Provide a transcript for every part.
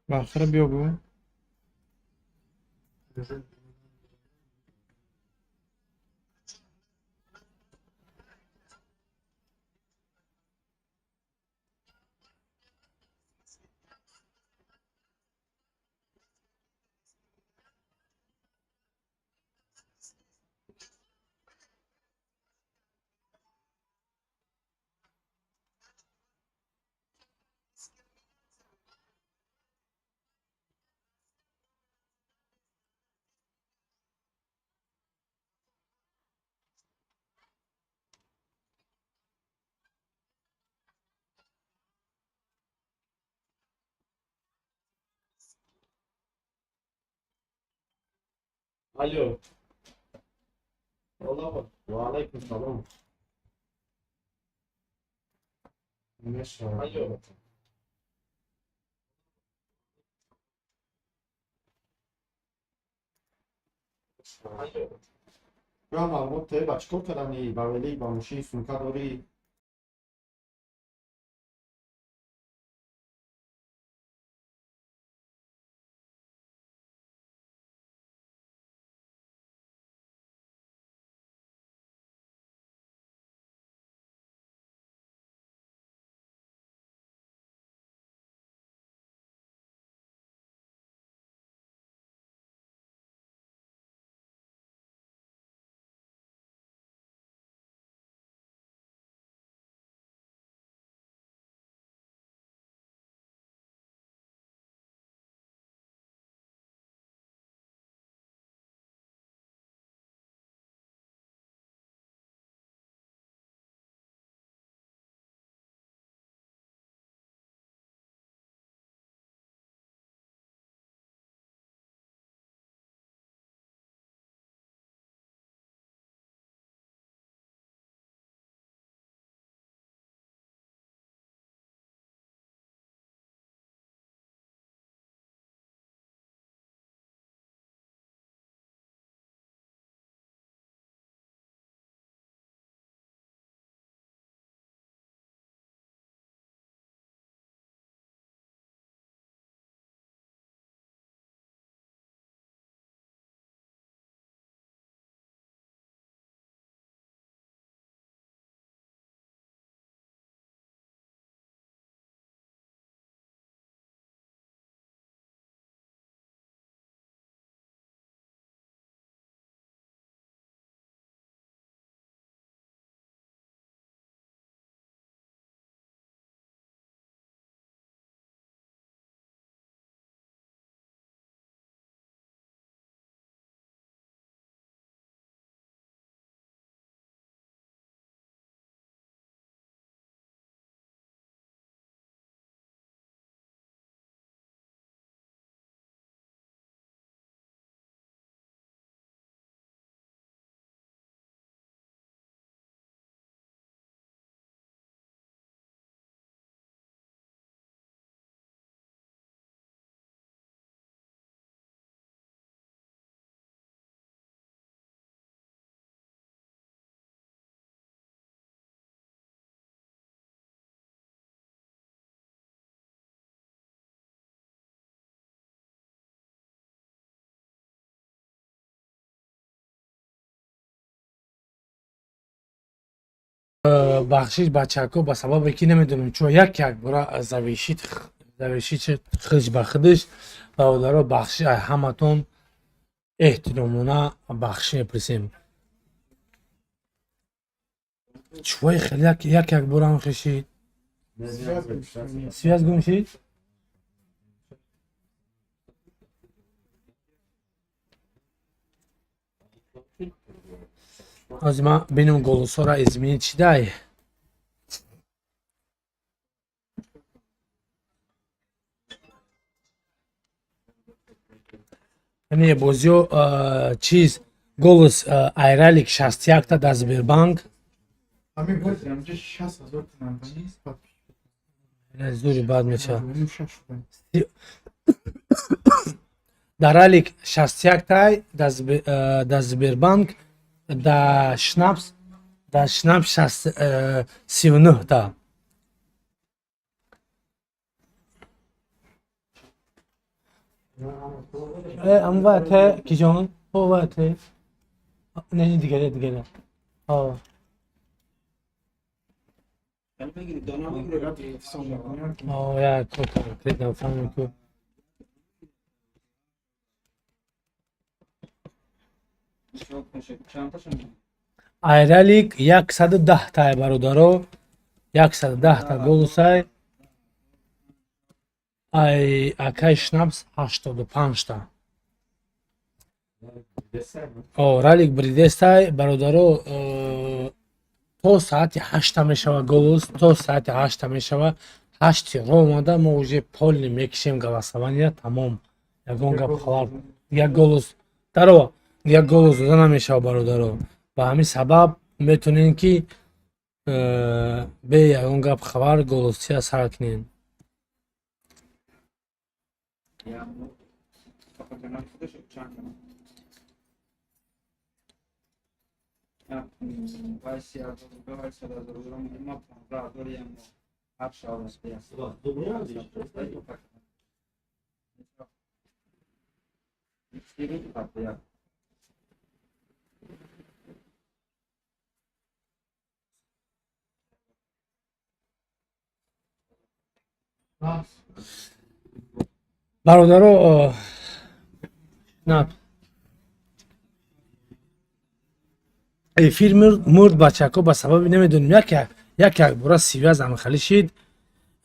بالاخره بیا بگو. Alo. Valla bak. Aleyküm selam. Alo. Alo. Ja, mam od teba čkotarani, baveli, bamuši, sunkadori. بخشش بچه‌ها با سبب که نمیدونم چون یک برا زویشیت خودش به خودش و اولارا بخشش همتون احترامونه بخشش میپرسیم چوی خیلی یک برا هم خشید سویز گمشید از ما بینم گلوسا را ازمینی چی دای یعنی بازیو چیز голос айралик 61 та дар Сбербанк Ами бози амҷа 60,000 туман нест. зури бад меша Даралик 61 тай да Сбербанк, да Шнапс 39 та. Ам вате киҷон о вате не дигара о Ben peki donanma göre о я кредам фаҳмем ку çok teşekkür. Çanta şimdi. айралик 110 тай бародаро 110 та голосай ай акай Шнапс 85 та. О ралик бридестай бародаро то саати 8 мешава голос, то саати 8 мешава 8 ро омада мо уже полни мекишем голосования тамом. Ягон гап хабар як голос даро як голос дода намешава бародаро. Ба ҳамин сабаб метонем ки бе ягон гап хабар голосия сар кунем. Ya bu kapatın arkadaşım çanta. Ya vai ser a do vai ser a do uma palavra e amo achar as peças. İstediğin tatlı ya. бародаро на эфир мурд бачако ба сабаби намедонем як бора сивия замхали шид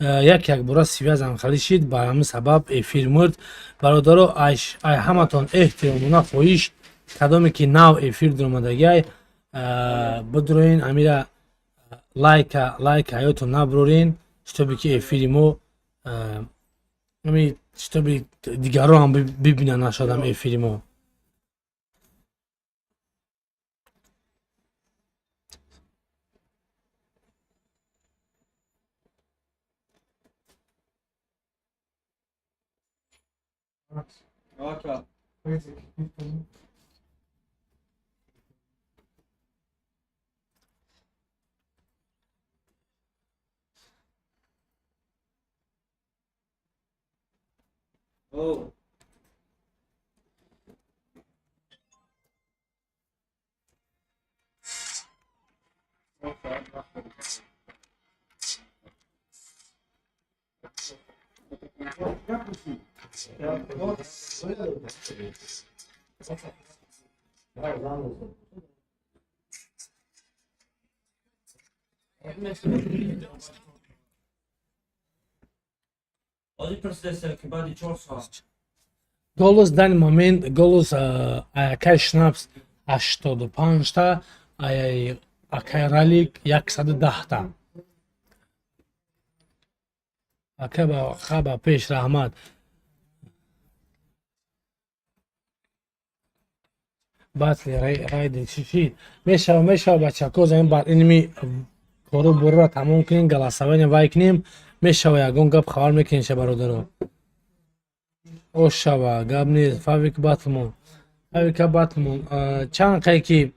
як бора сивия замхали шид ба ҳамин сабаб эфир мурд бародаро ай ҳаматон эҳтиромона хоҳиш кадоме ки нав эфир дуромадагиай бидуроин амира лайка ҳаётон набурорин шитоби ки эфири мо ами шитоби дигарро ҳам бибинанд нашодам эфири мо. Okey. Oh. Oggi per stessa che va di Ciorsa. голос дар момент голос акай Шнапс 85 та акай ралик 110 та. Акаба пеш раҳмат. Батли райди чишид мешава бачако замин бар инми кору бурра тамом кунем голосование вай кунем мешава ягон гап хабар мекунем ша бародаро ошава гап нест фавика батлмон чанд қай ки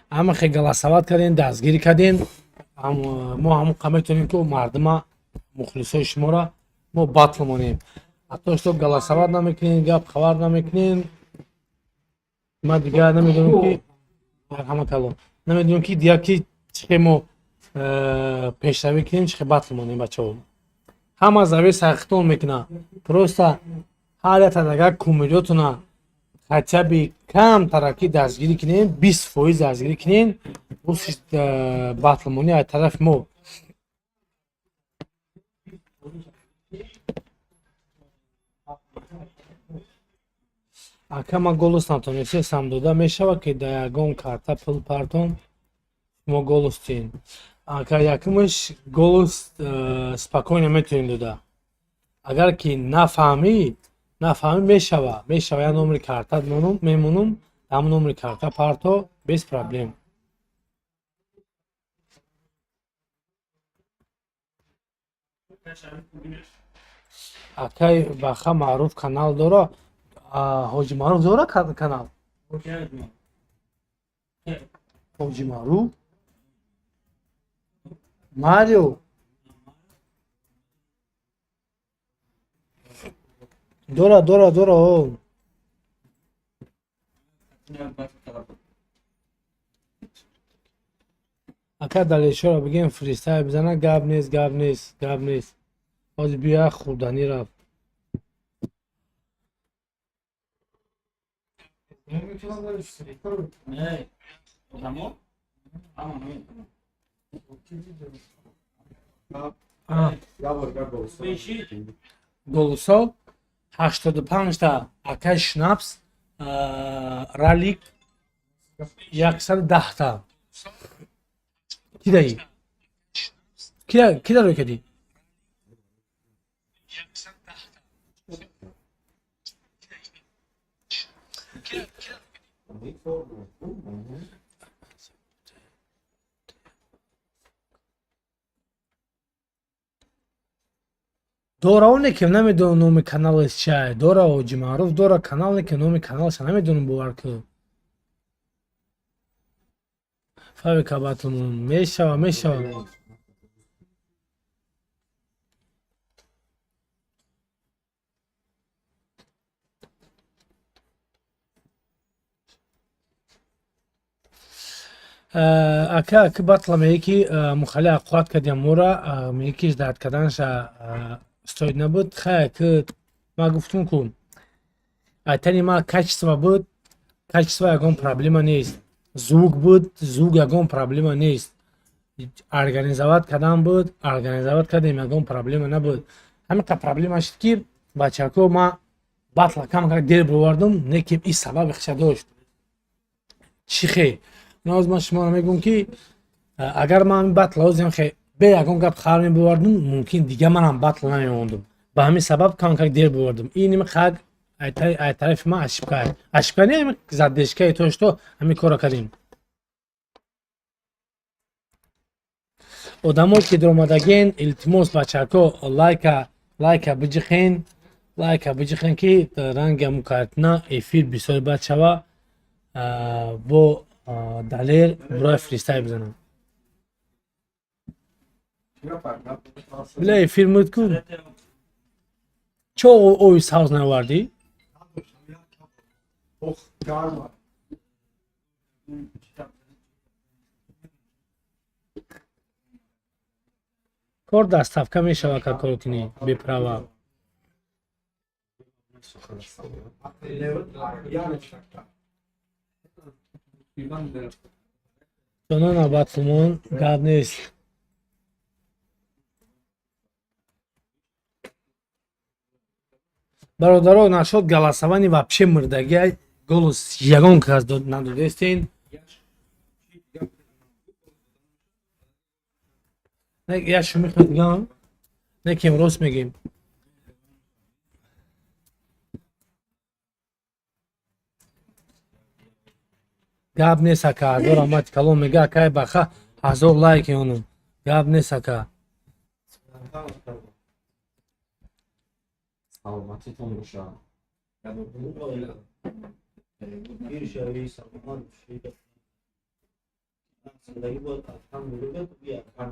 ҳама хе голосоват кардем дастгирӣ кардем мо ҳамон қа метонем ки мардума мухлисои шуморо мо батл монем ҳатто шуто голосоват намекунем гап хабар намекунем ма дигар намедонам ки марҳаматалло намедонам ки дигар ки чӣ хе мо пешравӣ кунем чӣ хе батл монем бачаҳо ҳама заве сахтон мекунад просто ҳар як агар кумедиётона хотя би кам тарафки дастгирӣ кунем 20% дастгирӣ кунем батлмонӣ аз тарафи мо акама голос натонистам дода мешавад ки дар ягон карта пул партон шумо голос диҳед ака якумаш голос спокойно метавонед дода агар ки нафаҳмӣ мешава як номери карта мемонум ҳамон номери карта парто без проблем акай баха маъруф канал дора Hoji Maruf dora kanal. Gel mi? Hoji Maruf. Mario. Dora oğlum. Ne bak tarafı. Akadali şöyle bugün freestyle bizana gabniz. Az biya khudani raf. Ne? Tamam. Tamam. Yavur gel olsun. Beşi. Dolusu 85 ta aka şnaps ralik 110 ta. Kidayı. Kida rökedi. Dora اون که نمیدونم نام کانالش چیه دورا اوجی معروف دورا کانال که نام کانالش نمیدونم باور که فاویکا باتمون میشوا اکا که باطلا میکی مخالی اقوات کدیم مورا میکیش داد کدانش استوید نبود خیلی که ما گفتم که تانی ما کچسوا بود کچسوا یکم پرابلما نیست زوگ بود زوگ یکم پرابلما نیست ارگانیزوات کدام بود ارگانیزوات کدیم یکم پرابلما نبود همین که پرابلما شد که بچه که ما باطلا کم که دیر بوردم نکیم این سبب خشد داشت چی خیلی ناز ما شما میگم که اگر من باطل لازم خیلی به یکم گپ خواهر بوردم ممکن دیگه منم باطل نمیوندم به همین سبب کانکر دیر بوردم اینیم خاگ ای طرف ما اشکانی همین زدشکه توش تو همین کارا کردیم odamlar ki durmadagin iltimos bachako lajka bıcıkın ki ranga mukartına efir bir soru bachava bu dalir buraya freestyle bizanım. Bile efir mutku çoğu oy sağına vardı. Oh, karma. Kor dastavka میشود که کار کنی بی پروا. Sonun abatımın gabnis. Бародаро нашод голосование вообще мырдаги голос ягон каз надодестин. Ne ya şu mikrodgan ne kim rost megim. Gab ne saka dora mat kalon mega kay baxa hazor like onun. Gab ne saka. Sağlamatı olmuş ha. Yani bunu öyle. Bir şey savunan şey de. Aslında bu tam böyle bir yakar.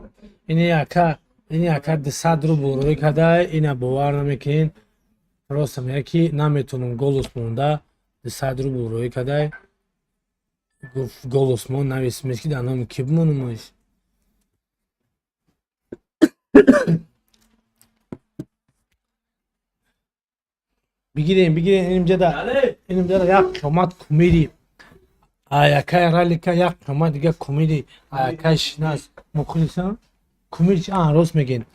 ini aka de sadru buru kadai ina bavar namikin prostam yaki nametunum golus munda de sadru buru kadai golus mon navis meski de anam kibmunumuş. Bigireyim elimce de yak tomat kumiri ayakay ralika yak tomat diga kumiri ayakay şinas mukhlisan kumiri rost megin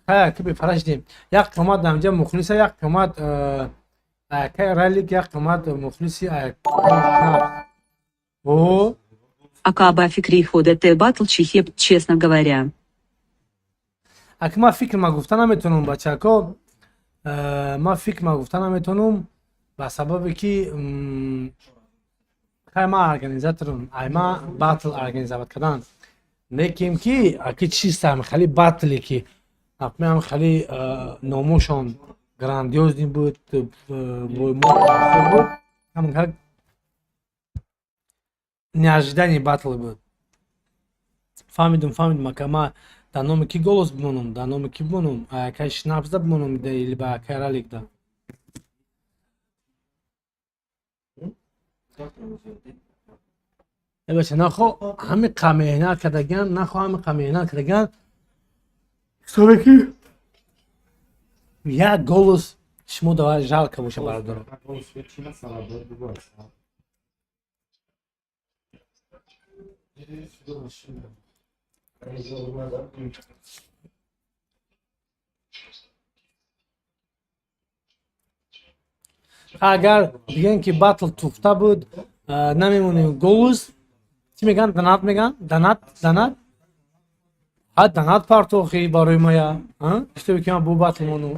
ha ki bir faraş diyeyim yak tomat damca mukhlisa yak tomat ayakay ralik yak tomat mukhlisi ayakay o Акаба Фикри ходит батл Чехеп, честно говоря. ما فکر ما گفتن نمیتونم بچه که ما فکر ما گفتن نمیتونم به سبب که ما ارگانیزاتورم ما باتل ارگانیزات کردن نکیم که اکی چیز هم خیلی باتلی که اپمی هم خیلی ناموشان грандиозный буд, бой мощный буд. Ҳам как неожиданный батл буд. Фаҳмидум, ака ма дар номи кӣ голос бимонам, дар номи кӣ бимонам, акай шнапсда бимонам или ба акай ралик да. бача нахо ҳами қамеҳнат кардаган, нахо ҳами қамеҳнат кардаган. ҳисобе ки як голос шумо давар жалка боша бародаро. Голос вечина саладор бубойса. агар бигӯем ки батл туфта буд, намемонем голос чӣ меган, данат меган, данат данат партохӣ барои мая иштобе ки ман бу батл мону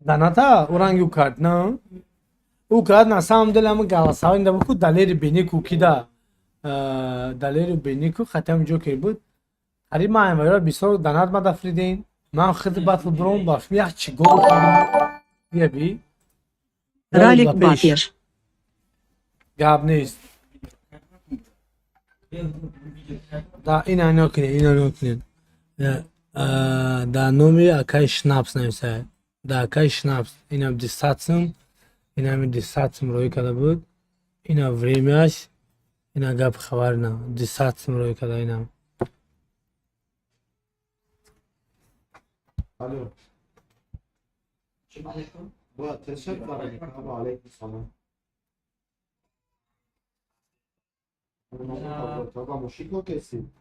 даната уранги кард на ӯ кард на самом деле ҳама галасавин да буку далери бенику кида далери бенику хатам ҷо ки буд қариб маҳамайро бисёр данат ма дафридин ман хиди батл бром баш як чӣ гол яби Ралик Бапеш. гап нест да ина нокунед дар номи акай шнапс нависад дар акай шнапс инам дисатсим инами дисатсим роӣ карда буд ина времяш ина гап хабарна дисатсим роӣ карда инам Alo. Bu teşekkür ederim. Aleyküm selam. Tamam, o şiko kesin.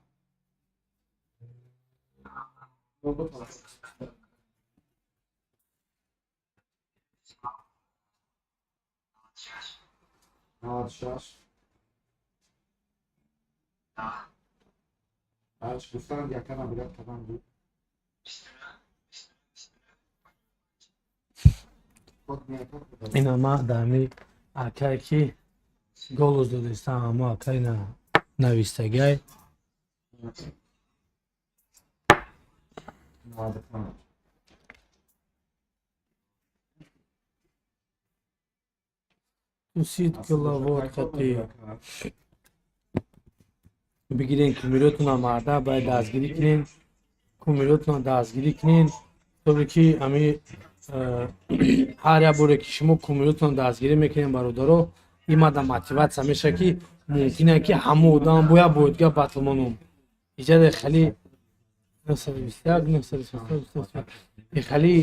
Şaş. Aç kustan yakana biraz tamam bu. ина ма дами акай ки голос додистам амо акай на навистагай тусид киловатт хати бигирен кумиротуна марда баъд дастгирӣ кунен кумиротуна дастгирӣ кунен тобе ки ами ҳар як боре ки шумо кумиротон дастгирӣ мекунем бародаро имада мотиватсия меша ки мумкине ки ҳама одам бояд боидга батл монум иҷаде хали хали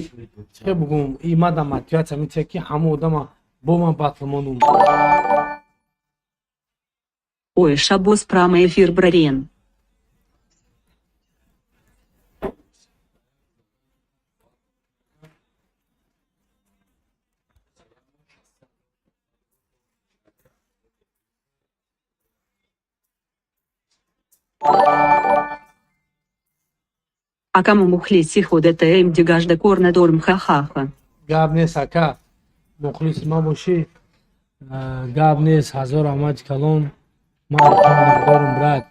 чӣ бугум имада мотиватсия метиҳад ки ҳама одама бо ман батл монум Ой, шабос прямой эфир Брарен. А кому мухлиси ходите им дигажда корна дорм ха-ха-ха. гап нест ака мухлиси ман бошӣ гап нест ҳазор омади калон ман дорум брат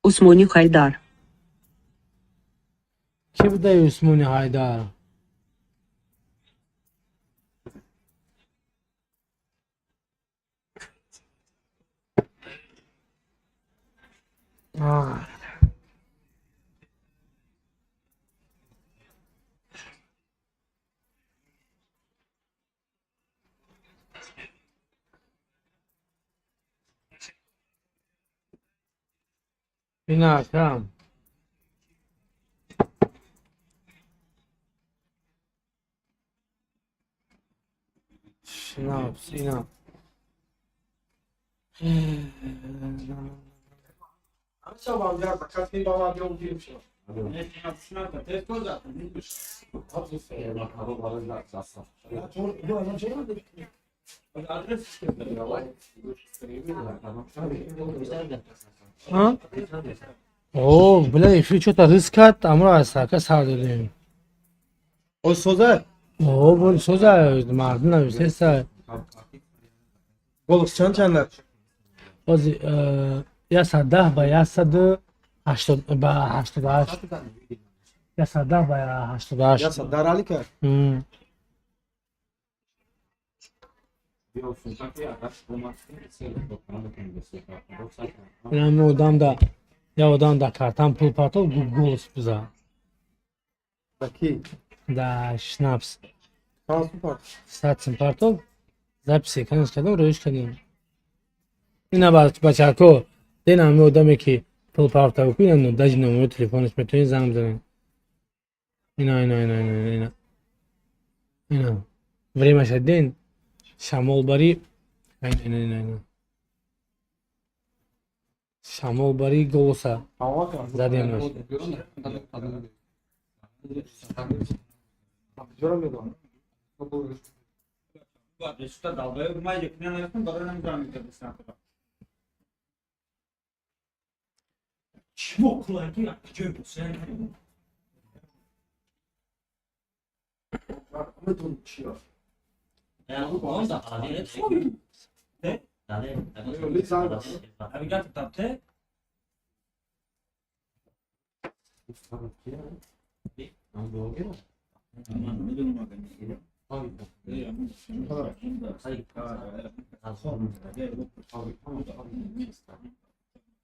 Усмони Хайдар. ки будаи усмони ҳайдар ина акам шнапс ина о бля эфир чё-то рыз кард амро аз сака сар додем Ой соза. о бори соза марди нависеса Голос чанд чанд? бози 110 با 180 با 88 110 با 88 Ya sadar ali kar. ام. اینم odam da kartan pul pato голос биза Daki. да шнапс Transport. статсин партов записи канис кардам роиш кардем ина бачако денам одаме ки пул партов кунам но даже номер телефонаш метонӣ занг бизанед ина времаша ден шамолбарӣ шамолбарӣ голоса Hava kar. Zaten öyle. Görmüyorum. Reşit'e dalgaya vurmaya yakından yakın barına mı devam ediyor bu saatte? Kim okular ki? Köy bu sen. Ahmet unutuyor. Ya bu da adile soy. Ne? Dale. Abi gel tapte.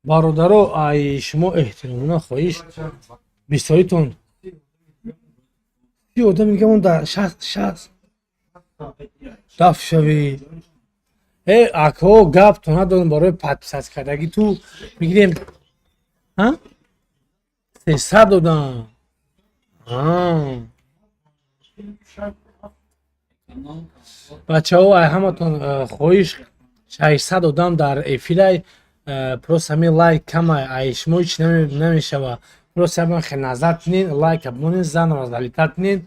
бародаро ай шумо эҳтиромона хоҳиш бистоитон ки одам мегамон дар шаст даф шавӣ акҳо гап то надорем барои подписат кардаги ту мегирем 300 додам бачаҳо ай ҳаматон хоҳиш 600 одам дар эфирай просто ҳамин лайк камай ай шумо ҳеч намешава просто ҳамин хел назар тинен лайк абонен зан разалита тинен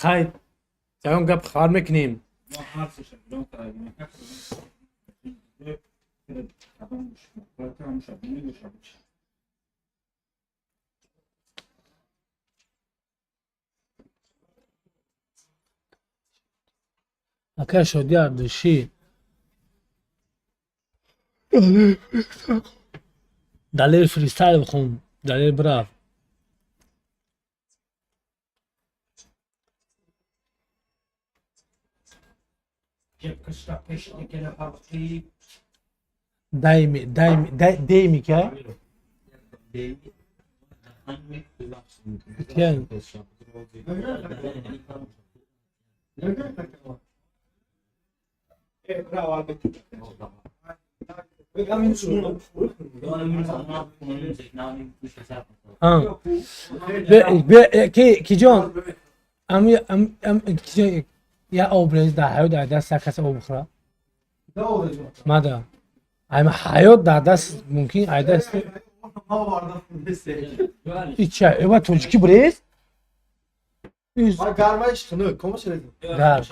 хай ягон гап хабар мекунем ака шоди ардушӣ далел фристайл бихом далел брав deymi ki yani ki John ya obraz da hayot da dast sakas obkhra Ne olacak? mada ama hayot da dast mümkün ayda Hava vardı. Neyse. içe eva tujki brez üz Bak garma işkını. Koma söyledim. gar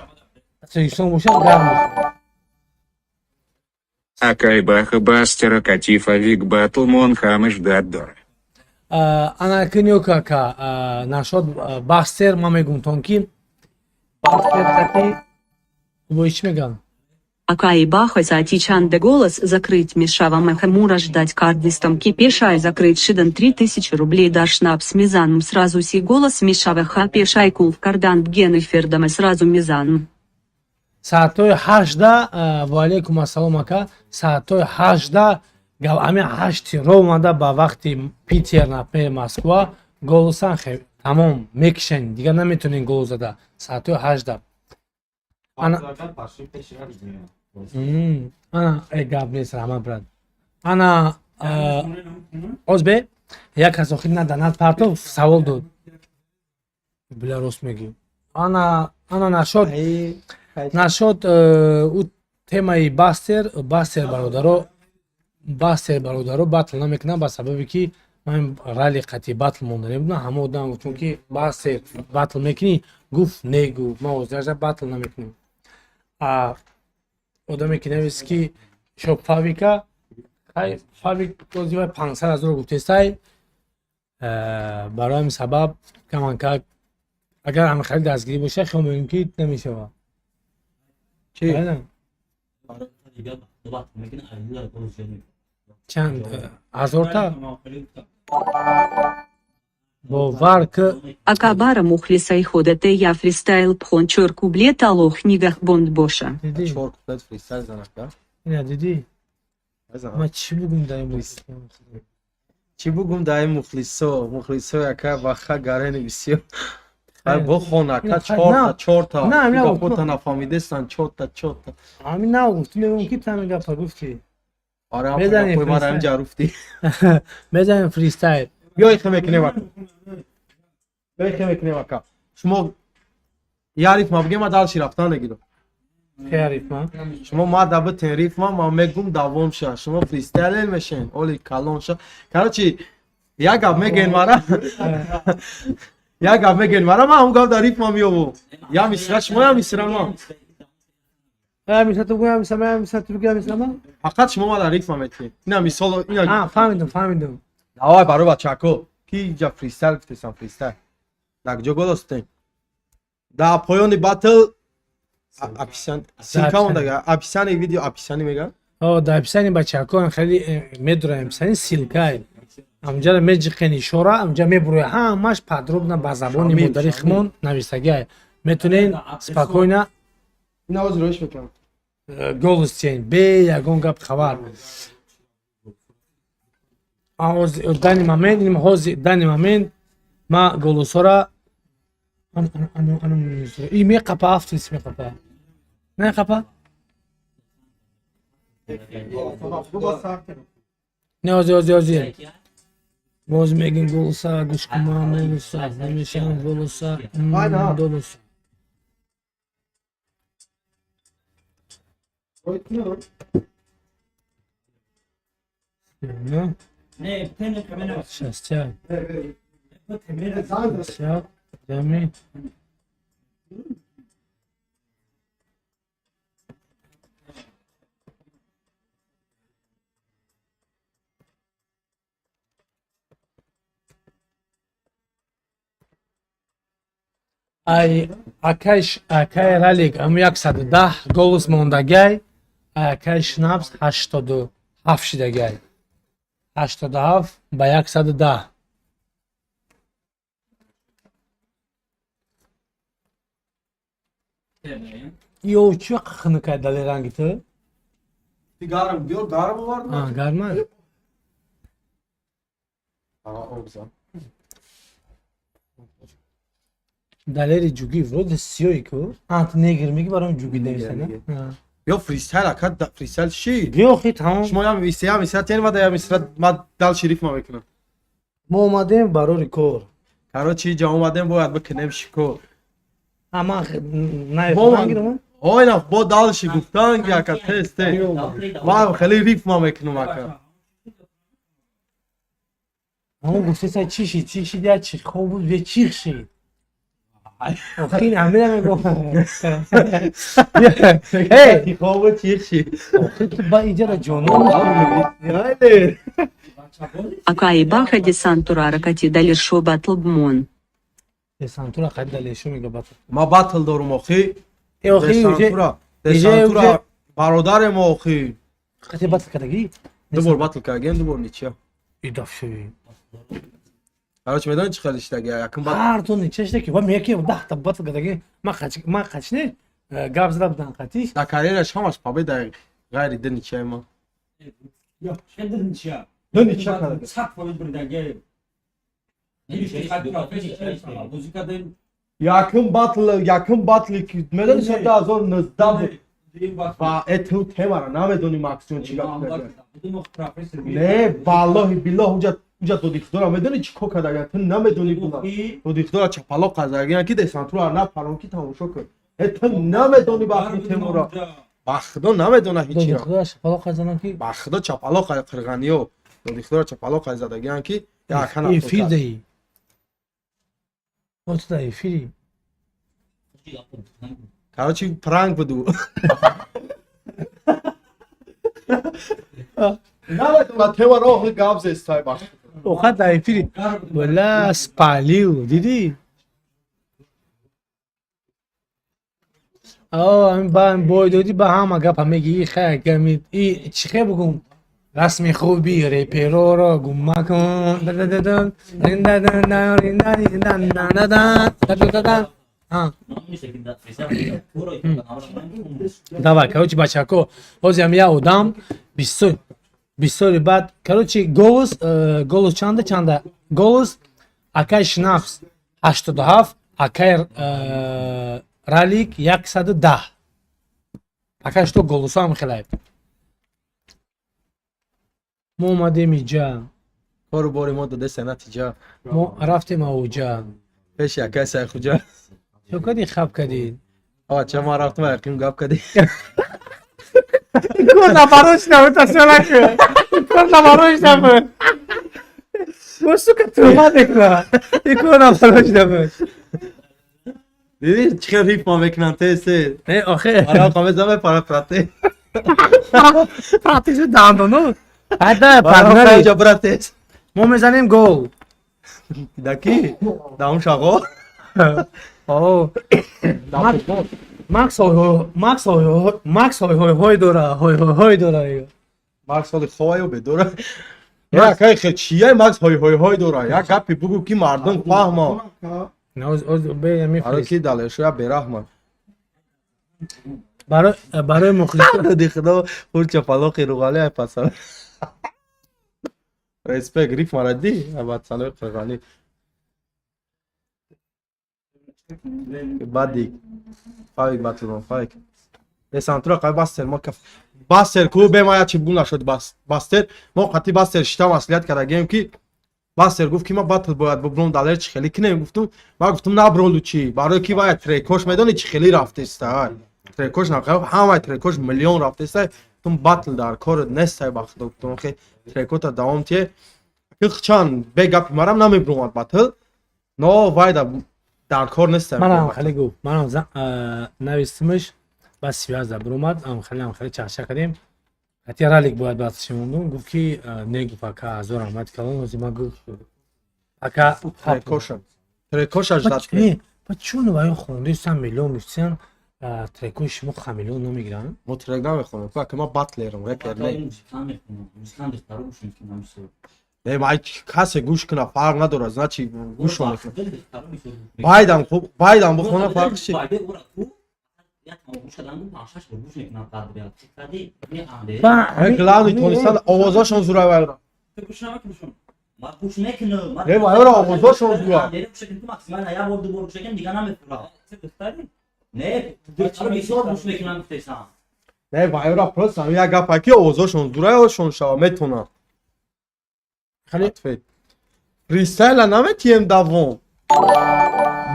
sen boşa gar Акайбаха Бастера Катифа Вик Батл Монхамыш Даддор. ana kınıyor kaka naşod bahser mamegum tonki bahser taki bu içme gal Акаи Бахоса Атичан де голос закрыть Мишава Махамура ждать кардистом Пешай закрыть Шидан 3000 рублей дар шнапс Мизаном сразу си голос Мишава Ха Пешай кул в кардан Гены Фердаме сразу Мизаном. саатои 18 ва алейкум ассалом ака саатои 18 гав ами 8 ро омада ба вақти Питер напе Москва голосан хе тамом мекишен дига наметонен гол зада саатои 18 Zaten parçayı peşine gidiyor. ana гап нест раҳмат брат ана озбе як аз охир наданат партов савол дод била рост мегӣ ана нашод ӯ темаи бастер бародаро батл намекунам ба сабабе ки ман ралли қатъи батл монданем будам ҳама одам гуфтон ки бастер батл мекунӣ гуфт негу ман озяжа батл намекунем одаме ки навист ки шоб фавика хай фавик бозива 500 000 гуфтестай барои ҳамин сабаб каманка агар ҳамин харид дастгирӣ боша хел меёнем ки намешава چند هزار تا باور که Акабара мухлисай ходете я фристайл пхон чор кублет алох нигах бонд боша. دیدی Çor kuplet freestyle zanak ya. نه دیدی Zanak. ما چی بگم در این Чи бугум дай мухлисо яка ваха гарени бисё. Ай бо хонака чорта. نه، نه، Капота нафамидестан чорта. همین نه گفتی میگم کی تامین گپا گفتی Ара Безани апа мара freestyle. амҷа руфти. بزنیم فریستایل Биёй хемекне вака. Биёй хемекне вака. Шумо яриф ма бигем дал ширафтан нагиро. خیریف ما Шумо ма даби териф ма мегум давом ша. Шумо фристайл мешен. Оли калон ша. Короче я гап меген мара. Я гап меген мара ма он гап дариф ма миёву. Я мисра шумо я мисра ма. میشه تو گویم میشه تو بگم میشه ما Фақат шумо ма дариф ма метӣ. Ина мисол ина فهمیدم давай баро бачако. Ки ҷа фристайл гуфтесам фристайл. Даг ҷо голостем. Да поёни батл описан синкам дага описани видео описани меган. о да описание бачакон خیلی میدونم описание силкай амҷа меҷиқени шора амҷа мебуроя ҳамаш подробно ба забони модари хмон нависагай метунен спокойно Ина ҳозир роиш мекунам. голос чен бе ягон гап хабар дани момент ҳозир дани момент ма голосора и меқапа афтис меқапа меқапа не озир боз мегин голоса гӯшкума голоса намешан голоса голоса Ne, tene kamera. Сейчас, Temel. сейчас, дами. Ай, акай ралик, ам 110 голос мондагай, акай шнапс 87 шидагай. 87 ба 110. Йо, чӣ қихника дали ранги ту? Гарм биёр гарм овардам. Гарма? Обза. Далери ҷугӣ вроде сиёи ку? Ту негр меги барои ҷугӣ демисана? Биё фристайл ака фристайл чи? Биё хи тамом. Шумо я мисра тен вада я мисра ма дал шириф ма мекунам. Мо омадем барори кор. Короче ҷа омадем бояд бикунем шикор. Ман нафаҳмидам. Ойна бо далши гуфтан яка тест. Ман хеле риф ма мекунам ака. Ҳамон гуфтеса чӣ дия чӣ хоб буд ве чӣ шид? Охин амира мегӯфт. Ки хоб чи чи. Ту ба иҷара ҷонон Яйле. Акаи баха десантура ракати далир шо батл бмон. десантура қайд далешо мега бат. Ма батл дорум охи. Охи Десантура бародарем охи. қати батл кардагӣ? Ду бор батл кардем, ду бор ничия. Идафшавӣ. Короче медони чӣ хелиштаги якум батл. Ҳар ту ничаштаки ва меки 10 та батл кардагӣ. Ман қачне гап зада будам қатиш. Да карьераш ҳамаш победа гайри ди ничия ма. Yok, kendin nişa. Ду ничия кардагӣ. Sat koyun birden gel. Muzikada якум батли ки медони соли 2019 ва эту темара намедоним аксион чӣ гап кардагӣ. Не валлоҳи биллоҳ уҷа додихдора медони чӣ кор кардагӣ ту намедони буна додихдора чапалоқ кардагӣ ки десантура нафарон ки тамошо кун ту намедони бахти темура бахудо намедона ҳичира Худо шапалоқ казанам ки бахудо чапалоқ қирғаниё додихдора чапалоқ задагиан ки якана эфир даи. Вот да эфири. короче пранк буду намедона темара охи гап зестай бах Охат да эфири. Бола спалил, диди? Ам бой доди ба ҳама гапа меги и хай гамит и чӣ хе бугум رسم خوبی ریپرو رو گم مکن Namni şekilde mesela burayı Давай, короче, бачако, озям я одам бисёри баъд, короче, голос чанда? Голос акай шнафс 87, акай ралик 110. Акай што голосо ҳам хеле. Мо омадем иҷа, کارو باری ما داده سه نتیجه мо рафтем ауҷа. پیش یکه سه خوجه Чо кади хаб кадид? آه چه ما رفتم یقین گپ کردی Cosa parola votazione anche. Cosa parola Posso che trovate qua? E con una parola دیدی چه ریف ما بکنن تیسه آخه آره قامه زمه پارا پراته پراتیشو داندو نو حتی پارا پرنری اینجا براتیس ما میزنیم گل دکی داون شاقو اوه ماکس های دوره ماکس های خواه به دوره یا که خیلی چیه ماکس های دوره یا گپی بگو کی مردم فهمه نه از به آره میفرست کی داله شو یا برحمه برای مخلص دی خدا خور چپلاقی روغالی های پسر ریسپک ریف مردی بعد سالوی قرغالی بعدی فایک باتلون فایک اسانترا قای باستر ما کف باستر کو به ما چی بونا شد باستر ما قطعی باستر شتا مسئولیت کردیم که باستر گفت که ما باتل باید با برون دلار چی خیلی کنیم ما گفتم نه برولو چی برای کی باید تریکوش میدونی چی خیلی رفته است تریکوش نه همه تریکوش میلیون رفته است تم باتل در کار نست باخت گفتم که تریکوت دوام تیه که چان بگپ مرام نمیبرومد باتل نو وایدا در کار نیست منم خیلی گفت منم نویستمش بس 11 برومد هم خیلی چخچه کردیم حتی رالیک باید باتشی موندم گفت که نگفت اکا ازور آمد کلان وزی ما گفت اکا تریکوش اجداد با چون باید خونده 100 میلیون میشتن تریکوش ما 5 میلیون نمیگیرن ما تریک نمیخونم که ما باتلرم رپر نه نه ما کسی گوش کنه فرق نداره از نچی گوش کنه بایدم خوب بایدم بخونه فرق چی اکلانی تونستن آوازاشون زوره ویرا نه ویرا آوازاشون زوره نه ویرا پرست هم یک گپکی آوازاشون زوره و شون شوا میتونن خیلی فریستایل نمیتیم دوام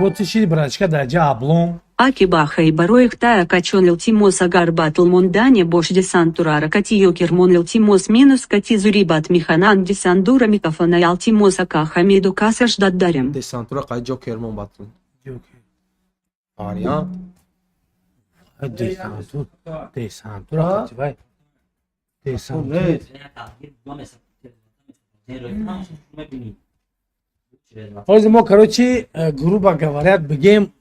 بوتشی برачка дажа аблом Аки баха и бароих тая качонил тимос агар батл мондане бош десантурара кати йокер монил тимос минус кати зурибат миханан десандура микафона ял тимос ака хамиду касаш даддарем. دسانتورا قای جو کرمان باتون آریا دسانتور خاطی بای دسانتور Ось мы, короче, грубо говоря, бегем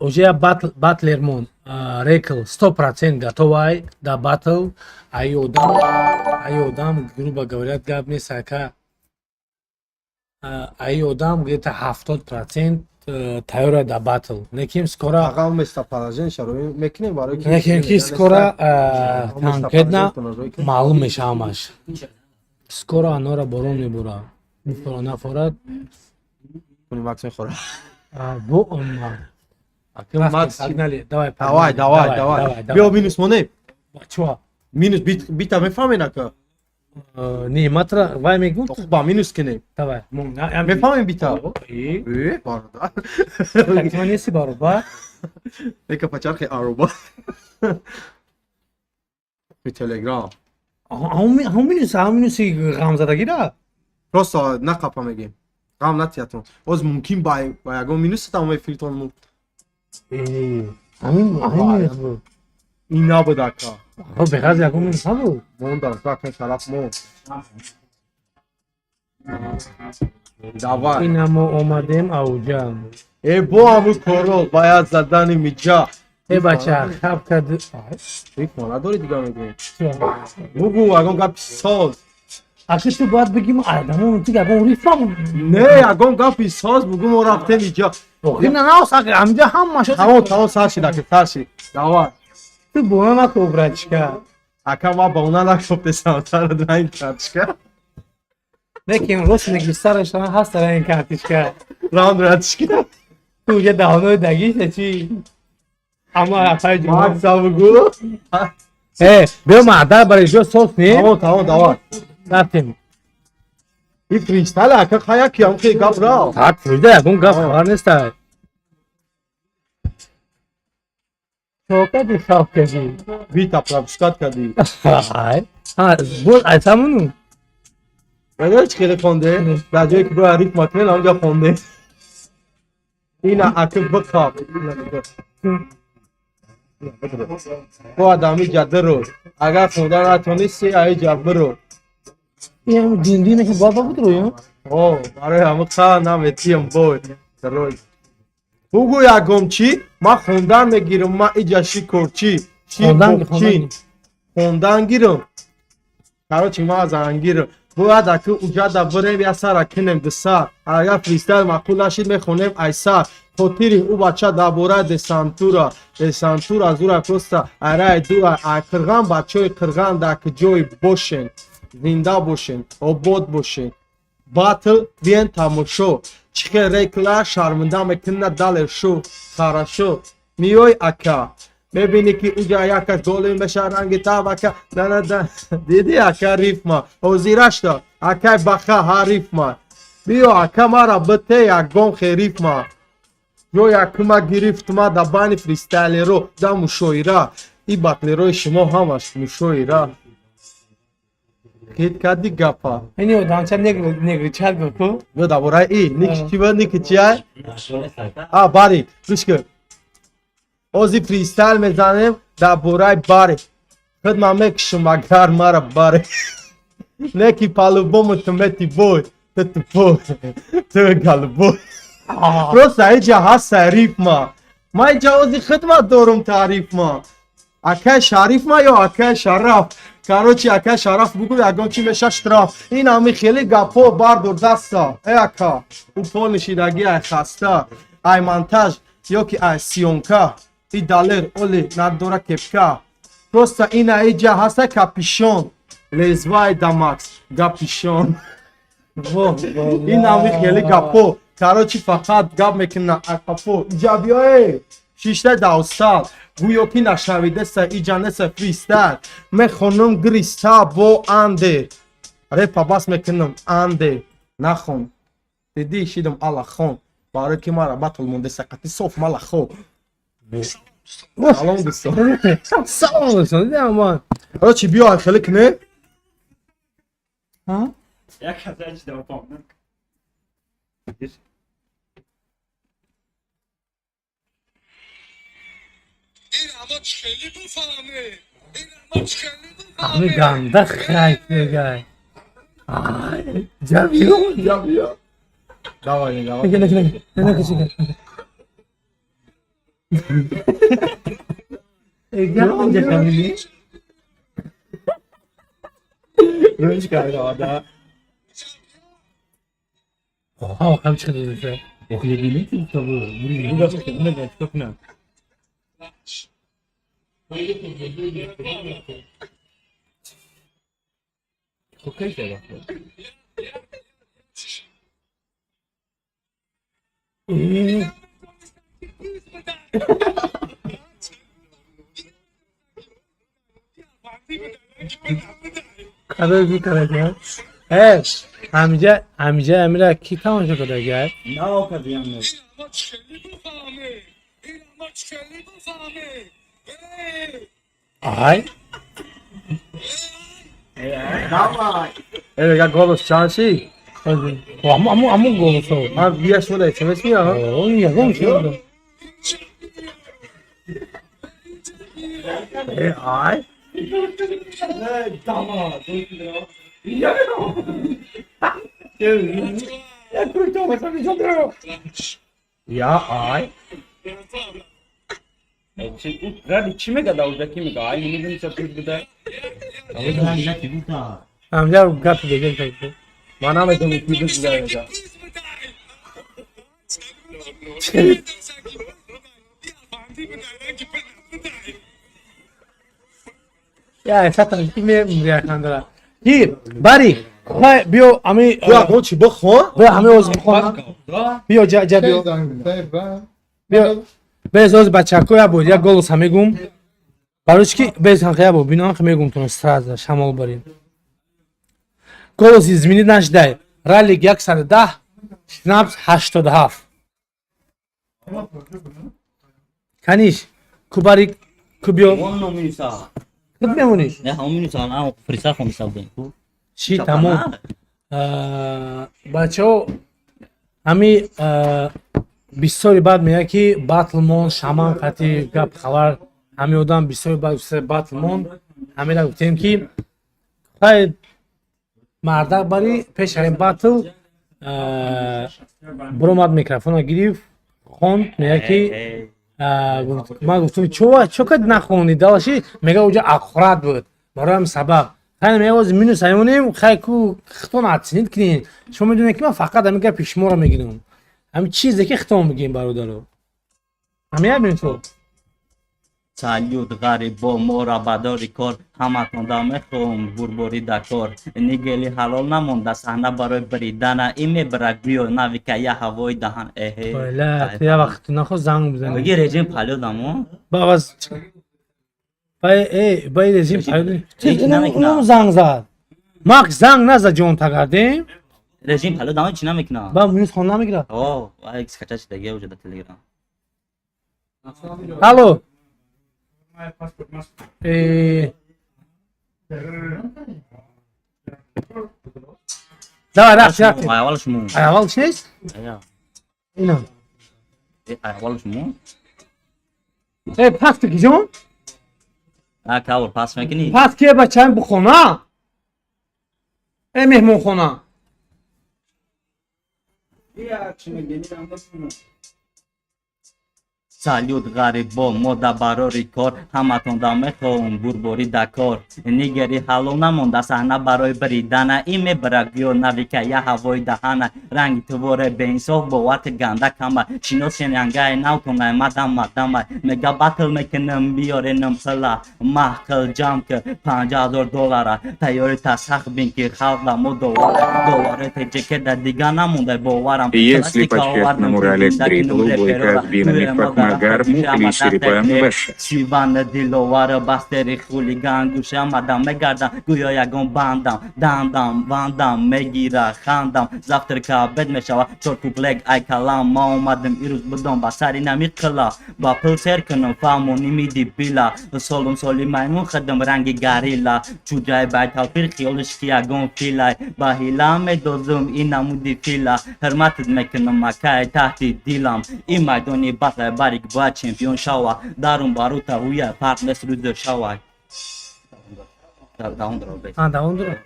уже батлермон рекл 100% готовый до батл, а йодам, грубо говоря, габни сака, а йодам где-то 70% тайора до батл. Неким скоро, آقا مستا پاراژن شروع میکنیم برای کی неким ки скоро танкедна маълум мешавамаш. Скоро анора борон мебура. Мифора нафорад. کنی ماکس میخوره بو اما ماکس سیگنالی давай بیا مینوس مونه چوا مینوس بیتا میفهمی نکه نه ماترا وای میگم با مینوس کنیم давай میفهمی بیتا باردار так نیستی بارو یک پچرخ آروبا به تلگرام همینوسی غم زدگی را راستا نقپا میگیم غم نتیاتون باز ممکن با یکم مینوس تمام فیلتون مون همین این نبود اکا بخاز یکم مینوس نبود موندم ساکن طرف مون دوار این همو اومدیم اوجا ای بو همو کارو باید زدن میجا ای بچه خب کرد ریف ما نداری دیگه میگیم بگو اگم گپ ساز آخه تو باید بگیم آدمو تو گم ریفم نه یکم گپی ساز بگم و رفته اینجا این نه آسا همجا هم ماشو تمام سرشی دکه سرشی دعوت تو بونا کوبرچکا اکا ما با اونا نکشفته سمتر دو این کارچکا لیکن روز نگیستارش هست در این کارتیشکا راند راتشکا تو یه دهانوی دگیشه چی اما اپای جو ماک سابگو بیا معدل برای جو صوت نیم تمام دعوت رفتیم این فریستایل اکا خواهی کیم که گپ را تاک فرده یکون گفت خبر نیسته چوکا دی خواب کردی بیتا پرابسکات کردی های بود ایسا منو بدل چی خیلی خونده در جایی که برو عریف مطمئن آنجا خونده این اکا بکاب با آدمی جده رو اگر خونده نتونستی ای جبه رو این همه دیندینه که بابا بود رویم اوه برای همه خواه نمیتیم بود روی بگو یکم چی؟ ما خوندن میگیرم ما ایجا شی کرچی شی کرچین خوندن گیرم کارو ما از انگیرم باید اکو اوجا دا بریم یا سر اکنم دسار اگر فریستایل مقبول نشید میخونیم ایسار خطیری او بچه دا بوره دسانتورا زورا پروستا ارای دو کرغان بچه کرغان دا که جوی باشین زنده باشین آباد باشین باتل بیان تماشا چه ریکلا شرمنده میکنه دل شو خراشو میوی اکا میبینی که اونجا یکش دولیم بشه رنگی تابکا نه دیدی اکا ریف ما وزیرش دا اکا بخا حریف ما بیو اکا مارا بته یک گم خیریف ما جو یک ما گرفت ما دا بانی فریستایل رو دا مشویره ای بطلی روی شما همش مشویره کیت کدی گپا اینی او دانچه نگری چل گفت یو دا برای ای نیک چی بود نیک چی های باری روش کن اوزی فریستایل میزنیم دا برای باری خود ما میکشم اگر مرا باری نیکی پالو بومو تو میتی بود تو گل بود پروستا ایجا هست تعریف ما ایجا اوزی خدمت دارم تعریف ما اکه شریف ما یا اکه شرف کاروچی اکه شرف بگو یکم چی میشه شرف این همی خیلی گپو بار دور دستا ای اکا او پول نشیدگی ای خسته ای منتج یا که ای سیونکا ای دالر اولی نداره کپکا پروستا این ایجا هسته کپیشون لیزوای داماکس گپیشون این همی خیلی گپو کاروچی فقط گپ میکنه اکپو ایجا بیای شیشته دوستال گویو که نشویده سه ایجانه سه فریستایل میخونم گریستا با انده ریپا بس میکنم انده نخون دیدی شیدم الله خون برای که ما را بطل مونده سقطی صوف مالا خو سلام دوستان سلام دوستان دیدم امان را چی بیا خیلی کنه ها Jak zaś do pomnik. همه گنده خیلی بگه جمعیو دوای نگه چیکن گرم اونجا کمیلی روش کرده آده ها هم چه دیده Okuyabilir miyim kitabı? Çok keyifli bak. کارو کرده همیشه امیره کی تماشا کرده گرد Ne o kadar yanlış. آی ای بگه گلوس چانسی همون گوشو من بیاش بوده چمس میام اون یکم شده ای آی یا آی Radi kime kadar olacak kimi kadar? Aynı bizim satıyoruz bir de. Ama daha ne ki bu da? همجا گپ دیگه کنید. من نمیدونم کی بزنه. یا اصلا کی میره کاندرا. کی باری خای بیو امی یا اون چی بخون؟ به همه از میخوام. بیو جا بیو. بیو. без оз бачакоя буд як голос ҳамегум барои ки без ҳақия бу биноан ҳамегум тун страза шамол барин голос измини нашдай раллик 110 шнапс 87 каниш кубарик кубио اون نمی‌نویسم. куд мемониш نه همون می‌نویسم. اما فریسا خون می‌سازم. чи тамом бачаҳо ҳами бисёри баъд мегӯяд ки батлмон шаман қати гап хабар ҳами одам бисёри баъд батлмон ҳамеда гуфтем ки хай мардак бари пешаи батл биромад микрофона гирифт хонд мегӯяд ки ман гуфтам чо кад нахонӣ далаши мега уҷа ақурат буд бароям сабаб хай мегоз мину саймонем хай ку хитон атсинид кинин шумо медонед ки ман фақат ҳамин гапи шуморо мегирам ҳамин чизе ки хитон мегӯем бародаро ҳамин бин то салют ғарибо мора бадори кор ҳаматон да мехоҳам бурбори да кор нигели ҳалол намонда саҳна барои баридана и мебарад биё навика я ҳавои даҳан эҳе байла я вақт нахост занг бизанӣ баги режим палёдамо баваз бай резим палёдам занг зад мак занг назад ҷон тагардем режим палёдамо чӣ намекунам ба муниз хон намегирад о скача чидаги уҷада телеграм алло давай рафти айвал шумо аввал чист ина айвал шумо пас ки ҷон кавр пас мекунӣ пас ки бачаам бухона меҳмонхона بیا چی میگی نمیدونم салют ғарибо мода барори кор ҳаматон да мехоҳам бурбори да кор нигери ҳалол намонда саҳна барои баридана и мебарад биё навика я ҳавои даҳана ранги творе беинсоф бовар ки ганда камай шиносен янгае навтонай мадамай мега батл мекунам биёренам пила маҳқил ҷамъ ки $50,000 тайёри тасҳақ бин ки халқдамо долларете ҷекеда дига намондай боварам Если по-честному, Ралик Бритл, Блэка, Бинами, Фахмагар, Мухли, Сирипан, Ваша. شیوان دیلوار بستری خولیگان گوشم آدم مگردم گویا یگان باندم دندم واندم میگیره خندم زفتر کابد میشوه چرت و پلگ ای کلام ما اومدم ایروز بدم با سری نمیقلا با پل سر کنم فهمونی میدی بیلا سولم سولی میمون خدم رنگی گاریلا چوجای باید تلفیر خیالش که یگان فیلای با هیلا میدوزم این نمودی فیلا حرمتت میکنم مکای تحتی دیلم این میدونی بطل باریک باید چمپیون شوا دارم باروتا هویا فرق مثل روز شوا داون درو بیت давон дуро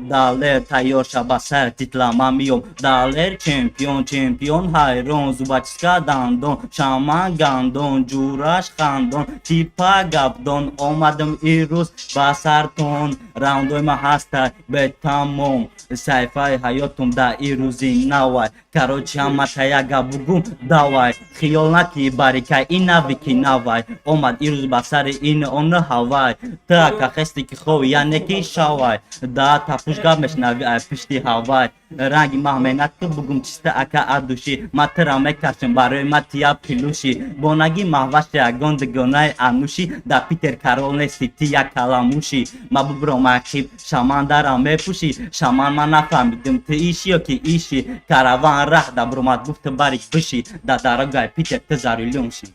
далер тайёр шаба сар титлама миём далер чемпион хайрон зубачка дандон шаман гандон ҷураш хандон типа габдон омадам ирӯз ба сартон раундои ма ҳаста бетамом сайфаи ҳаётум да ирӯзи навай карочи ҳаматая габугум давай хиёл накӣ барикай ин навики навай омад ирӯз ба сари ин он ҳавай така хести ки хови яъне ки шавай да тапушга мешнави пишти ҳавай ранги маҳменат ки бугум чиста ака адуши ма тира мекашем барои ма тия пилуши бонаги маҳваши ягон дигонаи ануши да питер карол нести тия каламуши ма бубромакиб шаман дара мепуши шаман ма нафаҳмидим ти иши ё ки иши караван раҳ да буромад гуфт барик биши да дарогай питер ти зарулёнши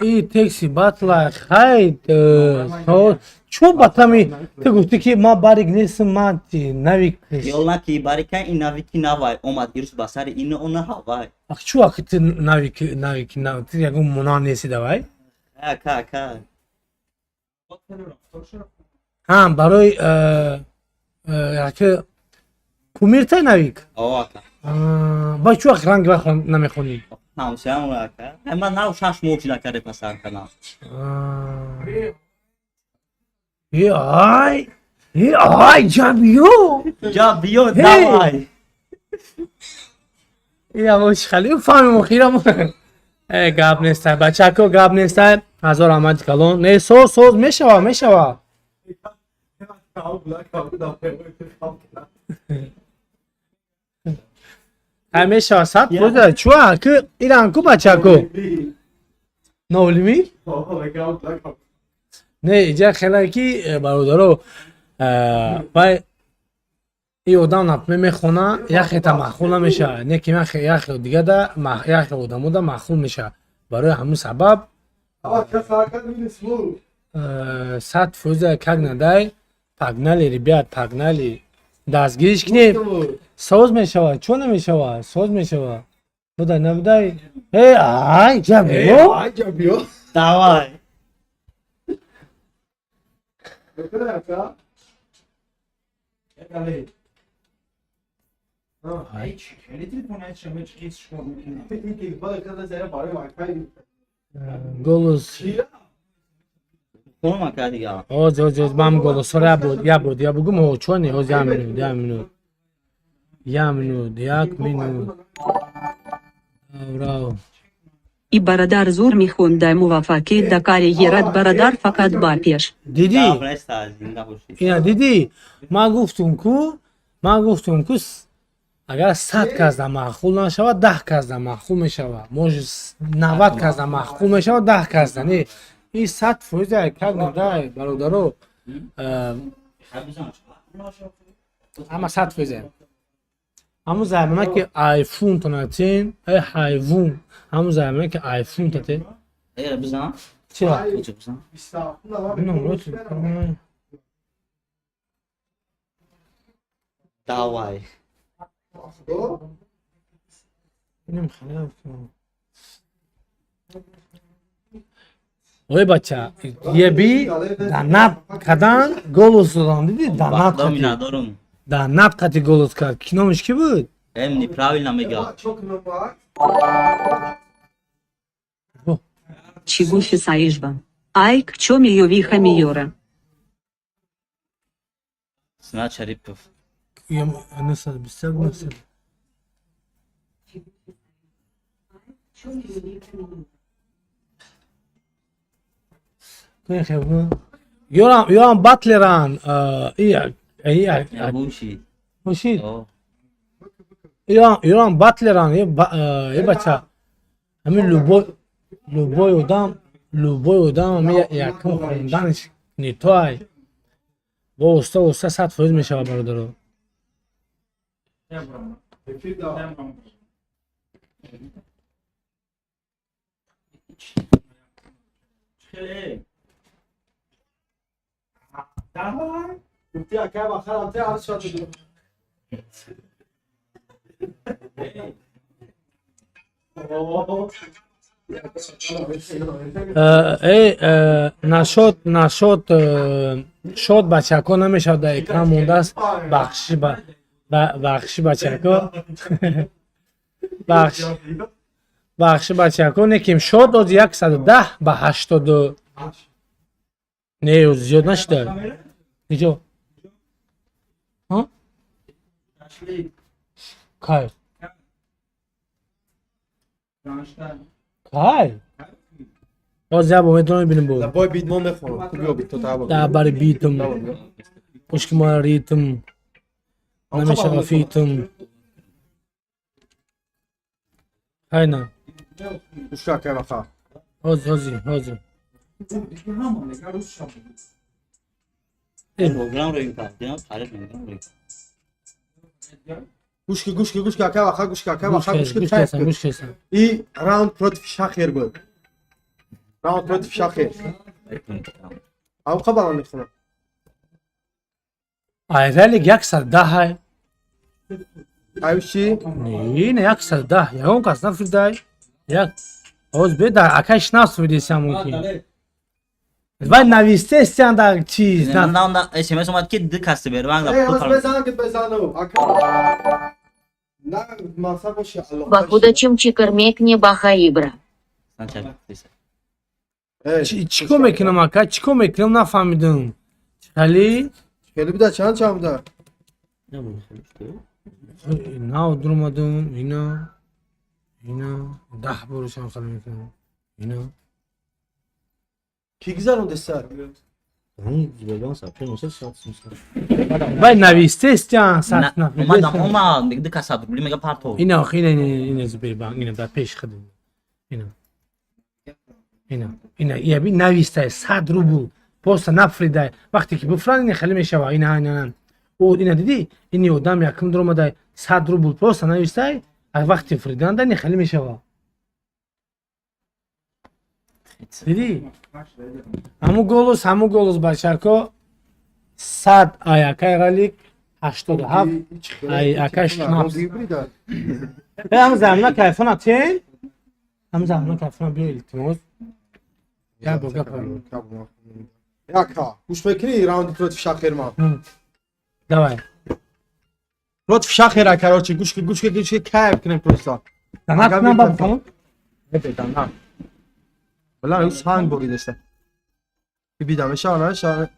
ин текси батла хайд чо батами ту гуфтӣ ки ман барик нестам ман навик хиёл накӣ барикай ин навики навай омад ирӯз ба сари ин он ҳавай чӯ вақт ту навики ту ягон мунон неси давай ка ҳам барои яке کمیرتای نویک آه اکا با چه وقت رنگ وقت نمیخونی ناموسیان اون اکا اما ناو شش موچی لکره پسر کنم ای آی جابیو جا بیو Hey! دوای یا باش خیلی فهم مخیرم گاب نیست بچه کو گاب نیست هزار آمد کلون نه سوز میشوا همیشه سات بوده چوا که ایران کو بچه کو نولمی نه اینجا خیلی کی برادرو وای ای آدم نپمه میخونه یخی تا مخول نمیشه نه که یخی دیگه ده یخی آدمو ده مخول میشه برای همون سبب سات فوزه کگ ندای پگنالی ریبیات پگنالی دستگیرش کنیم سوز میشوه چون نمیشوه سوز میشوه بوده نبودای آی جابیو دوای Aici, ele telefonat și mergi chis școală. گلوس اون اکا دیگه اوز بام گلوس را بود یا بگم هو چونی اوز یا منود یک منود براو І Барадар зур міхундай мувафаки дакарі єрат Барадар факат бапєш. دیدی فرست از زنده باشی اینا دیدی ما گفتم کو اگر 100 کس در معقول نشود 10 کس در معقول میشود موج 90 کس در معقول میشود 10 کس در نه این 100 فوزه کگ ندای برادرو اما 100 فوزه همون زمانه که آیفون تونتین ای حیوان همون زمانه که آیفون تته اگر بزن چرا کجا بزن نمرو دوای اینم خلاف وای بچه یه بی داناب کدان گلوس دادن دیدی داناب دامی کتی ندارم داناب کتی گلوس کرد کینامش کی بود emni правильно میگه Чигуші саїжба. Айк чомі йовіха мійоре. Сна Шарипов یا nasıl bir nasıl Kıyı xebu yoran batleran iyi Yabuşi hoşi o yoran batleran ye bacha همین لوبوی odam mi yakın خونdan نیتوی با usta 100% میشه برادر نشد شد بچه‌ها نمیشه در اکرام مونده است بخشی بچه‌ها بخشی بچه‌ها نکیم شد از 110 به 80 نه زیاد نشده اینجا ها کای کای باز یا با میتونم ببینیم بود Boj bit mo mekhon. Tu bio bit to tabo. درباره بیتم پشت ما ریتم نمیشه رفیتم aynen Ushka ke vakha. هازی program رو این کردیم تعریف نمی‌کنم Gushki ke vakha, gushki ke vakha, gushki گوش کسم I round protiv Shakir bud. Round protiv Shakir. Am khabaran nekhona. ایرالی 110 های Ayushi اینه 110 یا اون کس نفر دای یک اوز به در اکش ناس ویدیسی همون کی و نویسته استیان در چیز نه من SMS اومد که دی کسی بره من از بزن که بزنو نه ماسا باشه Bakıda çimçikır mekne baha ibra. چیکو میکنم اکا چیکو میکنم نفهمیدم خیلی خیلی بیده چند بوده نه درمادم اینا 10 بروشم خیلی میکنم اینا کی گذرونده سر و نویسته استیان سخت اومدم دی کسی بروبلی میگه پارتو اینا اینا زبیر بانک اینا در پیش خدم اینا یه بی نویسته 100 روبل پوست نفریده وقتی که بفران این خیلی میشه اینا او اینا دیدی اینی آدم یکم درآمده 100 روبل پوست نویسته وقتی فریدن دنی خیلی میشه دیدی همو گولوس بچرکو 100 آیاکای غلیک 87 آیاکای شنابس هم زمینه کیفان اتین هم زمینه کیفان بیو التماس یا بگا پایین یکا گوش بکنی راوند لطف شاخر ما давай لطف شاخر کراچی گوش کیف کنیم پروسا دانا کنم با بخونم دانا بلا این سانگ بریده است بیدم شانه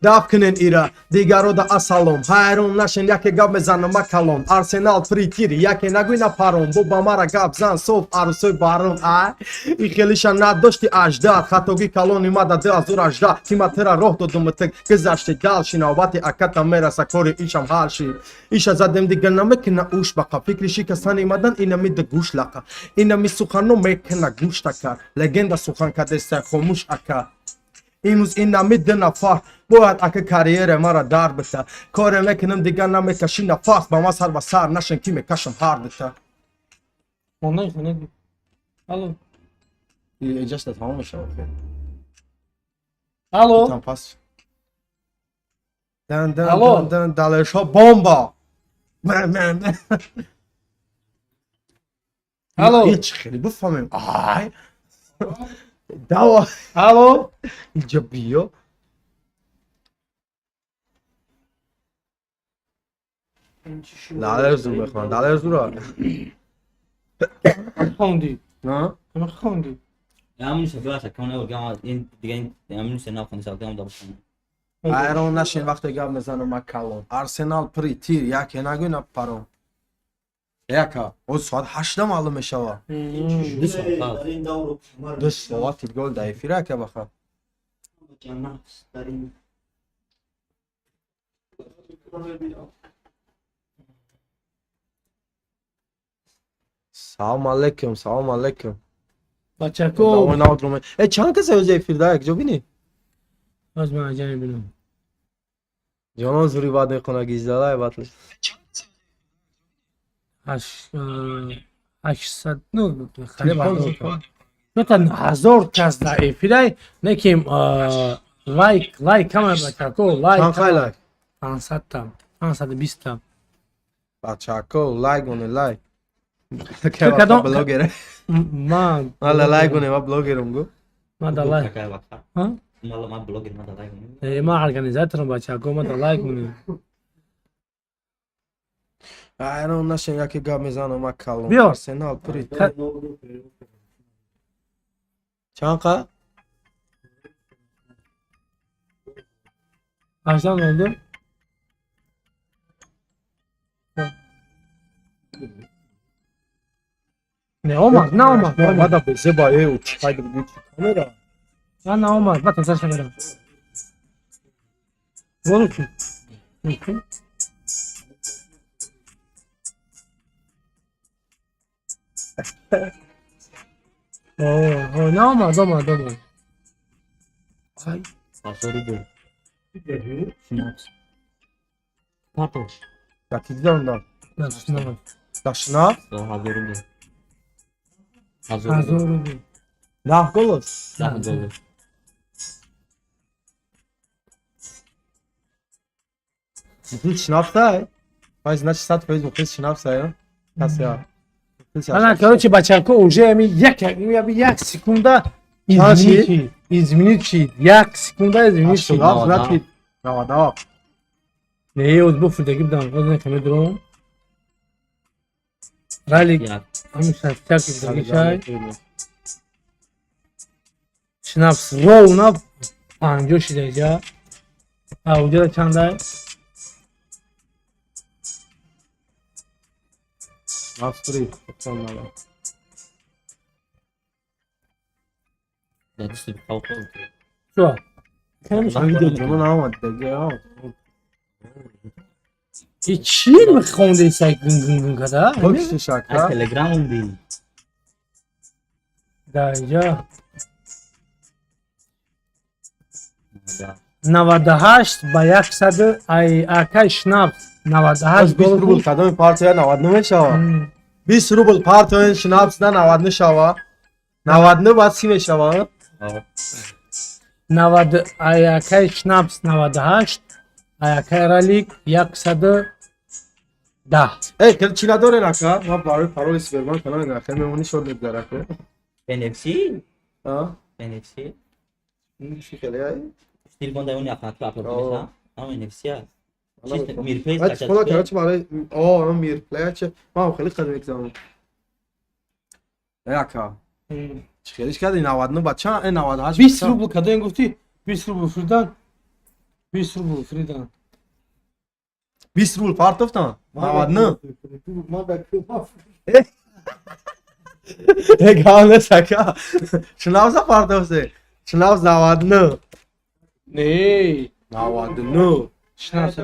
داف کنن ایرا دیگرو دا اسالم هایرون نشن یکی گاب بزنم مکالون آرسنال فریتیری یکی نگوی نپارون بو با مرا گاب زن صوف عروسوی بارون ای خیلیشان نداشتی اجدار خطوگی کالون ایماده ده از دور اجدار تیما ترا روح دادم تک گذشتی دالشی نوباتی اکتا میرسا کوری ایشم حالشی ایشا زدم دیگر نمکنه اوش بقا فکریشی کسان ایمادن اینا می ده گوش لقا اینا می سخنو میکنه گوش تکر لگنده سخن کدسته خموش اکا امروز این نمیده نفر باید اکه کاریر مرا دار بته کار میکنم دیگر نمیکشی نفس با ما سر با سر نشن کی میکشم هاردته ondan sonra alo اینجاست تمام شد alo پاس دن الو. دن دالش ها بمبا من الو. هیچ خیلی بفهمم آی دوا alo اینجا بیا دالر زور بخوان دالر زور خوندی نه همه خوندی همون شفیه شکونه ورگم این دیگه همون سناب کنی سالگم داشتم ایران نشین وقتی گام بزنم مکالون آرسنال پری تیر یکی نگوی نپارم یکا او ساعت 8 معلوم میشه دو ساعت گل دایفیره که بخواه سلام علیکم بچکو چند کسی از ایفیرده یک جو بینی از من عجانی بینم جانا زوری باید نکنه گیزده باطلش 800 نه خیلی باید نه تا 1000 کس در ایفیره نکیم لایک همه بچکو چند خیلی لایک 500 تام 520 تام بچکو لایک گونه لایک که کدام بلوگره من لایک گونه ما بلوگرم گو ما دا لایک ها ما بلوگر ما دلای ما ارگانیزاتورم بچکو ما دا لایک مونیم ایران نشین یکی گام میزنم مکالون بیا. آرسنال پری چند قا kaçtan oldu? Ne olmaz, ne olmaz. ما دا به زبایه و چای بگید کامera Ya ne olmaz, bakın saçma göre. Ne olur ki? Ne olmaz, olmaz. Ay. Soru bu. Şunaps. Pardon. یکی دیدم دار Ya şuna bak. داشنا Hazır bu. Hazır oldu. نه گلوس Daha dolu. مخیل شناف دای باید نچ ساعت فیز مخیل شناف دای کسی ها Ana короче бачарко уже ми یک секунда İzmini çiğ. İzmini çiğ. Yak sekunda izmini çiğ. 87 راتید 97 Neyi o bu fırdaki bir damga ne kadar durum? Rally Ya, همون شخصیت که دیگه شای شناپس رو اونا 50 درجه اونجا چنده Astri 90 ده دست بخواه خود. شو کنم من ویدیو جمعه نامد دیگه ای چی میخونده ای سای گن گن گن کده تو کشتی از شکر تلگرام اومدی. درجه ده. 98 با 100 ای اکای شناپس 98 20 روبل قدم پارتیا 99 شوا 20 روبل پارتیا شنابس نه 99 شوا 99 باید 30 شوا آه. 90 ای اکای شناپس 98 ای اکای رالیک 110 ای کل چی نداره نکا ما برای پارول سپرمان کنم نخیر میمونی شد نداره که NFC. ها NFC. چی خیلی هایی Telefon da onu yapmak yapabilir Oo. ha. Ama NFC ya. Allah İşte Allah. Mirpes هیچ خدا که هرچی برای آه میر پلیچ ما هم خیلی قدم اکزام یکا چی خیلیش کردی 99 بچه این 98 20 روبل کده این گفتی 20 روبل فریدان 20 روبل فریدان 20 روبل پارت افتان 99 یک حاله سکا شناوز پارت افته شناوز 99 نه 99 شناپس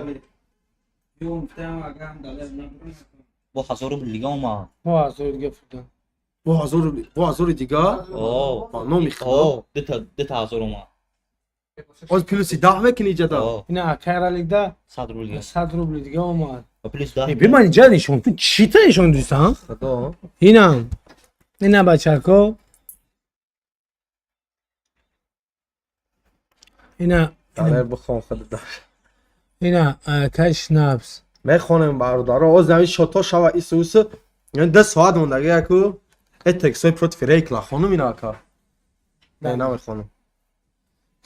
Yoğun tema gam dalar bu hazır bir liga ama. ما از دیگه فریدان با هزار دیگه Oo. نو میخواد Oo. Det hazır ama. از پلوسی 10 میکنی جدا Oo. این اکای رالیک ده Sadr bir liga. 100 روبل دیگه اومد Plus da. به من اینجا نشون تو چی تا نشون دوستان خدا اینا بچه‌کو اینا داره بخون خدا اینا اکای شناپس میخونم برادرها از نوی شوتا شوا ایسوس یعنی 10 ساعت موندگی اکو اتکسای پروت فریکلا خانم اینا اکا نه نمیخونم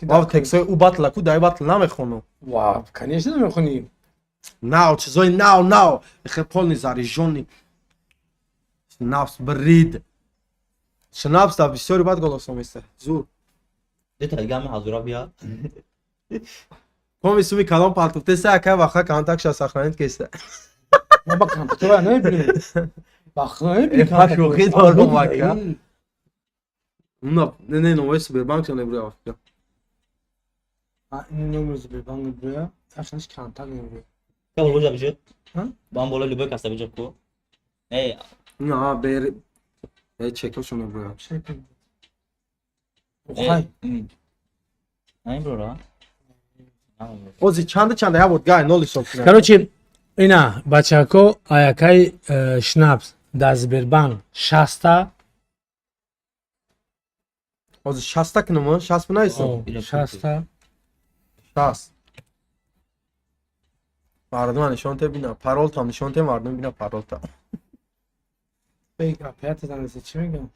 ما تکسای او باتل اکو دای باتل نمیخونم واو کنیش نمیخونی ناو چیزای ناو اخی پول نیزاری جونی شنابس برید شنابس دا بسیاری بد گلاسم ایسته زور Det telgam hazır abi ya. کم ایسومی کلام پالتو تسته اکا وقتا کانتاک شا سخرانیت که ایسته ما با کامپیوتر نمیبینیم باخنه افا شوخی دارم اکا نه نوی سوبر بانک شنه برای افتا این نمرز به بانک بریا تاشنش کانتاک نمیبینیم Kabul olacak bir şey. Ha? Ben böyle lübe kasta bir şey ko. Ey. نه بر چکو شنه برای şey کنیم اوخای Neyin bro la? اوزی چند ها بود گای نولی سوپ короче اینا بچه‌کو اکای شناپس دازبربان 60 اوزی 60 کنم 60 بنایسم 60 60 مردم نشون ته بینا پارول تا نشون ته مردم بینا پارول تا بگم پیات زنده چی میگم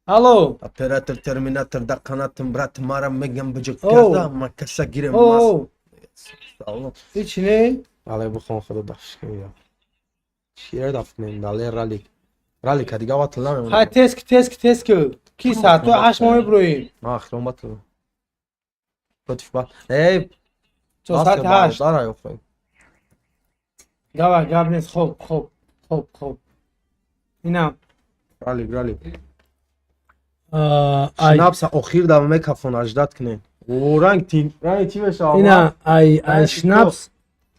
الو اپراتور ترمیناتور دا قناتم برات مارم میگم بجک او. کرده ما کسا گیرم ماس او هیچ نه بالای بخون خدا داشت که یا شیر دفت نیم بالای رالی که دیگه وقت نمیم های تسک کی ساعت تو 8 ماه برویم ما آخرون بطل کتف بات ای تو ساعت 8 داره یو خواهی گاوا نیست خوب اینا رالی ای شنابس اخیر دا میکافون اجداد کنین او رنگ تیم بشه آقا اینا ای شناپس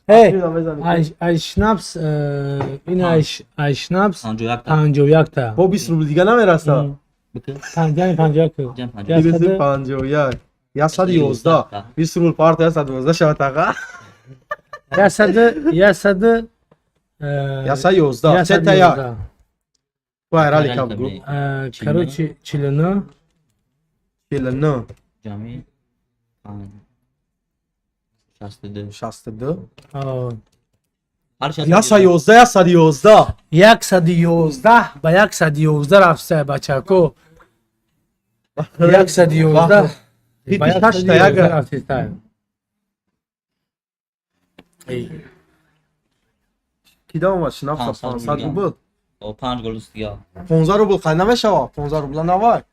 اخیر هی دا بزنی ای شناپس اینا ای شناپس Anca yakta. 51 تا با 20 روبل دیگه نمیرسه Bakın. 51 تا Cem hadi. Ya. دیویزی 51 یا 111 20 روبل پارت یا 111 شما تاقا یا صد یا 111 چه تا یا وای رالی کاب گو короче 49 49 Cami. Şastı. 62 Her şey. یا 111 یا 111 111 با 111 رفته بچه‌کو 111 Ти ба пишаш 111 таяга. рафтитай. Ей, Ки дам ва шнапса 500 500 рубл. O 5 gol ustiga. 15 рубл хай намешава. 15 рубл навай.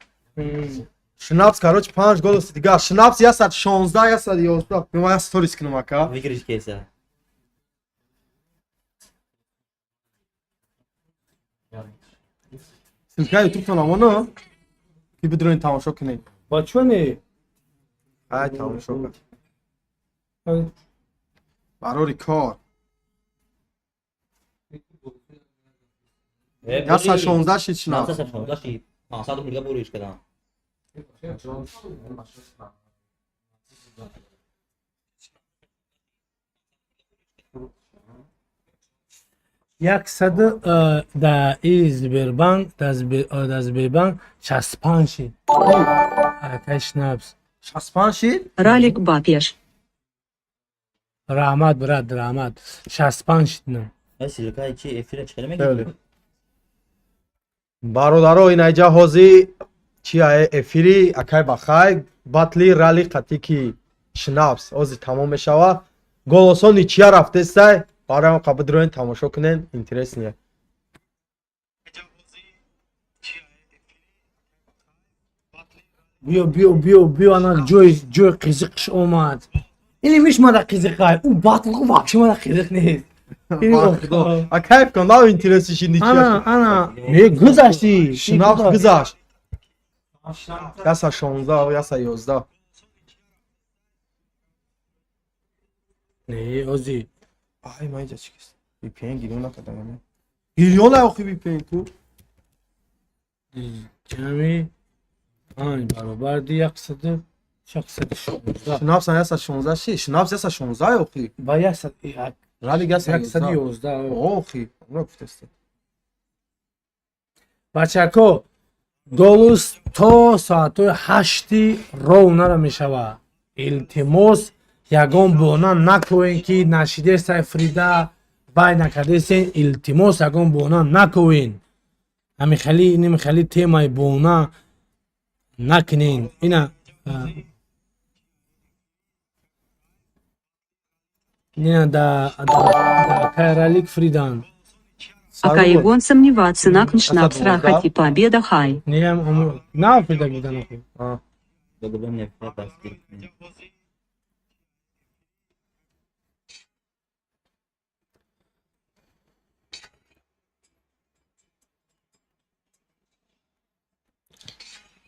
Шнапс короче 5 гол уст дига. Шнапс 116, 111. Мема сторис кинам ака. Vigrish kesa. Силка ютуб то намоно. Ки бидроин тамошо кинем. ба чоне? Ай тамошо кун. Барори кор. 116 шид шнапс. 500 rubl burish kadam. да Сбербанк, да Сбербанк 65 шид. Акай шнапс. 65 шид. Ралик Бапеш. Rahmat брат, rahmat. 65 шид нам. Silka içi efire çıkarma Öyle. gidiyor. Бародаро инаҷа ҳози чия эфири акай бахай батли рали қатики шнапс ҳози тамом мешава. Голосони чия рафтестай барои қабидроин тамошо кунен интересния. Биё анак ҷои қизиқш омад. Ини мешмада қизиқай. Ӯ батлгу вабши мада қизиқ нест. Акайф кун нав интереси шинди чия. Ана не гузашти. Шнапс гузашт. Яса 16, яса 11. Не ози. Ай майҷа чикист. VPN гирён накардам. Гирён охи VPN ту. ҷами ай баробар 100 616. Шнапс яса 16 ши. Шнапс яса 16 охи. ба 100 Рали яса 111. охи. Ро гуфтаст. бачако голус то соатои 8 ровнара мешава. илтимос ягон бона накунед ки нашидестай фрида бай накардесен. илтимос ягон бона накунед. намихали темаи бона накунед. ина да кайралик фридан. Акаегон сомневаться накн шнапс рахати победа хай. неам на фрида будан охи. Dogodem ne fantastik.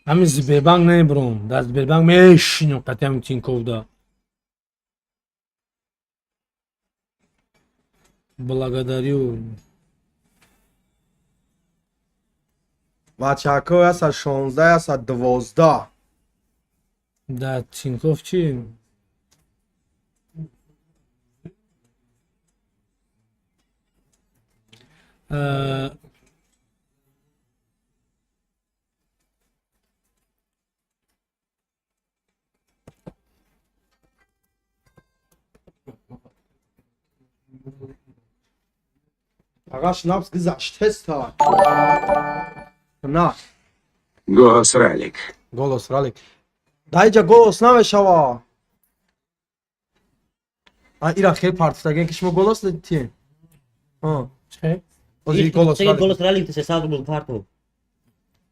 ҳамин Сбербанк небром. дар Сбербанк мешинем қатъиам Тиньковда. благодарю. Бачако яса 16, яса 12. да Тиньков чӣ? Ага шнапс гузашт теста. На. Голос Ралик. Голос ралик. Дайҷа голос намешава. Ира хел партифтаген ки шумо голос дадитин. чӣ? Ози голос Голос ралик. голос rally 300 rubl parto.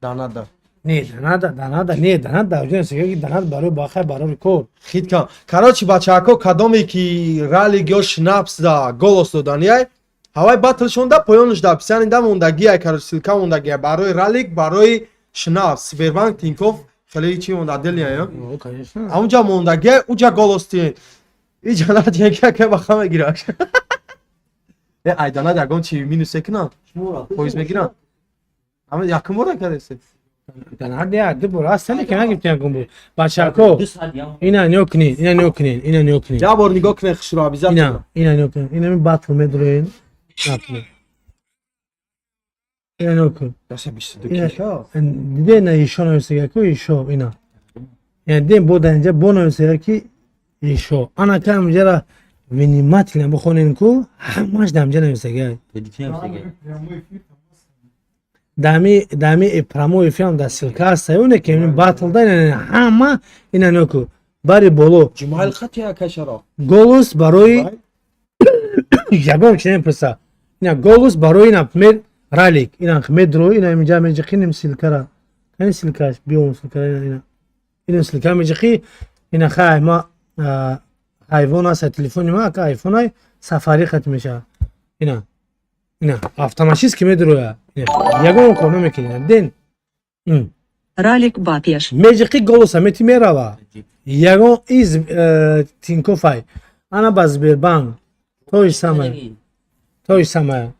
Данада. не данада уҷа сегаки данад барои бахай барои кор. Хитка. Короче бачако кадоме ки ралик ё шнапс да голос додания ҳавай батлшонда поёнш да писанинда мондагия короче силка мондагия барои ралик барои шнапс Сбербанк Тиньков хеле чи мондаделия ё. конечно. Аунҷа мондагия уҷа голос тин. Иҷа надия ки баха мегираш. Айданад ягон чи минус екна. Поиз мегиран. Ама якум бора кардеси. данад яди бур астане ки нагифтиям кун бур. бачако 2 saat ya. ина нё кунед. Я бор нигоҳ кунед хушро абизат. ина нё кунед. ина ми батл медурен. ина нё кун. Яса 22 ка. диде на ишо нависага ку ишо ина. яъне дем бода инҷа бо нависага ки ишо. ана кам ҷара внимательно бихонен ку ҳамаш дамҷа нависага. Dedikine bir şey. дами прямой эфирам да силка аст оне ки ин батлда ҳама ина ноку бари боло Cumhal Khati Akashara. голос барои ягон чинен писа ина голос барои ина мер ралик ина медро ина инҷа меҷихинем силкара ин силкаш биом силкара ина силка меҷихи ина хай ма ҳайвон аст телефони ма ка айфонай сафари хат меша ина автоматически медроя ягон кор намекунӣ ден Ралик Бапеш. меҷихи голоса мети мерава ягон из тинкофай ана ба Сбербанк тои самая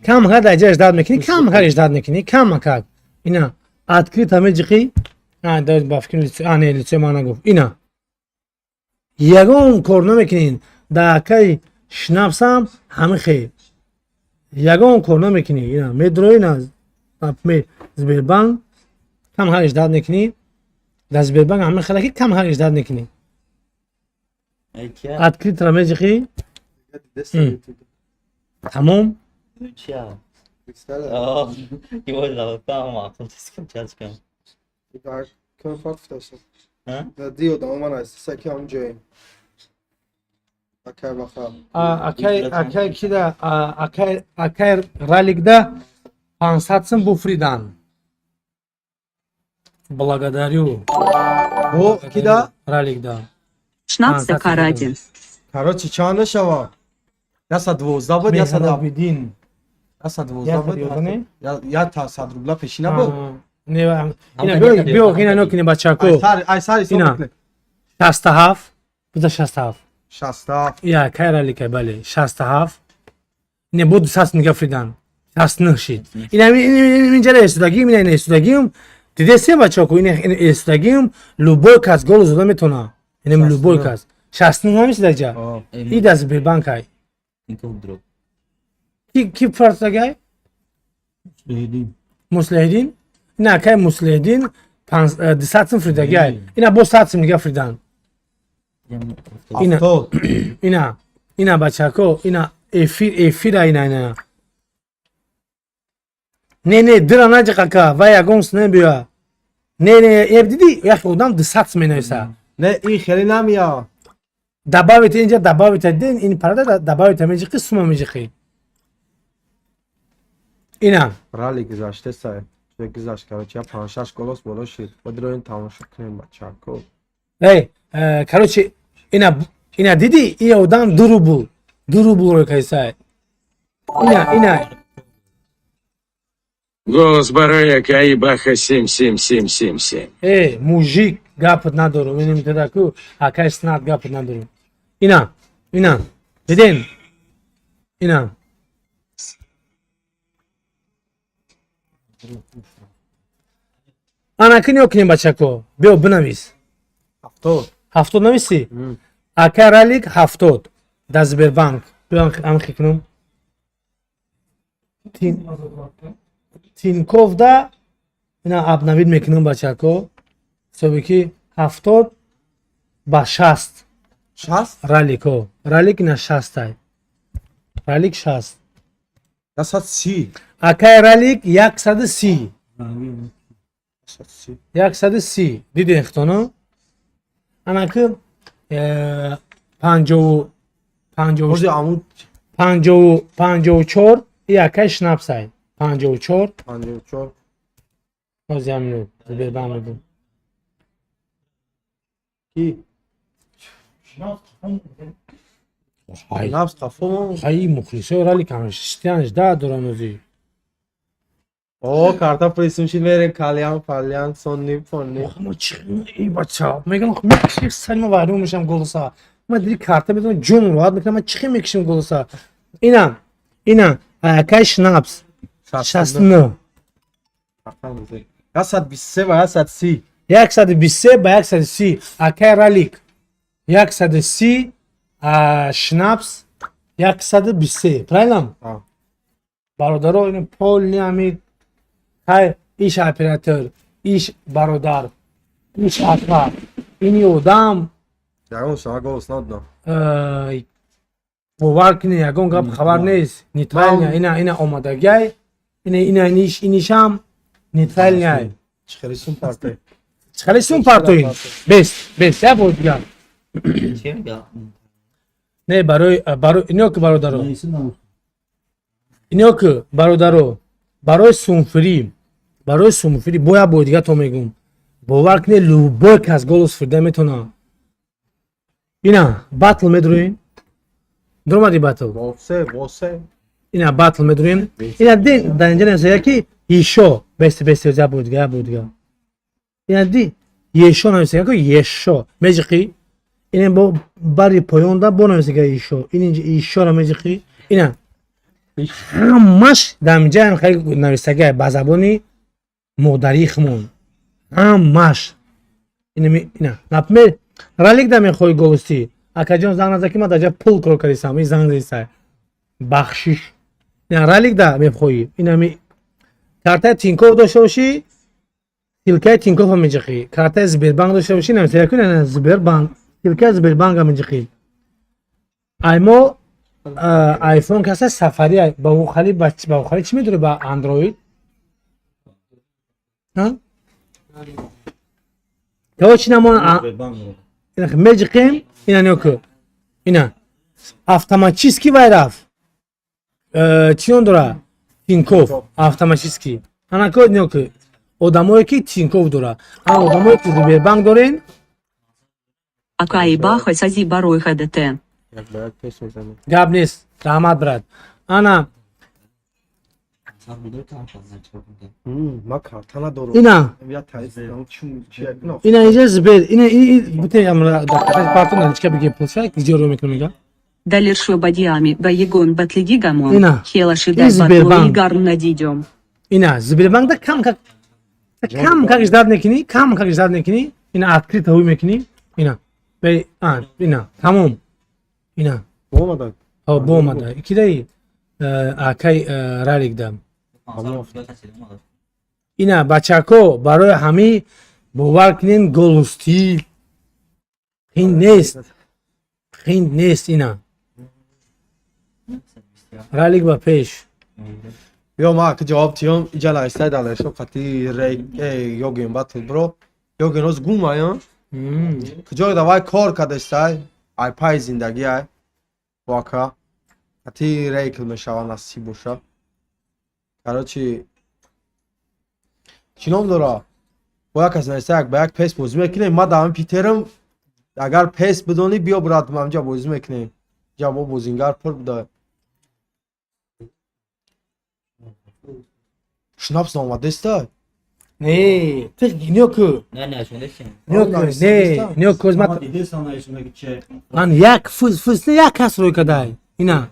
кам ҳад аҷаш дад мекунӣ кам ҳариш дад мекунӣ кам как ина открыто меҷихи ба фикри не лицои мана гуфт ина ягон кор намекунин даакаи шнапсам ҳамихе ягон кор намекунӣ ина медроина Сбербанк кам ҳариш дад мекунӣ да Сбербанк ҳамихелаки кам ҳариш дад мекунӣ открытро меҷихи тамом акай кида акай раликда 500 сум буфридан благодарю О, кида? раликда Шнапс за Карадин. Короче, чана шава. Я са 12 буд, я са 12 Меҳрабиддин буд. Я та 100 рубля пешина буд. биё ина нокини бачако Ай сари ина сомикне. 67 буда 67 60. я кай раликай бале 67 не буду 200 нигафридан 69 шид ина инҷара эстудагиум ина эстудагиум дидесе бачако ина эстудагиум любой кас голо зода метона инем любой кас 69 ҳамисидаҷа ида Сбербанкай ки фартагай муслиҳиддин ина кай муслиҳиддин 200 сум фридагай ина бо 100 сум нигафридан ина бачако ина эфира ина не дира наҷақака ва ягон сум небиёя не диди як одам 200 сум менависа Не, ин хеле намия. добавите инҷа добавите ден ин парада добавите меҷиқи сума меҷиқи ина Рали гузаште сай. Че гузашт, короче, я 5-6 голос боло шид. Бодроин тамошо кунем бачако. короче ина диди ин одам 2 рубл кайсай ина Голос Бароя Каибаха 77777. мужик гапот надорум минем тедаку акай снат гапот надорум ина биден ина анакини окунем бачако биё бинавис 70 нависи акай ралик 70 да Сбербанк биё амхи кунум тинковда ина абнавид мекунам бачако ҳисоби ки 70 ба 60 ралико ралик ина 60 ралик 60 130. акай ралик 130 130 диди эхтоно анаки 54 и акай шнапсай 54 озямну збербамеду Ки? Набс қафо. ҳаи мухлисои ралик ҳамаштианш да доранози О, карта присунши мере калям, палям, сонни, понни. ма чихи бача мегам мекиши сани ма вайрон мешам голоса ма диди карта медонам ҷон роҳат мекунам ма чихи мекишим голоса ина акай шнапс 69 123 ва 130. 123 ба 130 акай ралик 130 шнапс 123 правильно бародаро ин полни ами ҳай иш оператор иш бародар иш ака ини одам Ягон шама голос надна. бовар кунӣ ягон гап хабар нест нейтралния ина омадагиай اینیشم نیترال نیای Çıkarırsın parti. çıkarırsın partoyun best ya bu ya ne baroy iniyor ki barodaru iniyor ki barodaru baroy sumfiri boya boydiga to megum bovak ne luboy kas golos firde metona ina battle medruin dromadi battle Vose. ina battle medruin ina din danjene se ki yesho best ya boydiga ina di yesho na se ki yesho mejiki ina bo bari poyonda bona se ki yesho ininci yesho na mejiki ina همش دمجن خیلی نویسنده با زبانی مادری خمون همش اینا نپمه رالیک دمی خوی گوستی اکجان زنگ نزدیکی ما داجا پول کار کردیم این زنگ دیسای بخشش اینا رالیک دمی خوی اینا می کارت تینکوف داشته باشی تیلکای تینکوف هم میجخی کارت زبیر بانک داشته باشی نمیشه کنه نه زبیر بانک تیلکای زبیر بانک هم میجخی ایمو آیفون کسا سفاری با خالی چی میدونه با اندروید ها تو چی نمون اینا مجقیم اینا نیوکو اینا автоматически вайраф چی اون داره تینکوف автоматически انا کد نیوکو odamoi ki تینکوف داره اما odamoi ki زبیر بانک دارین Акаиба Хосази Барой ХДТ. Jak bırak pes o zaman. گاب نیست رحمت برات انا Ma kartana doğru. اینا Ya tayzdan çum çekno. اینا اینجا زبیر اینا بوده امرا دکتر پارتون نمیشه بگیم پولسا کی رو میکنه Далер Швабадиами Байгон Батлиги Гамон. Ина. Хелаши Избер Батлу банк. Игарн Надидем. اینا زبیربانک کم как ждать نکنی کم как ждать نکنی اینا открыто хуй میکنی اینا به اینا تمام اینا Olmadan. او بومده ikide акай ралик дам اینا بچه‌کو برای همه باور کنین گلوستی خین نیست اینا رالик با پیش Yo ma ki cevap diyorum. İcala istay dalar şu kati rey yogin battle bro. Yogin oz guma ya. Ki joy da vay kor kadestay. Ay pay zindagi ay. Vaka. Kati rey kilme şava nasip boşa. Короче чином дора бояк аз насак бояк пес боз мекунем ма дам питерам агар пес бидони биё брат мамҷа боз мекунем ҷаво бозингар пур буда шнапс омадеста не ты нёку не козмат ан як фус не як кас рӯй кадай ина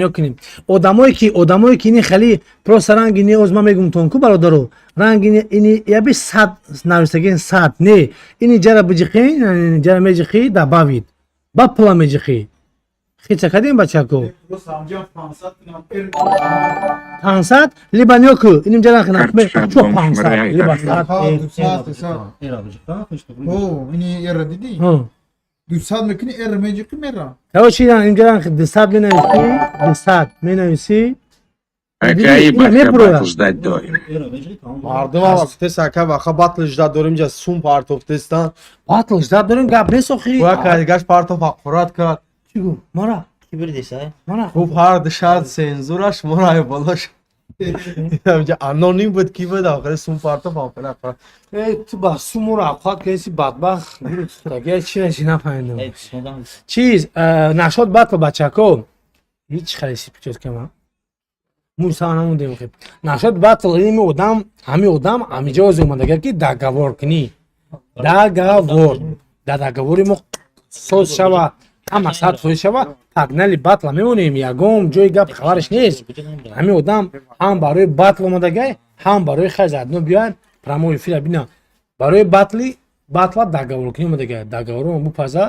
нёкунем одамое ки ини хали просто ранги не озма мегум тонку бародаро ранги ини яби сад нависагин сад не ини ҷара биҷиқи ҷара меҷиқи да бавид ба пула меҷиқи хича кадем бачако пансад либа нёку иним ҷара хинатме чо пансад либа сад ini era dedi. Düsad mekini era meciki mera. короче иним ҷара дисад менависи дисад менависи Акаиба не хотят проя. ждать дой. мардума вақте сака ваха батл жда дорим ҷа сум партоф дестан батл ждат дорем гап несохи бояк айгаш партоф ақурат кард чигу мара мара хуб ҳар дишад сензураш морай болош ҷа аноним буд ки буд охири сум партоф ақура қард ту ба сумура ақуат кеси бадбахт таге чиаши нафаҳмидам чиз нашод батл бачако ҳеч халиси пичос кама мусанамудем нашод батл ими одам ҳамиҷо оз омадагар ки договор кунӣ договор да договори мо соз шава ҳама сад соз шава пагнали батла мемонем ягон ҷои гап хабараш нест ҳами одам ҳам барои батл омадагай ҳам барои хазадно биёяд прямой эфира бина барои батла договор кунӣ омадагай договоро бупаза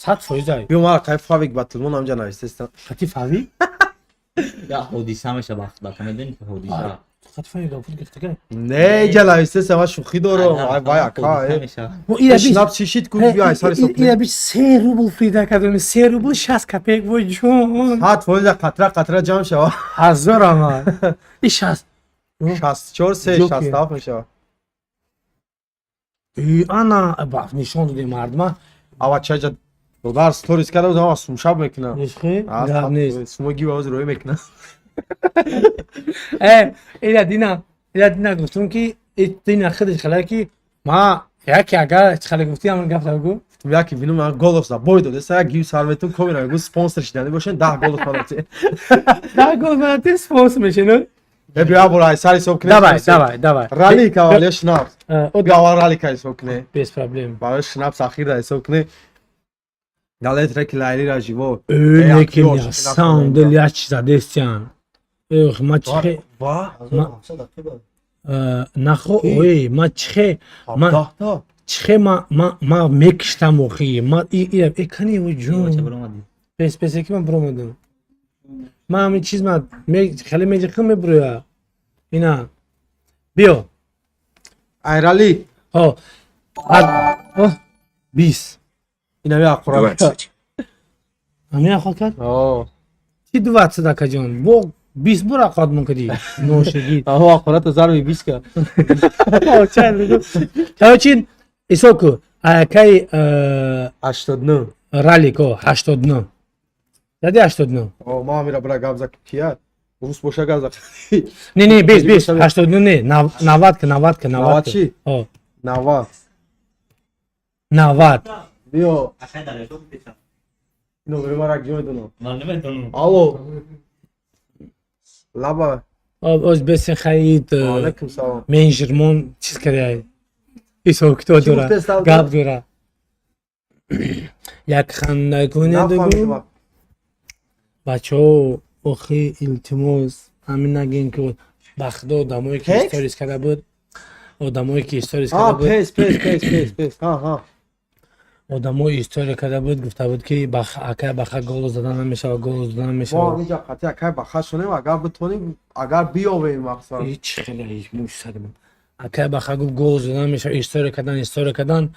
100% ай биё мара кайф фавик батл мо намҷа навистестан хати фави Ya hodisa meşe bak. Bak ne dedin ki hodisa. خطفه دا فوت گفته که نه جلویسته سما شوخی دارم وای وای اکا و اینا بیش شناب چیشید کو بیا سر اینا سوکنه بیش 3 روبل فریدا کردم 3 روبل 60 کپک وای جون ساعت فوز قطره قطره جام شو هزار اما این 60 64 3 جوکه. 67 میشه ای انا با نشون دادی مردم اوا چه دلار ستوریز کرده بودم اسم شب میکنه نشخه گاب نیست سموگی باز روی میکنه اینا گفتم که اینا خودش خلاکی ما یکی اگر خلاک گفتی همون گفت بگو یا ki benim gol olsa boy da dese gibi servetin komine bu sponsor işlerini boşun daha gol falan. daha gol ben sponsor میشه Hep ya burayı sari sokne. давай Rally kavalia şnaps. o Bir avar rally kay sokne. без проблем Bana şnaps ahir da sokne. Dalet reklayli rajivo. öyle ki ya sound ya çizadestian ما چخه Va. نخو اوی ما چخه ما Da. چخه ما مکشتم وخی ما ای کنی و جون پس که من برامدم ما همین چیز ما خیلی میجه کم برویا اینا بیو Ay rally. ها 20 Yine bir akura. 20. همین اخواد کرد Oo. چی 20 صدقه جان بو 20 برا قدمون کدی نوشگی Aha akura da zar bir biska. تا چین ایسوکو کی 89. رالی کو 89 یادی 89 O mamira bırak gavzak kiyat. Rus boşa gavzak. نه 20 89 نه 90 Navachi. او Nava. 90 Dio. No benim arak joydun. Alo. Laba. از بس خرید Aleyküm selam. منجرمون چیز کرده ایسوک تو چی گفته دورا سال گاب دورا یک خنده کنه Nafam دگو bak. بچه ها اخی التماس همین نگین که بخدا آدمایی که Text? استوریز کرده بود آدمایی که استوریز کرده Ha بود pes. Ha. آدمایی استوری کرده بود گفته بود که اکه بخه گل زدن نمیشه و گل زدن نمیشه ما اینجا قطعا که بخشونه و اگر بتونیم اگر بیاویم مقصد. هیچ خیلی هیچ موش سرم اکه بخه گل زدن نمیشه استوری کردن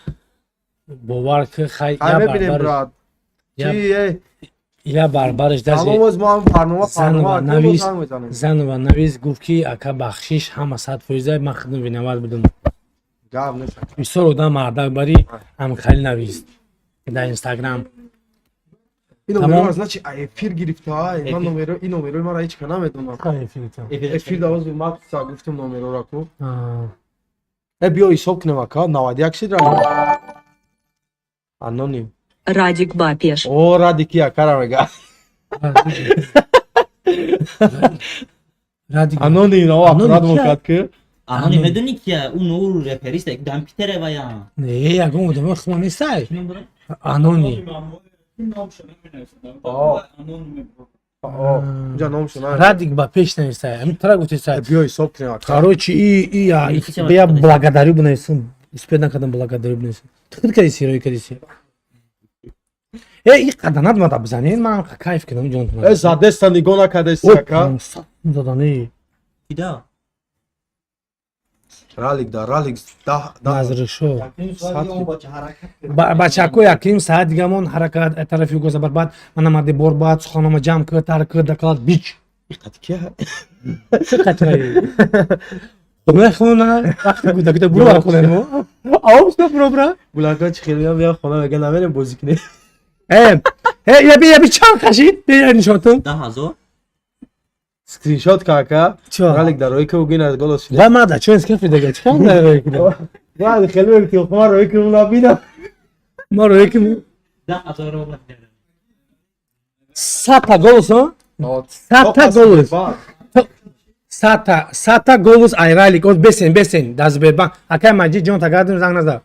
باور که خیلی Ay ببینیم براد. یا بربرش Tamam دست o zaman parnova زن و parnova نویس akıllı میزنیم. زن و نویس گفت که اکه بخشیش همه 100% من خدمت بینوال بدم Gav ne? بسیار آدم مردک بری هم خیلی نویس در اینستاگرام این Tamam. numara znači a efir girifte ha. İman numara این numara mara hiç kanamedim ona. Efir da uzun mak sa guftum numara orako. E bio isok ne vaka navadyak şey drama. Anonim. Радик Бапеш. O radiki ya karavega. Anonim o Anonim akrat ya. mokat ki. آهانی میدونی که اون نور رپریست دم پیتره و یا نه یکم بودم خونه سای آنونی O. Can olmuşsun ha. Радик ба пеш несай ами тра гуфти сай E bio isok ne vaka. короче и я я благодарю бунайсун успед накадам благодарю бунайсун тхир кадиси рой кадиси и қаданат мада бизанин ман кайф кидам ҷон E zadestan igona kadesi ka. додани دیدا Ralik da. назришо бачако яким саат дигамон ҳаракат тарафи гоза барбад ман амади борбад суханома ҷамъ кирд таркирд дакалат бич Ki. خونه وقتی گوده برو خونه ما آوش تو برو برو Bulaka çıkıyor ya khona ve ganaverim bozikne. یا بی چند خشید بیا نشاتم ده 1000 Screenshot kanka. چه Ralik da roy که bugün az gol olsun. و ما دا چون اسکرپ دیگه چون نه Ya خیلی وقتی خما roy که اون بینا. ما رو یکی ده 1000 رو ساتا گولز ها ساتا گولز ساتا گولز ایرالیک اوز بسن داز ببن اکه ماجی جون تاگادن زنگ نزد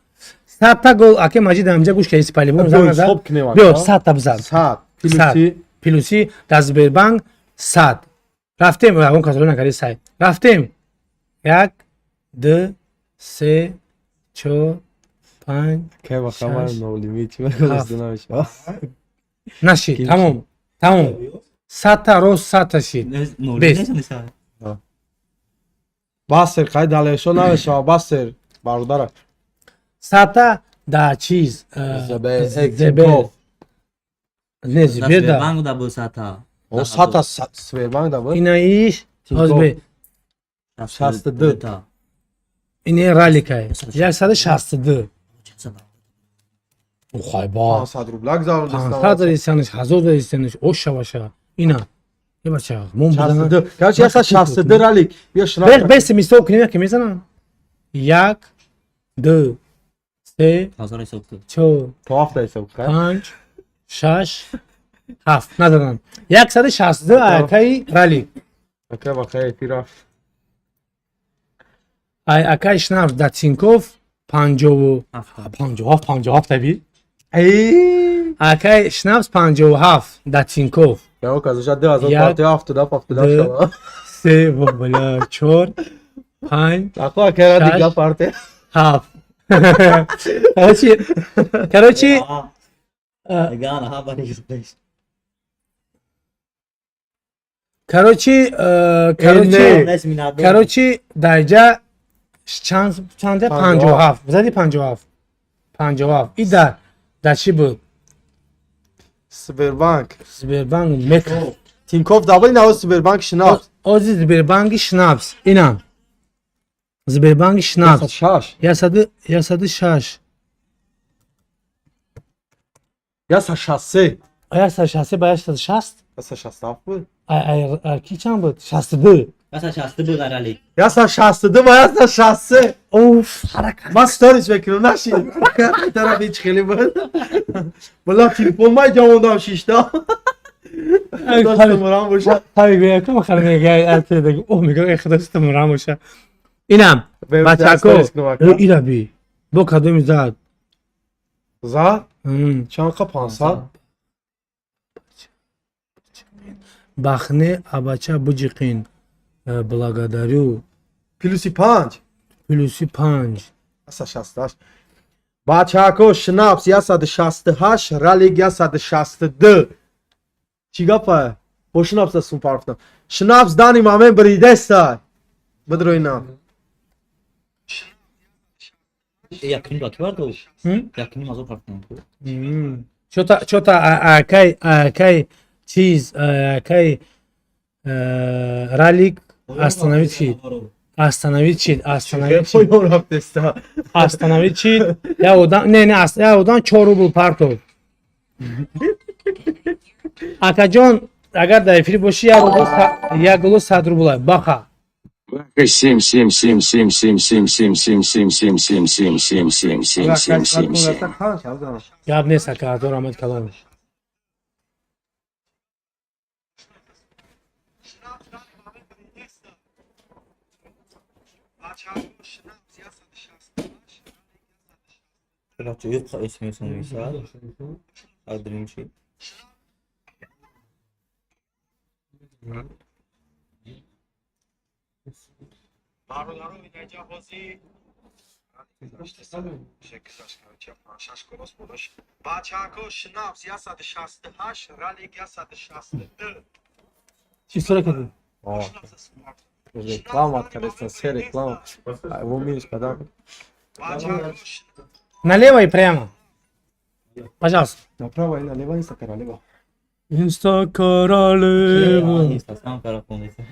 ساتا گول اکه ماجی دامجا گوش کیس پالی بون زنگ نزد بیو ساتا بزن Saat. پیلوسی داز ببن سات رفتیم اون کاتالون نکردی سای رفتیم 1 2 3 4 5 Ke bakamar no limit. Ben konuştuğuna bir نشید تمام 100 تا روز 100 تا شید نوری بیست. نیست басер қай далешо навешава басер бародара Сата да чиз зебел не зебел да Банк да был сата. о сата свербанк да бу ина иш озбе шасту ду ине раликай 162 ухай ба 500 рубля гзарон 500 дадистаниш 1000 дадистаниш оша баша ина е бача мон будана 62 короче 162 ралик бия шна бех бес мисто книма ки мезанам 1 2 3 Hazır soktu. 4 tuhaf da hesap kay 5 6 7 назадан 162 акай ралик okay bakay tiraf ай акай шнав датсинков 57 таби ey акай шнавс 57 датсинков я оказа 2000 Я- parti haftada haftada Д- şala се бабала 4 5 akla kera Şaş. diga parti half короче Gana ha bana gitmiş. короче короче дайҷа чанд 57 зади 57 ида да чӣ буд Sberbank Сбербанк мек Tinkoff da bina Sberbank şınav ози Сбербанки шнапс инам Сбербанки шнапс şaş 106 yasa şase 160 ба 160 yasa şastaf bu ай ки чанд буд 62 Kasa şastı bu garali. yasa şastı mı yasa şase оф Mas stories bekliyorum nasıl bir tarafı hiç kheli bu Valla telefon may camından şişti Dostum Muran boşa Tabii bir yakın makarnaya gel erteledik. Oh my god, ekhdasım Ramuşa. İnam. Bachako. İla bi. Bu kadın zat. Za Hmm. çan kapansa Бахне абача буҷиқин. Благодарю. Pilusi panç Плюси 5. yasa şastaş Bachako şnaps yasa şastı haş ralig yasa şastı dı Çigapa boşuna sun parfta şnaps dani mamen bridesta Bıdroyna Yakın bak var da o. Hı? Yakın mazot farklı. Чота акай чиз акай ралик остановить чит Koyuyor abdesta остановить чит я одан я одан 4 рубл партов акаҷон агар дар эфири бошӣ як рубл 100 рубл баха 7, 7, 7, 7, 7, 7, 7, 7, 7, 7, 7, 7, 7, 7, 7, 7, 7, 7. гап нест ака дорамад калом Короче, yok ismiyorsun Musa. Adrim şey. Bachako şnaps yasa şastı haş ralig yasa şastı dı чисто кадем Реклама, конечно, все реклама. А его умеешь когда? налево и прямо пожалуйста Направо и налево, инста королева. инста королева İstasam karakoluysa.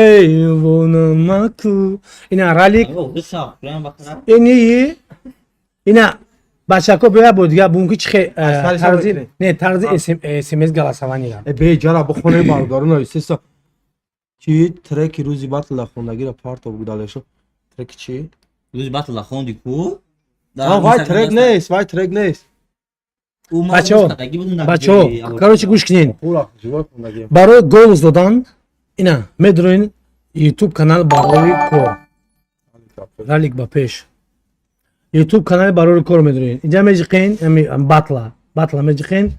Devo namaku. Ina ralik O dışa. Buraya bakarak. en iyi. Ina Bachako bia bodga bunki çxe tarzi ne tarzi SMS galasavani la. Be jara bu khone bardarına istesa. Ki trek ruzi batla khondagi ra part of gudalesho. Trek chi? Yüz batla xondi ku. Ha vay trek neys, vay trek neys. Бачо, короче гӯш кинин. Pura живот khondagi. Барои голос додан ина медроин YouTube канал барои кор. Ралик ба пеш. YouTube канали барои кор медроин. Инҷа меҷиқин батла меҷиқин.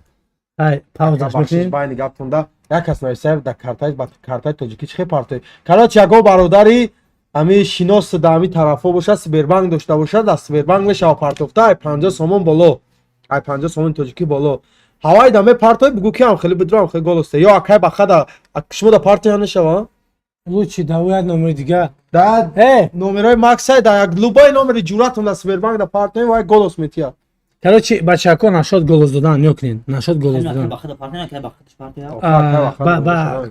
Ай паузаш мекунин. Bayni gaptunda yakas noysev da kartay tojiki chhe partoy. Короче яго бародари ами шинос да ами тарафо боша Сбербанк дошта боша да Сбербанк мешава партофта ай 50 сомон боло. Ай 50 сомон тоҷикӣ боло. ҳавои даме партои бугу ки ҳам хеле бидурам хеле голосте ё акай бахада шумо да партоя нешава Лучи давояд номери дига. да Номерои номерои максай да як любой номери ҷуръатум да Сбербанк да партои вай голос метия Короче, бачако нашод голос додан, ёкнин. Нашод голос додан.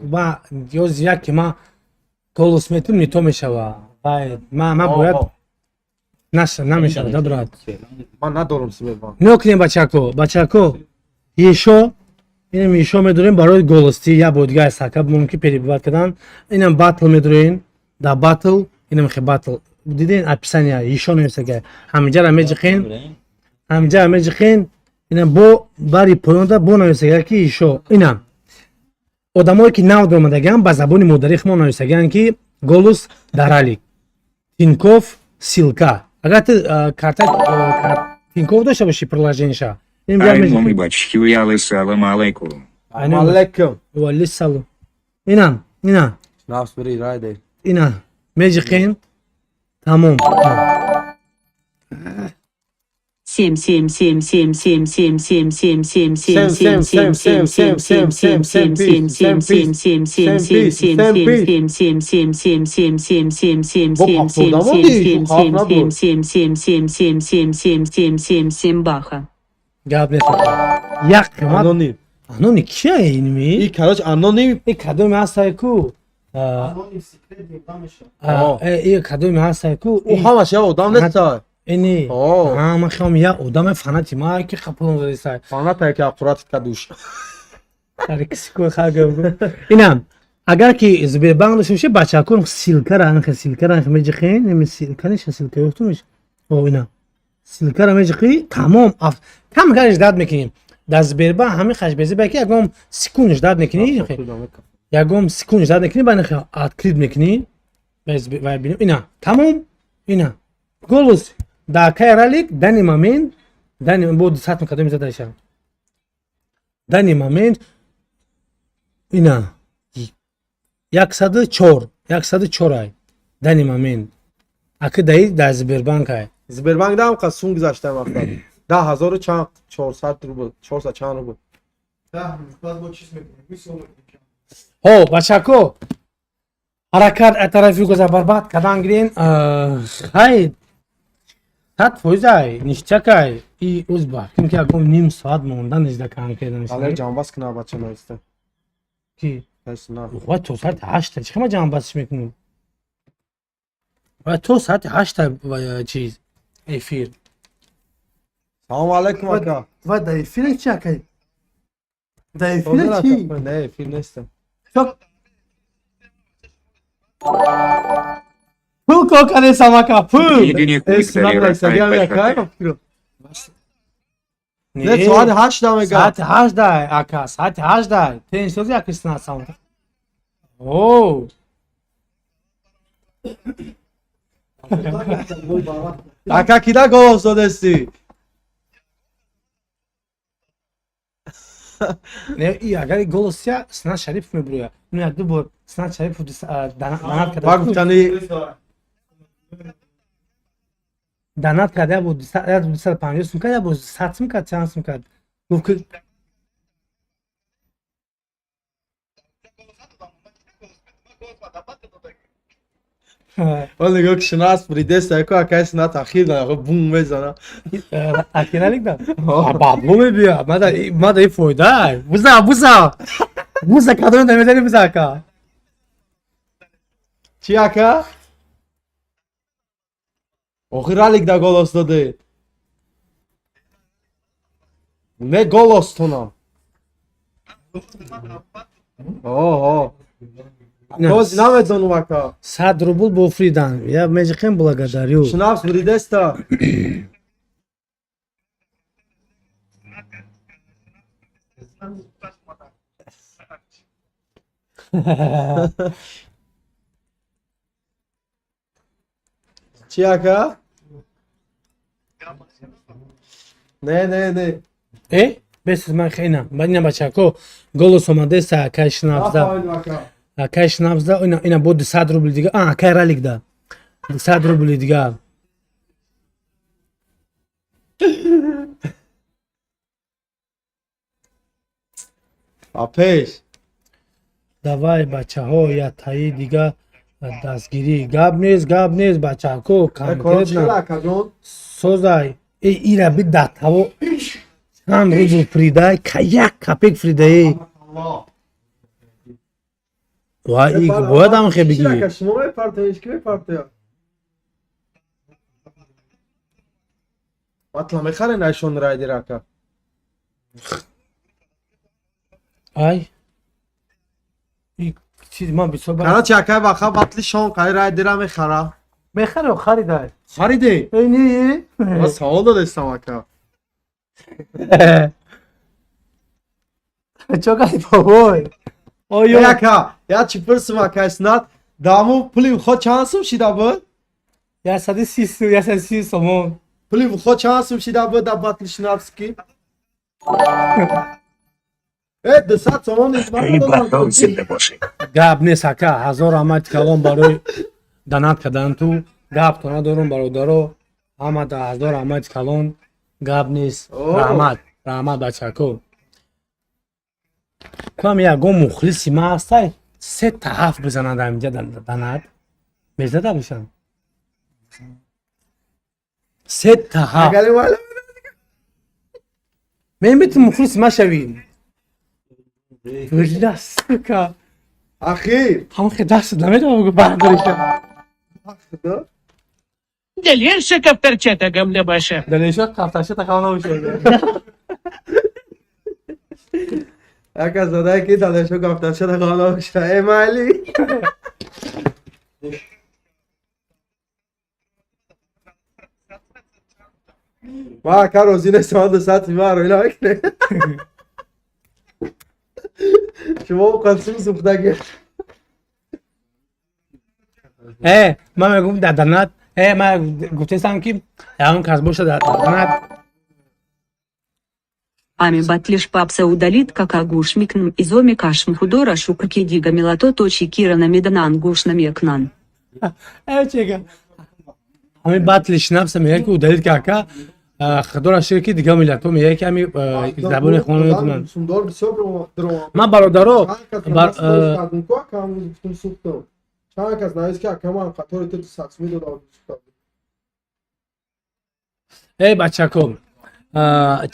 Ба ёз як ки ма голос метим не то мешава. Ма бояд намешава, да брат. ман надорам Сбербанк Ёкнин бачако. Ешо инам ешо медорем барои голости я бо дига сакаб мумкин перебиват кардан. Инам батл медорем. Да батл, инам хе батл. Дидин описание ешо намесага. Ҳамиҷара меҷихин. Ҳамиҷа меҷихин. Инам бо бари поёнда бо намесага ки ешо. Инам одамое ки нав омадаган ба забони модари хумо нависаган ки голос даралик Тинькофф силка агар ту карта Тинькофф дошта боши приложениеша Ай, бачки, уяли, салам алейкум. алейкум валиссалом инам навс бири райде ина меҷиқин тамом 7 баха. гап несоқад як қимат аноним анони кия инми и кароч аноним и кадоми ҳастай ку и кадоми ҳастай ку у ҳамаш я одам неста ини ма хиём як одаме фанати ма ки қапулон задисай фанатае ки ақуратит кадуш инам агар ки Сбербанк дошта боши бачакон силкара меҷиқин ими силка неша силка ёфтумиш ина силкара меҷиқи тамом кам гариш дад мекунем дар Сбербанк ҳамин хашбези ба ки ягом секундиш дад мекунӣ ягом секундиш дад мекунӣ ба нахи открит мекунӣ ва бинем ина тамом ина голос дар кай ралик дани момент дани бо сатм кадоми задаша дани момент ина 104 ай дани момент аки даи дар Сбербанк ай Сбербанк дам ка сум гузаштаам афтад 10,000 чанд 400 рубл 400 чанд рубл ҳо бачако ҳаракат атарафи гузар барбад кадан гирен хай 100% ай ништякай и узбакин ки ягом ним соат монда нижда кам але кедан ҷанбас кина бача наиста ки на ва то саати 8 чӣ хама ҷамъбастиш мекунем ва то саати 8 чиз эфир салом алейкум ака ва дар эфир чи акай дар эфир Ҳозир чи ака не эфир нестам пул коканесам ака пул Единик не соати 8 да мега саати 8 ака саати 8 тенисози акиснасам о ака кида голос додести не и агар голося Снат Шарипов мебуроя ну як ду бор Снат Шарипов данат ва гуфтани данат карда бо 250 сум карда бо 100 сум кард чанд сум кард гуфт ки он нигоҳ ки шинас бридеста яко акай сина таъхир да бум мезана акиналик да бабло мебия ма да фоида буза кадоми да медани буза ака чи ака охиралик да голос доде не голос тонам оҳо боз намедонум ака 100 рубл бофридан я меҷиқем благодарю шинафс бридеста чи ака не бесиз ман хена ина бачако голос омадеста акай шинабзда ина бо 200 рубли дига акай ралик да 200 рубли дига Апеш. давай бачаҳо ятаи дига дастгирӣ гап нест бачаҳко Короче конкретно лакаҷон. созай ира бидатаво чанд рӯзу фридай як капек фридаи ва бояд амхе бигӣ Ширака шумо мепартоиш ки мепартоя? Батла мехарен айшон райдирака. ай чиз ман бисёр Короче якай ваха батли шон қай райдира мехара. мехаро харидай Хариде? эни Ма савол додестам ака. чокай бобой оё Яка, я чи пирсим ака снат. Даму пули ход чанд сум шида буд? 130 сомон Пули ход чанд сум шида буд да батли шнапски? 200 сомон гап нест ака ҳазор ҳамаи калон барои данат кардан ту гап то надорум бародаро ҳама да ҳазор ҳамаи калон гап нест раҳмат бачако кам ягон мухлиси ман ҳастай 3 та 7 бизанад ҳаминҷа данат мезада бошам 3 та 7 Агали майла. мемити мухлиси ман шавӣ вилла сука Ахир. ҳамахе даст намедавам бардоришам Дальше каптерчата гамля баша. далеша қафташа тақавна бошад Яка задай ки дадашо гафта шада гана боша. Эмайли. Ма ака розӣ нестам 200 ман ро ина мекунед. Шумо қасим сухтаги. ман мегум даданат ман гуфтестам ки ягон кас бошад даданат Ами батлиш папса удалит как агуш микнм изоми кашм худора шукрки дига милато точи кирана меданан гуш намекнан. чега ҳами батли шнапса мега ки удалит ки ака худора ширки дига миллато мега ки ҳами забони хона метунан Сумдор бисёр дро. ман бародаро Чанд кас навис ки ака ман қатори тир саксми додам. бачако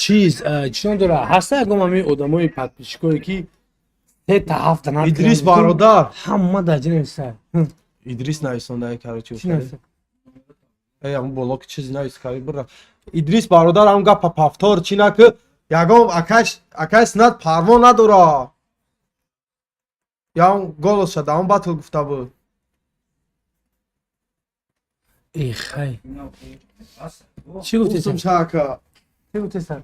чиз чион дора ҳаста ягон ҳами одамои подписчикое ки 3 та 7 данат Идрис бародар. ҳама даҷа нависа Идрис нависонда короче. чӣ нависа Ам боло ки чизи навис кари бира. Идрис бародар ам гапа пафтор чина ки ягон акай снат парво надора. Ям голос шад ам батл гуфта буд. хай чӣ гуфтеса Гуфтум шака. чӣ гуфтеса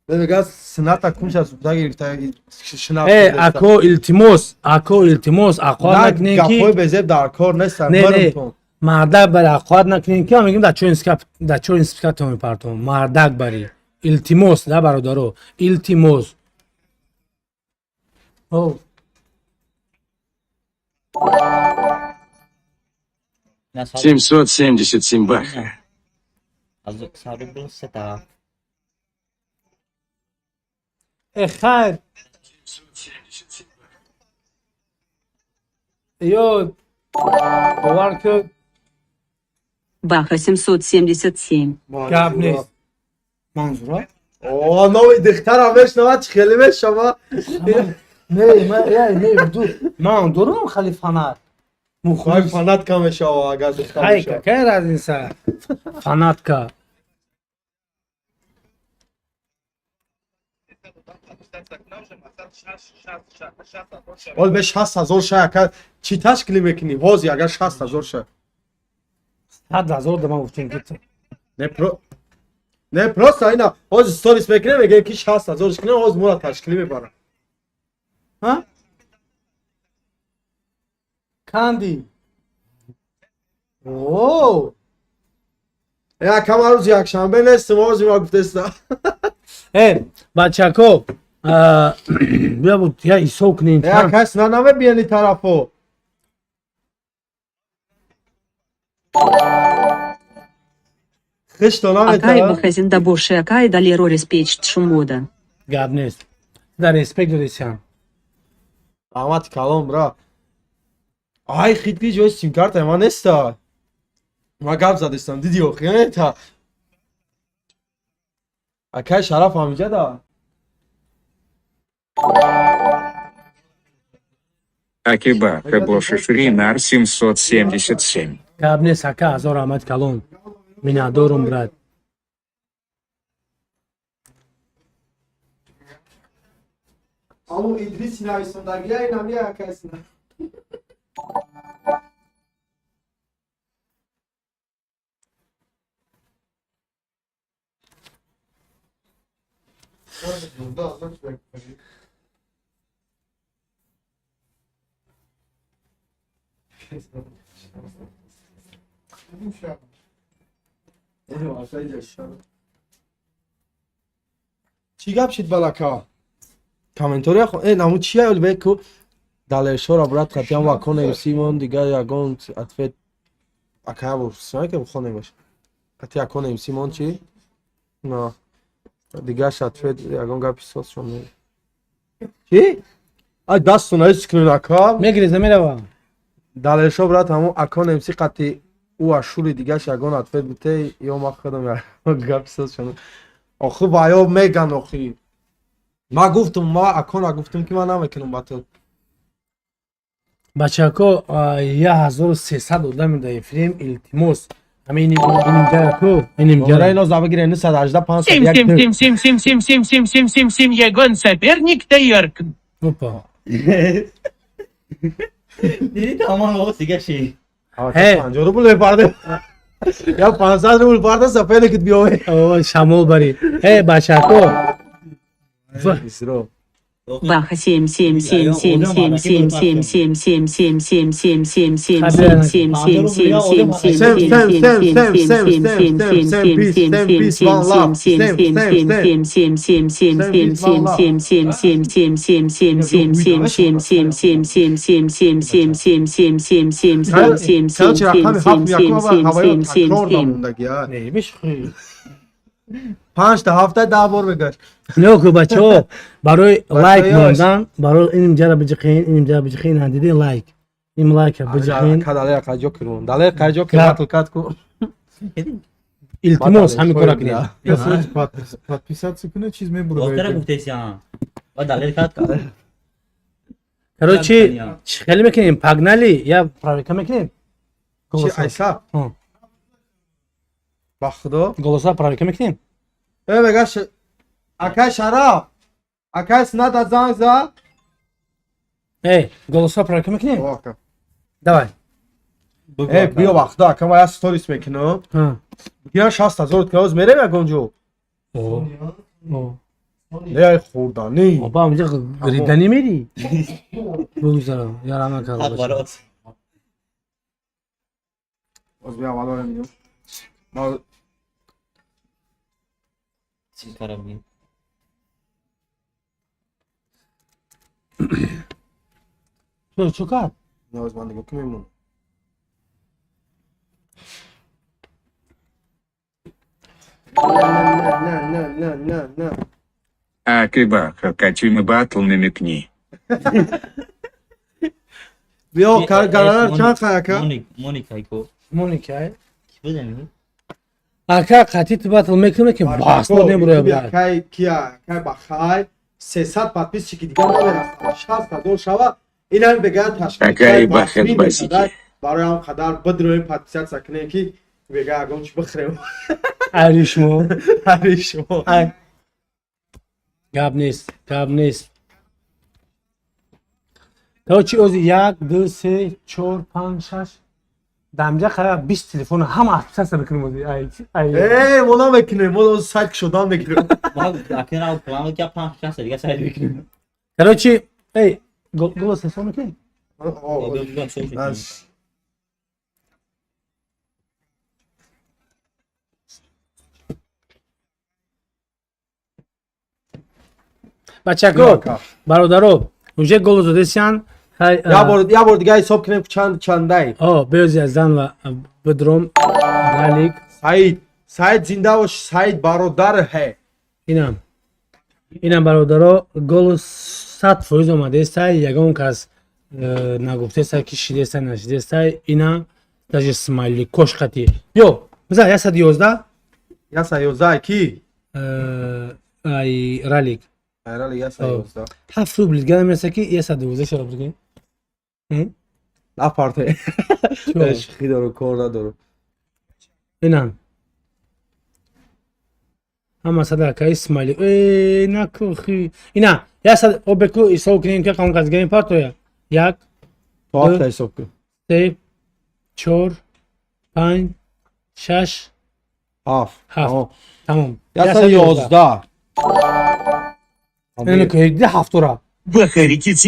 Бемега сната кумша субта гирифта шнап. ако илтимос ақоат накунем ки гапҳои безеб дар кор нестанд. не Баратон. мардак бари ақоат накунем ки ма мегӯем дар чор инспектор мепартом мардак бари илтимос да бародаро илтимос 777 баха. خیر ё бовар ки Баха 777. гап нест манзура О, нови дихтарам мешнавад чӣ хеле мешава. ман дорам хали фанат Хай фанатка мешава агар дихтар хай мешава. какая разница фанатка Ол бе 60000 ша ака чӣ ташкилӣ мекунӣ? Ҳозир агар 60000 ша. 100,000 да ман гуфтем ки Не просто ина ҳозир сторис мекунем мегӯем ки 60000 кунем ҳозир мора ташкилӣ мебарам. канди о Ака ман рӯзи якшанбе нестем ҳозир ма гуфтестам. бачако бия буд я ҳисоб кунем Ака сна намебияни тарафо. Хишто Акай наметавад. бахазин да боше акай дали рорис печт шумода. гап нест Да, респект додесиам. Рамати калом бра. Ай хитки ҷои симкарта ман неста. Ма гап задистам диди охиёне та. Акай шараф ҳамиҷа да. Акиба, Каблош Шринар 777. Гап нест ака, ҳазор раҳмат калон. Миннатдорум брат. Аммо Идрис нависондагиай намия акайсина. Чӣ гап шид балака? Комментария хо наму чия улбеку далешора брат хатиам вакон евсимон дига ягон ответ акая бурсима ки бухоне баш. Хати акон евсимон чи? На. Дигаш ответ ягон гапи сос шон. Чи? Ай дастун ай скрinaка. Мегирез намерава. Далешо брат ҳамон акон евси қати ӯ ашули дигаш ягон ответ бите ё мақадам гапи сос шон. Охи ваё меган охи. Ма гуфтум ма акона гуфтум ки ман намекунам батл. Бачако 1300 дода медаи филм илтимос. Ҳамин инҷако, ин Гера инҷара. ино заба гирени 118 500 7 ягон соперник Тайоркн. Опа. Диди тамом о сига ши. Hey. 50 рубл мепарде. Я 500 рубл парда сафедекит биёве. О, шамол бари. Бачако. Исро. Баха 7 Неймиш хуй. 5 та ҳафта 10 бор бегаш. Нёко бачаҳо барои лайк Бачаҳоёш. мондан, барои ин имҷара биҷиқин, ин имҷара биҷиқин ҳандиди лайк. Ин лайка биҷиқин. Кадале қаҷо кирмон. Дале қаҷо кирматл катку. Илтимос ҳамин кора кунед. Подписаться кунед чиз мебура. Вақтара гуфтесиам. Ва далер кат кад. Короче, чӣ хеле мекунем? Пагнали я правика мекунем? Чи айса? Ба худо. Голоса правика мекунем? Бегаш акай шараф. Акай снада занг зад. Голоса правика мекунем? Вока. Давай. Биё вақто акам я сторис мекунам. Я 60000 калоз мерем ягонҷо. Не хурдани. Баба амҷа ридани мери? Бигзара, ярама кал. Ахбарот. Оз биё аввал барем. Ма Чӣ кара бигем? Чӣ кард? ноз ман нигоҳ кӣ мемонам. Не. Акиба, Катюма батл намекни. Биё гаранар чанд қаяка? Моника. Моника. Ки бидани? Ака қатӣ ту батл мекунем ки басто немуроя брат. Акай кия, акай бахай 300 подписчики дига намерасанд. 6000 шава. Инам бегаят ташкил. Акай бахет базики. Барои ҳам қадар бидроем подписатсия кунем ки бега ягон чӣ бихӯрем. Аришмо. Аришмо. Гап нест. Короче, ози 1 2 3 4 5 6 дамҷа қара 20 телефон ҳама подписатсия мекунем ози. мо намекунем, мо ози сайт кушодан мекунем. Акера план ки 5-6 дига сайт бикунем. Короче, голос ҳисоб мекунем? Бачако, бародаро, уже голос додесиан. Я бор дига ҳисоб кунем чандай. Беёзи аздан ва бидром Галик. Саид зинда бош, Саид бародар ҳе. Инам. اینا برادرها گل 100% اومده است یگان کس نگفته است که شیده است نشیده است اینا تاج اسماعیلی کشقتی یو مثلا 111 Yasa 11 ki. ای رالیک Herhalde yasa 11. 7 روبل گرم مثلا که 112 شده بگیم La parte. شو Eşki doğru, korna doğru. اینا اما صدق اسماعیلی ای نکوخی اینا 100 او بکو ایسو کنیم که قانون از گیم پارتو یا یک Tuhaf da hesaplı. 3 4 5 6 Haf. هفت تمام Yasa 11. اینو که 7 را Бахарики 7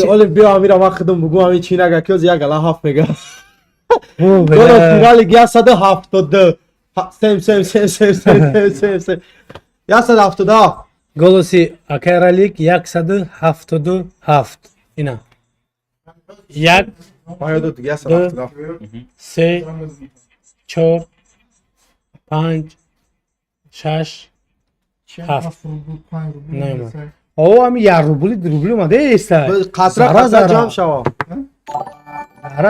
Oğlum bir amira bakdım bugün ami Çin'e gekiyoruz ya gala haf mega. Böyle Pirali yasadı haftada. Sem. Yasadı haftada. گلوسی اکرالیک 177 اینا یک Bayağı da yasadı haftada. 3 4 5 6 7 نمی‌دونم. او هم یه روبلی اومده است Böyle katra Zara katra zara. cam şava.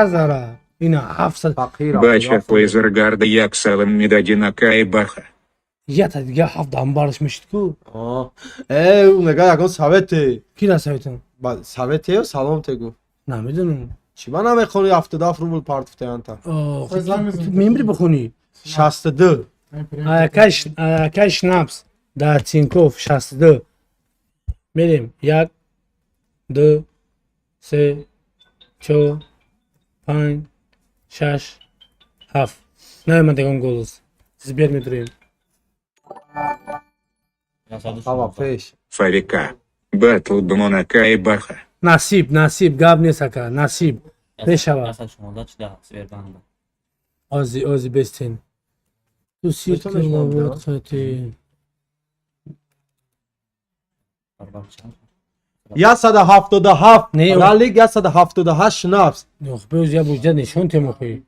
زره اینا 700 Fakir. Бача Флейзергарда Яксалом Медадина Кайбаха. یه تا دیگه 7 انبارش میشد کو Mega yakın savete. کی رسایتون Savete yo salom tegu. نمیدونم Çi bana me konu haftada rubl parti teyanta. میمری بخونی Şastadı. کاش نابس در تینکوف 62 میریم 1 2 3 4 5 6 7 نیومدگان گلوز збір میداریم Tamam peş. Фарика. Батл Бмона Кайбаха. نصیب گاب نیست که نصیب بشوا آزی بستین تو سیرت کنم خواهی Yasada haftada haf. Ne o? Rally yasada haftada ha şnaps. yok بیوز یا بوجه نشون تیمو خوی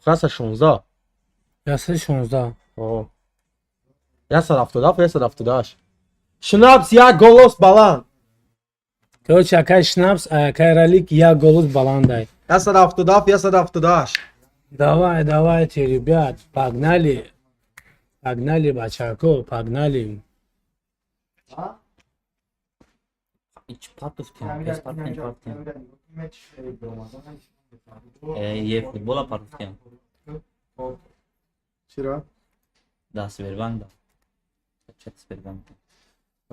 Yasa 16. یاسه 16 Oo. Yasada haftada haf yasada haftada haş. Şnaps ya golos balan. короче акай шнапс акай ралик я голос баландай Yasada haftada haf yasada haftada haş. давайте ребят погнали бачако погнали Ye futbol apartken. Şira. Da Sberbank. Chat Sberbank.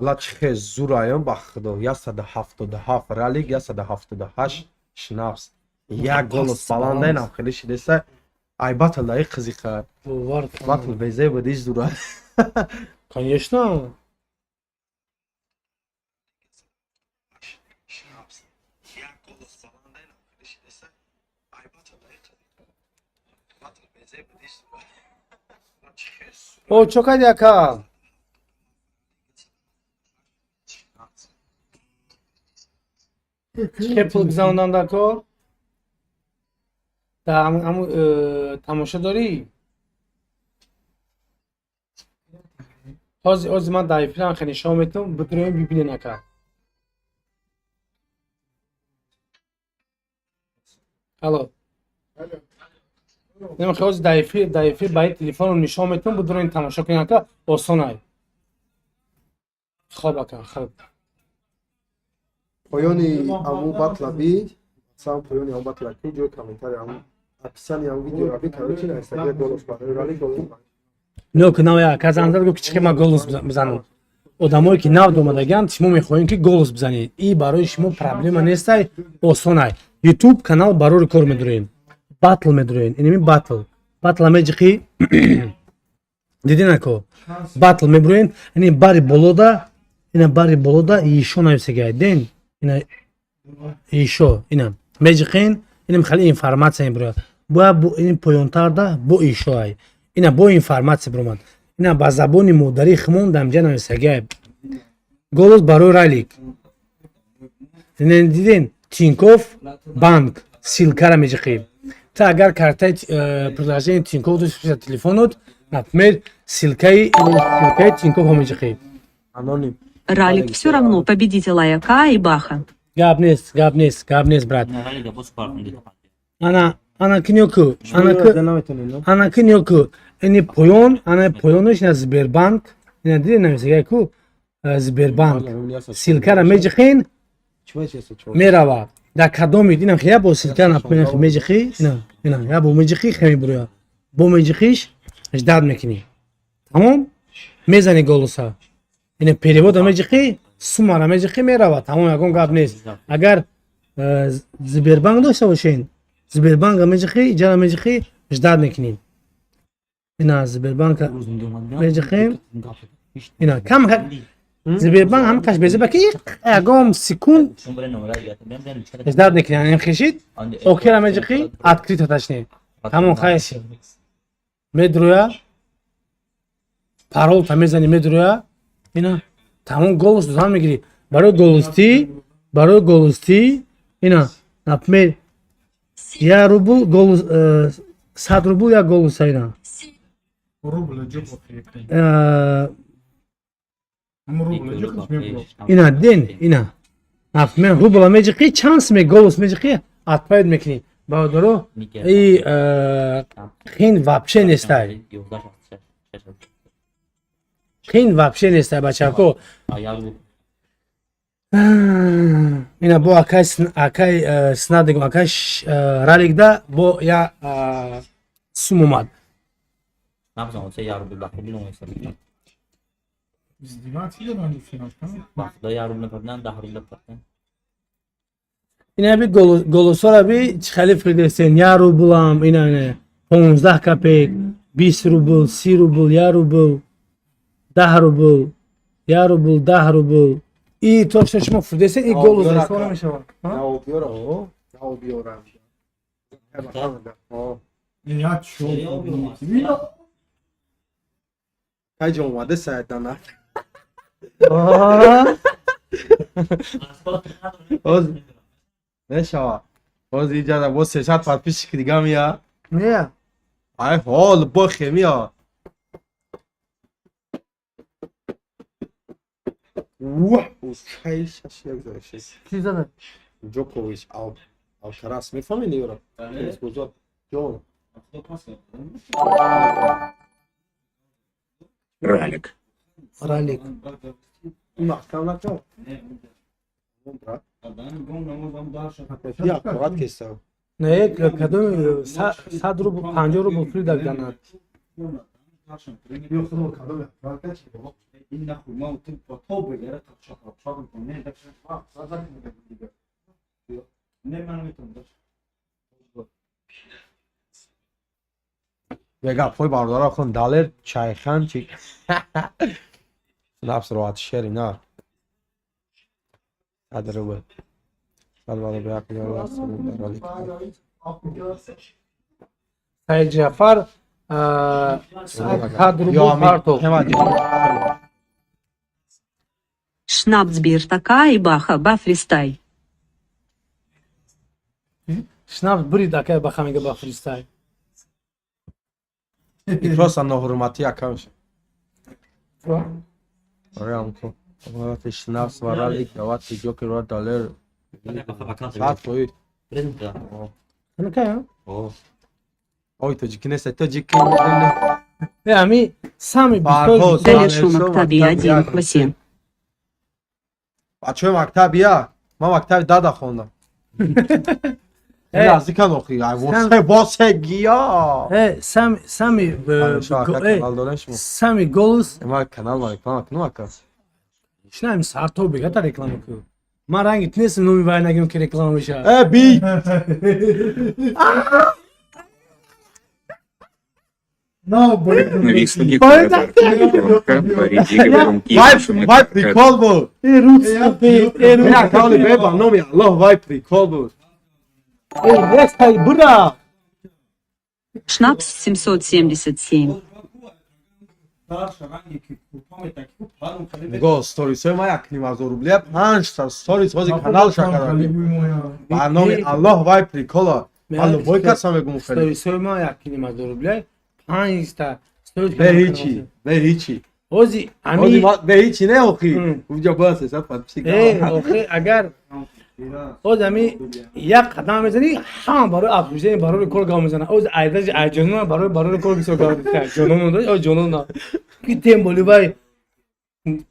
La çıkı zurayın baxdı. Yasada haftada haf rally yasada haftada haş. Şnaps. Ya golos balandan am xili şidese ay batılayı kızıqa. var Batıl beze bediş zura. конечно o çok hadi yaka Apple زندان دکار در همون تماشا داری از من در فیلم خیلی شامتون بتونیم ببینی نکرد الو نمیخوای از دایفی باید تلفن رو نشانتون بدونین تماشا کنین که آسانه خواب خواب Poyoni amu batla bi. Sam poyoni amu batla ki jo komentari amu. Описание amu video abi короче на Instagram golos var. Rally golos var. نه که نویا کازاندر گفت که ما گلوس بزنم آدمایی که نو دومدگان شما میخواین که گلوس بزنید این برای شما پرابلم نیست آسانه یوتیوب کانال برای کار میداریم باتل میداریم اینمی باتل میجی دیدین اکو باتل میبرین اینی باری بولودا ایشو نایسه گایدین اینا ایشو اینا میجیخین اینم خیلی اینفورماسیون برو bu این پویانتاردا bu işoy اینا bu informatsiya برمان اینا با زبان مادری خموندم جناب سگه голос برای ралик دیدین تینکوف банк силкара мejиқи та агар картай приложение тинкоф дошта телефонот например силкаи тинкоф мejиқи Аноним. Ралик все равно победите Лаяка и Баха. гап нест брат ана кинёку ана кинёку эни поён ана поёнош на Сбербанк ина диде намисага ку Сбербанк силкара мejиқин мерава да кадоми динам хия бо силка например мejиқи ина я бо мejиқи хеми буруя бо мejиқиш ждад мекини тамом мезани голоса ина перевод мejиқи сумара мejиқи мерава тамом ягон гап нест агар Сбербанк дошта бошен Сбербанк мejиқи ҷара мejиқи ждад мекинин ина Сбербанк мejиқи ина кам Сбербанк ҳам каш безе баки ягон секунд ждад мекинин ин хишид окера мejиқи открито ташне тамом хайш медруя парол та мезани медруя ина тамом голос дузан мегири барои голости ина например я рубл голос 100 рубл я голос ина Рубль ҷо ина ден ина например рубла мejиқи чанс ме голос мejиқи отпаёд мекини баҳодоро и хин вообще нестай хин вообще нестай бачако ина бо акай снадегум акай раликда бо я сум омад ина би голосора би чӣ хеле фирдестен я рублам ина 15 копеек 20 рубл 30 рубл 1 рубл 10 рубл 1 рубл 10 рубл и то что шумо фирдестен и голос ресторан мешавад Кайҷа омаде сайтана мешава боз иҷада бо 300 подписчики дига мия не ай ҳол бо хемия чӣ зада Джокович Алкарас мефаҳмед ёро ҷон Ралик. ралик мақтам накор я қувват кеста не кадом 100 рубл 50 рубл пул дагданад یه گپ‌های بردارا خون دلار چایخان چی نفس روات شری نه هذا رو صار والله بياكل يا سعید جعفر 100 рубл партов Шнапс Биртака и Баха Бафристай. шнапс бурид акай баха мега ба фристай И просто на хурмати акамш. Рамко. Вот и шнапс варали, вот и джокер вот доллар. Сад foi. не кай Ой, то джикнес, то джикнес. ами сами Бархоз. Телешу Мактаби 1 классе. А чё мактабия? Ма мактаби дада хондам. Назика нохи, ай восе гия. сами сами голос Ма канал ма реклама кну ака. шнам сарто бегата реклама ку ма ранги тнес номи вайнагим ки реклама меша Би. Нависники Вай прикол бу. русский Я каули беба, номи Аллах вай прикол бу. ای رسای برا Шнапс 777. نگاه ستوریس های ما یک نیم از روبلیه 5 تا ستوریس بازی کانال شکر برنامه الله وای پریکولا حالا بای کسا میگم خیلی استوریس ما یکی نیم از روبله 5 تا استوریس به هیچی به هیچی اوزی آدی امی ما به هیچی نه اخی اونجا باز حساب پس آخه اگر اوز امی یک قدم میزنی هم برای افروزه برای کل گام میزنه اوز ایداج اجنون برای کل بیسو گام میزنه جنون داشت او جنون نه کی تیم بولی بای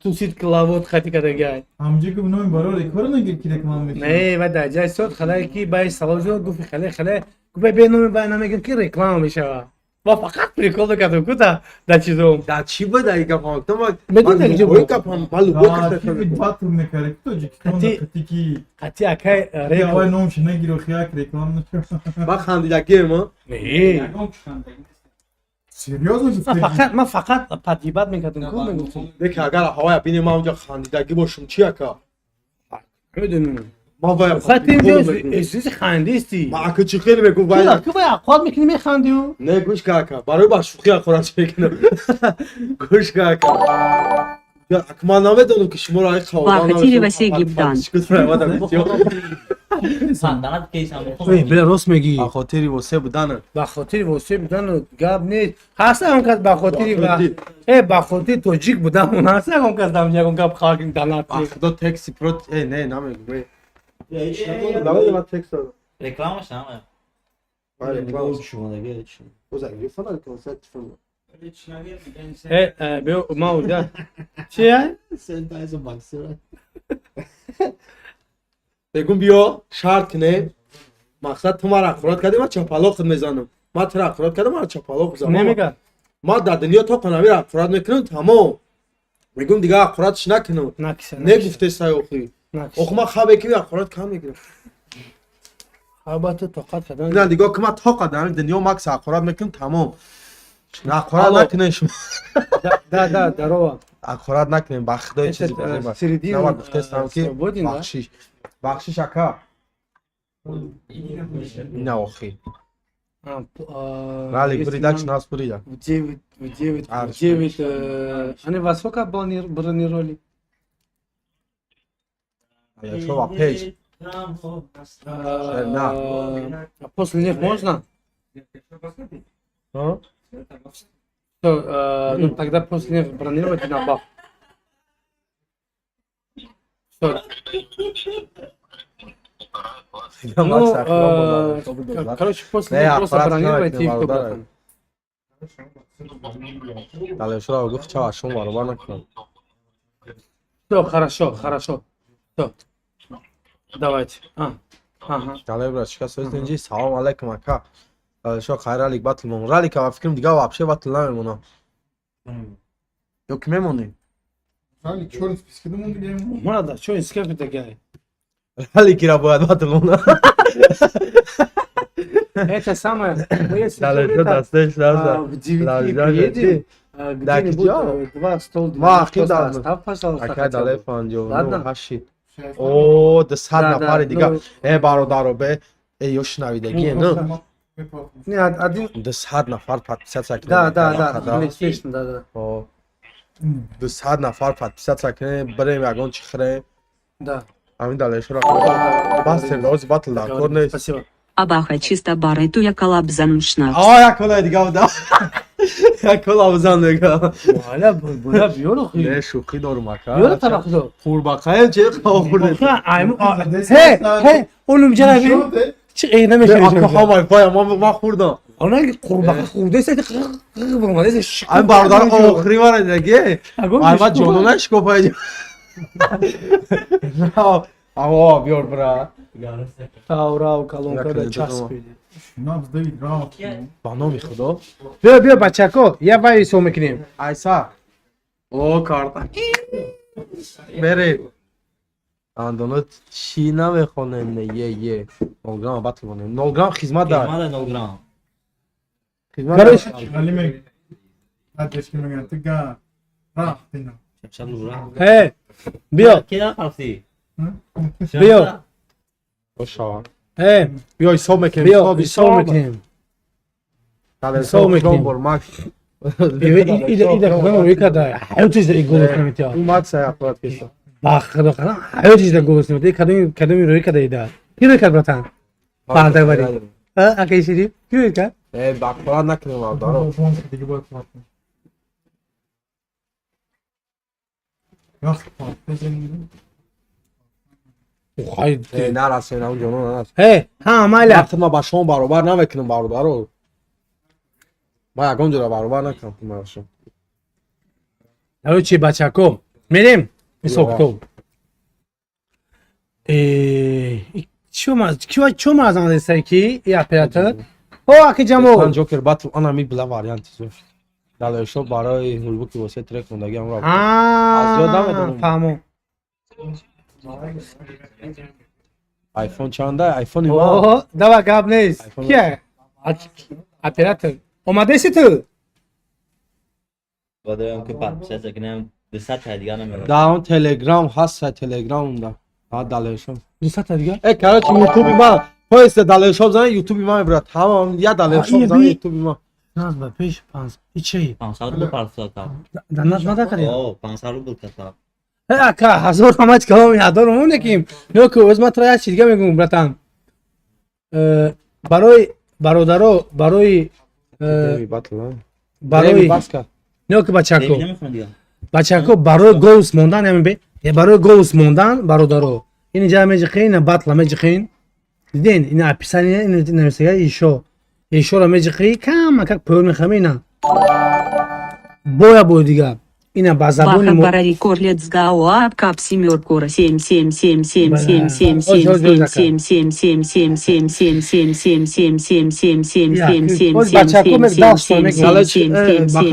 تو سیت کلاوت خاطی کرده گای Amca ki bunu baro rekor nagir ki reklam meşhur. نه و در جای صوت خلای کی بای سلامجو گفت خله گفت به نام برنامه میگم که رکلام میشه و فقط پریکول کرده کوتا در چیزو در چی بود ای کپام تو ما بدون دیگه بای کپام بالو بای Aa, کسا ki bir batıl ne kare to jikton Kati- da katiki. قطعی اکای Ya ریکو vay nom şuna gir o khiyak reklam meşhur. با خندیدگی ما نه Seriyoz mu ciddi? من فقط پدیبت میکردم کو میگفتم دیگه اگر هوای بینی ما اونجا خندیدگی باشم چیه که میدونم ما باید خاطر اینجا احساس خندیستی ما اکو چی خیلی بگو تو باید که باید اقوال میکنی میخندیو نه گوش کاکا برای با شوخی اخورات میکنم گوش کاکا یا اکما نمیدونم که شما رای خوابان Бахатири Василий Гибдан. Sandalye keysan. بله راست میگی خاطری واسه بودن با خاطر واسه بودن و گاب نیست هست هم کس با خاطری و با خاطر توجیک بودن اون هست هم کس دم یکم گاب خاکین دانات خدا تکسی پروت نه نمیگم لابد ما تکس دارم Reklammış ama. بزرگی فلان کنسرت فلان به ما اونجا چیه؟ بگم بیا شرط کنه مقصد تو مرا اخورات کردی من چپالاق میزنم ما تر اخورات کردم من چپالاق بزنم نمیگه ما در دنیا تا کنم میرا اخورات میکنم تمام میگم دیگه اخوراتش نکنم نکسه نگفته سای اخی اخ ما خوابه که اخورات کم میگیرم خوابات طاقت کردن نه دیگه که ما تا قدر دنیا مکس اخورات میکنم تمام نه اخورات نکنه شما ده دروا اخورات نکنیم با خدای چیزی بازی باش سریدی نه ما گفته استم که بودین نه؟ بخشش اکا نه اخی Ралик, передача нас прида. В 9, они во сколько бронировали? Я что, опять? А после них можно? А? Ну, тогда после них бронировать на бах. Что? Ну, короче, после них просто бронировать и все, братан. Далее, что гуф чава шум варвар накрыл. Все, хорошо. Все. Давайте. Ага. Далее, братчика, söz deyince salam alaikum aka. Далее, что хайралик батл мон. Ралик, а fikrim diga вообще батл намемона. Yok memoni. Ali çorun spiskede mi diyelim? Надо, что из как это гай? Ралик ира бояд батл мона. Это самое. Мы если Далее, что достаешь сразу. в 9 приедем, где-нибудь 2 стол, Ма, ким давно? оставь, пожалуйста. Aka хотя бы. далее фанджо. Ладно. Ну, хаши. О, да сад Да, нафари дига. ну- Бародаро бе. Ёшнавидагие, ну. Не, один. Да сад нафар подписаться к Да, естественно, да. О. Да сад нафар подписаться к بریم یگان چی خره Да. همین دلیش را بس روز батл да корне Спасибо. Абаха чисто бары туя калабзан шнапс. یک کلا دیگه بوده یک کلا بزن دیگه Бля, бьёру хи. نه شوخی دارم Бьёру اکا тарахдо. قورباغه چه خورده Hey, oğlum canım. Çık eğne mi اکا همای پای ما خوردم Ona kurbağa kurdaysa da vurmadıysa şık. این برادر آخری واره دیگه اما جانونش کپای اما بیار برا Tavrao kalonka da Yakaladı, ças tamam. böyle. Nabz David rahat. با نامی خدا Bio bachako, ya vai so meknim. ایسا او کارتا بره اندونو چی نمیخونه نه یه 9 گرم بطل کنه 9 گرم خدمت دار Kıymalı 9 gram. خدمت Karış. دار. Ali Meg. Hadi eski Meg tıga. Rahat dina. Şapşal vura. He. Bio. Kira kalsi. Bio. خوش آقا بیا حساب میکنیم بیا حساب حساب میکنیم حساب حساب میکنیم. میکنیم ماکس ایده کنم روی کده همه چیز در گل کنیم تیا اون ماکس اپلود کشم باخر کنم همه چیز در گل کنیم کدوم روی کده ایده کی روی کده براتن پانتا بری اکی شدی کی روی کده بقیه نکنیم او دارو Yok patlıcan. خواهید نرسیم اون جانو نرسیم ها مالا وقتی ما با شما برابر نمیکنیم برادرو ما یکم جورا برابر نکنیم با شما الو چی بچه کو میریم میسوکتو چو مازن دیسته کی ای اپراتور او اکی من جامو جوکر باتل انا می بلا واریانت زوش دلایشو برای هولبوکی واسه ترک خوندگی هم را از یاد نمیدونم. فهمو آیفون چنده آیفون ما اوه دوا گاب نیست آیفون کیه اپراتور اومده سی تو Badayam که پس کنم 200 دیگه نمیره. در اون تلگرام هست تلگرام اوندا ها دلایشو دوست دیگه کراچی یوتیوب ما پایست دلایشو بزنه یوتیوب ما میبره تمام یا دلایشو آه، بزنه بی- یوتیوب ما ناز با پیش پانس چی 500 روبل پارسال. دنات ماذا کردی اوه 500 روبل کتاب. اکا هزار همش کلام یادم نکیم نوکو از ما ترا چی دیگه میگم براتن برای برادرو برای برای باسکا نوکو بچاکو نمیخوام دیگه. بچاکو برای گوس موندن همین به برای گوس موندن برادرو این جا میجخین باطلا میجخین دیدین این اپیسانی این نمیشه ایشو را میجخی کم که پر میخمینا боя دیگه اینا با زبون Баха Барари Корлец Гауап Кап Семеркора 7 7 7 7 7 7 7 7 7 7 7 7 7 7 7 7 7 7 7 7 7 7 Ось бачако мек далш мек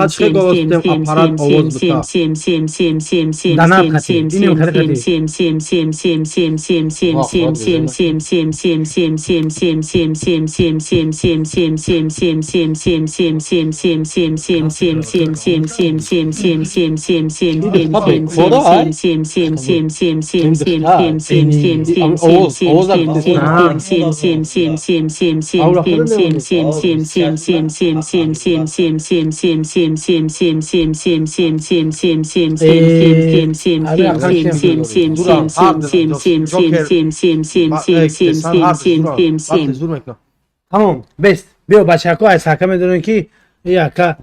Tamam best بیا بچه‌ها از حکم میدونن که یا که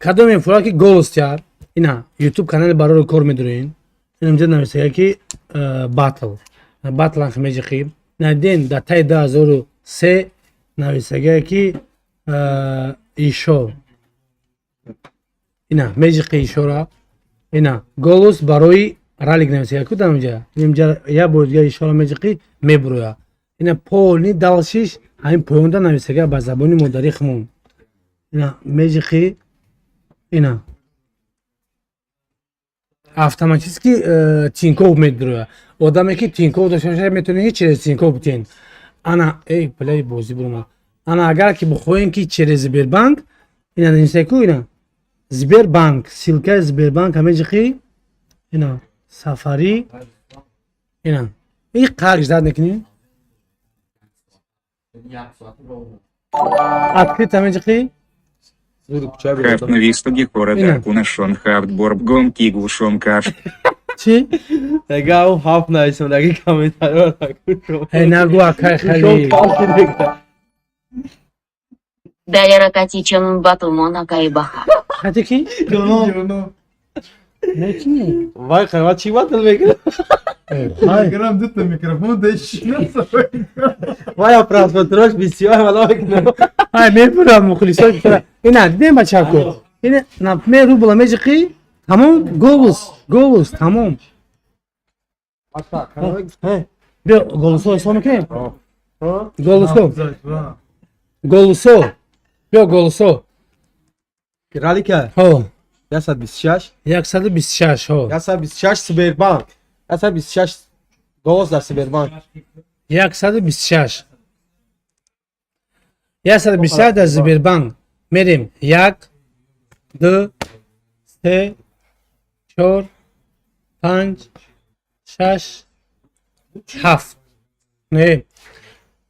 کدوم این فراکی گوست یار اینا یوتیوب کانال برای رو کار میدونین اینم جد نمیشه که باتل هم میشه خیر ندین دتای 2003 نمیشه که ایشو اینا میشه که ایشو را اینا گوست برای رالیک نمیشه که کدام جا اینجا یا بود یا ایشو را میشه که میبرویا اینا پولنی دالشیش همین پوینده نمیشه که با زبانی مادری خمون اینا میشه که اینا автоматически тиньков медруя одаме ки тиньков дошта боша метавонед ҳеҷ через тиньков битен ана плей бозӣ бурма ана агар ки бихоҳем ки через сбербанк ина нисеку ина сбербанк силкаи сбербанк ҳамеҷи ки ина сафарӣ ина и қарҷ зад мекунӣ открит ҳамеҷи ки Вистуги города Кунашон Хавдборб Гомки Гушон Каш. чӣ دیگه اون هاف نویسم دیگه کامنتار رو نگوشم нагӯ акай хеле Даляра Катичан Батл Монака и Баха. хати ки мекини وای قیمت چی باید میکنه Gram dit de mikrofon değişiyor. وای پراسپتروش بسیار ولا میکنه ай мепурам мухлисои бисёр ина дидем бачако ина напме рӯ була меҷиқи тамом голус тамом биё голусо ҳисоб мекунем голусо биё голусо رالی که ҳо 126 126 ҳо 126 سبربانک 126 دوست در سبربانک 126 126 дар сбербанк мерем 1 2 3 4 5 6 7 не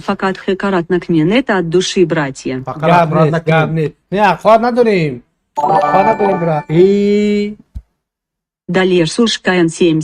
Fakat hakaret nakmiyen et ad dushi bratye. گبنت نه خواد نداریم خواد نداریم برا Daler surshkayan 7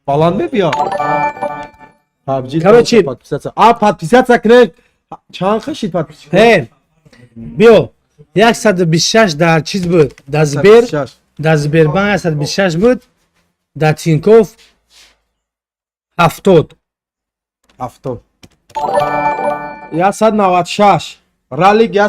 Falan mı ya? Короче, подписаться к ней. Чан хашит подписаться. هی بیو 126 در چیز بود در زبیر در زبیربان 126 بود در تینکوف 70 Авто. Я 196. Rally ya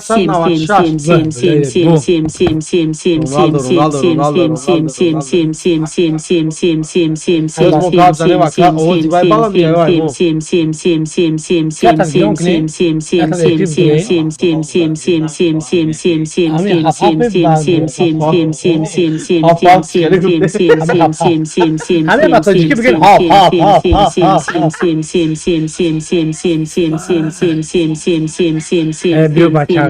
بیو بچه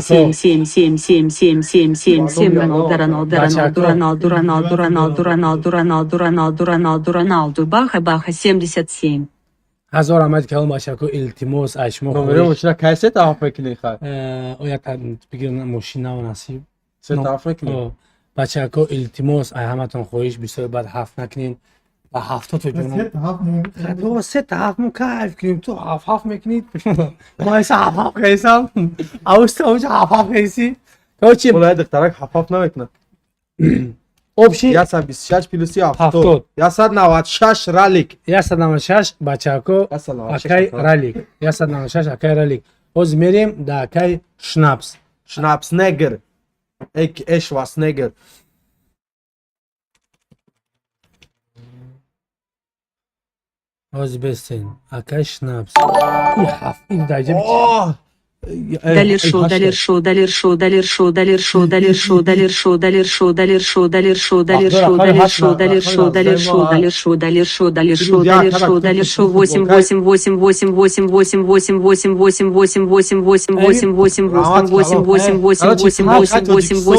Ronaldo Baha 77. هزار آمد که اون بچه که التماس اشما Numara uçuna kayset Afrika'yı kay. او یا بگیرن ماشین و نصیب Set Afrika'yı. بچه که التماس ای همتون خواهش بیسته بعد هفت نکنین و هفته تو جونم تو سه تا هفت مو کیف کنیم تو هفت میکنید ما ایسا هفت قیسم اوسته اوچه هفت قیسی تو چی Olaya dıktarak hafaf ne bekle? obşi Ya 26 plus ya Haftot. haftot. Ya 196 ralik. یا 196 بچه که Ya 196. اکای رالیک یا 196 اکای رالیک اوز میریم دا اکای شنابس Schnapsneger. Eş was neger. اوز بستین اکای شنابس این هفت این درجه Oh! Daler show, daler show, daler show, daler show, daler show, daler show, daler show, daler show, daler show, daler show, daler show, daler show, daler show, daler show, daler show, daler show, daler show, daler show, daler show, 8 8 8 8 8 8 8 8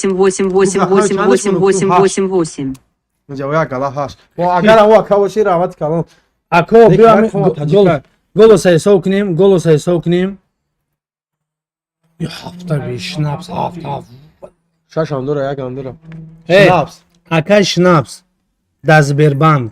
8 8 8 8 8 8 8 8 Mujawaya gala hash. O agara o kavashi ramat kalon. اکو بیام گلو سایسو کنیم گلو سایسو کنیم یه هفته بی شنابس هفت Şaş andora ya gandora. Hey. Schnaps. اکای شنابس دز بربند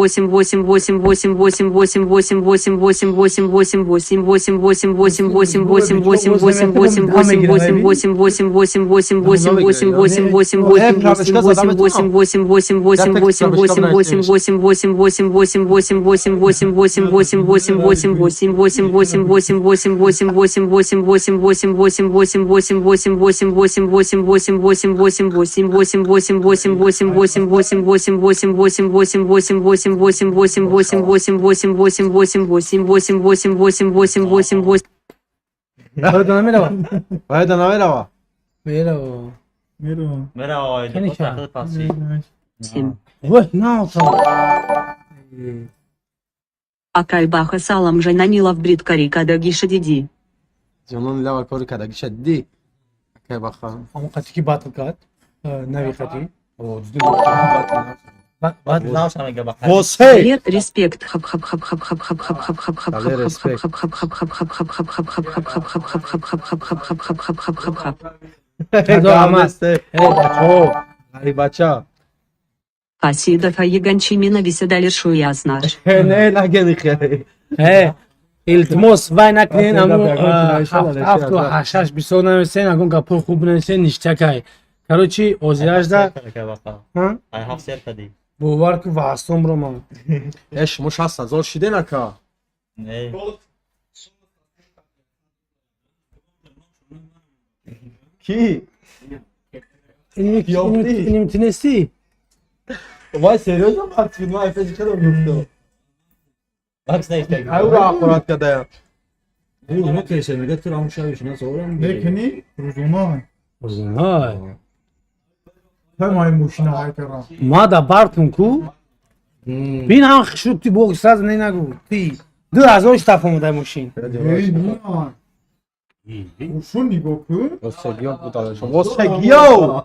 Perdona, merhaba. Hayda ne haber hava? Merhaba. Merhaba. Merhaba, Kenny Aydın. Chan. Takıl pası. Vay, ne oldu? Акальбаха салам жананила в бриткари кадаги шадиди. Canın lava koru kadar gişeddi. Kay bakalım. Ama katiki batıl kat. Nevi kati. O düzgün batıl. Batıl daha sana gel bak. Você! Привет, респект. Хап хап хап хап хап хап хап хап хап хап Dale, хап respect. хап хап хап хап хап хап хап хап хап хап хап хап хап хап хап хап хап хap hap hap hap hap. Gameste. Hey bacho. Hadi baça. Асидов Аиганчимина виседалишу яснаш. Ne la genik yani. Hey. التماس وای نکنین Aslında اما ben inşallah هفت و هشتش بیسو نمیسین اگون گپور خوب نمیسین نشتکای کاروچی اوزیاج دا Gel bakalım. ها Ay hafser kadi. بوار که واسطم رو ما Eş muş hasta zor şide naka. Ne? Ki? Yok değil. اینیم تنستی Vay serioso mu artık? Vay efendim kadar yoktu. Bak sen işte. Ay ura akurat kada ya. Nekini? Ruzuna. های Temay muşina haykara. ما دا بارتون کو بین هم خشوب تی بوگ ساز نه نگو تی دو از اوش تفهم ده ماشین Hey niye? Uşun nigoku? Você guiou puta. Você guiou.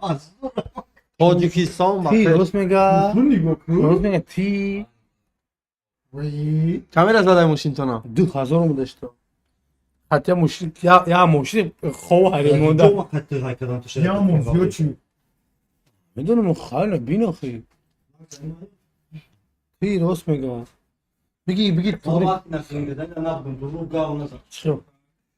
Tacikistan bak. تی روز میگا Uşun nigoku? روز میگا تی Vay. Kamera zadaymışsın tona. 2000 mu داشته حتی ماشین یا ماشین خو هری مونده Yağmur yoçu. میدونم خاله بینو خی تی روز میگا بگی تو شو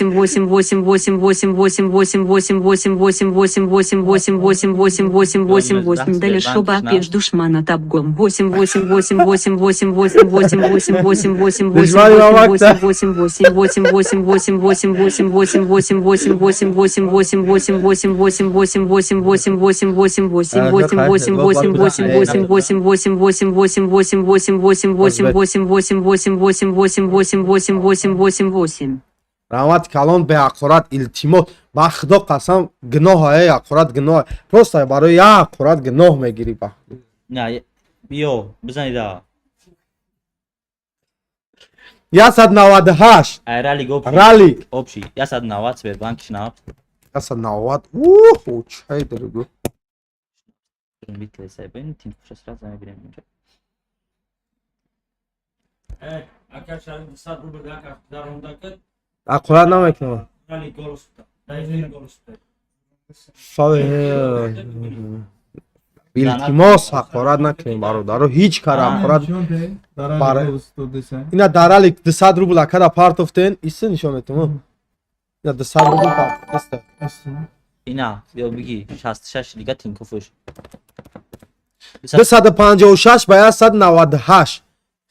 888888888888888888888888888888888888888888888888888888888888888888888888888888888888888888888888888888888888888888888888888888888888888888888888888888888888888888888888888888888888888888888888888888888888 рават калон беаққурат илтимот ба худо қасам гуноҳ аққурат гуноҳ просто барои аққурат гуноҳ мегирӣ ба نه بیا بزنید آقا 198 رالик ралик общий 190 Сбербанк шнап 190 чай дорогой bitle sebin tinkuş sразу наберем Arkadaşlar kısa dur bir dakika. Darundaki аққурат намекунам rally golüstü. Dayıfır golüstü. илтимос аққурат накунем бародаро ҳеҷ кар аққурат Dara dostu desen. ина дар ралик 200 рубл акада партофтен иса нишон метавонам ина 200 рубл партофтеста İna, diyor bir ki şastı şaş liga tinkufuş. 256 ба 198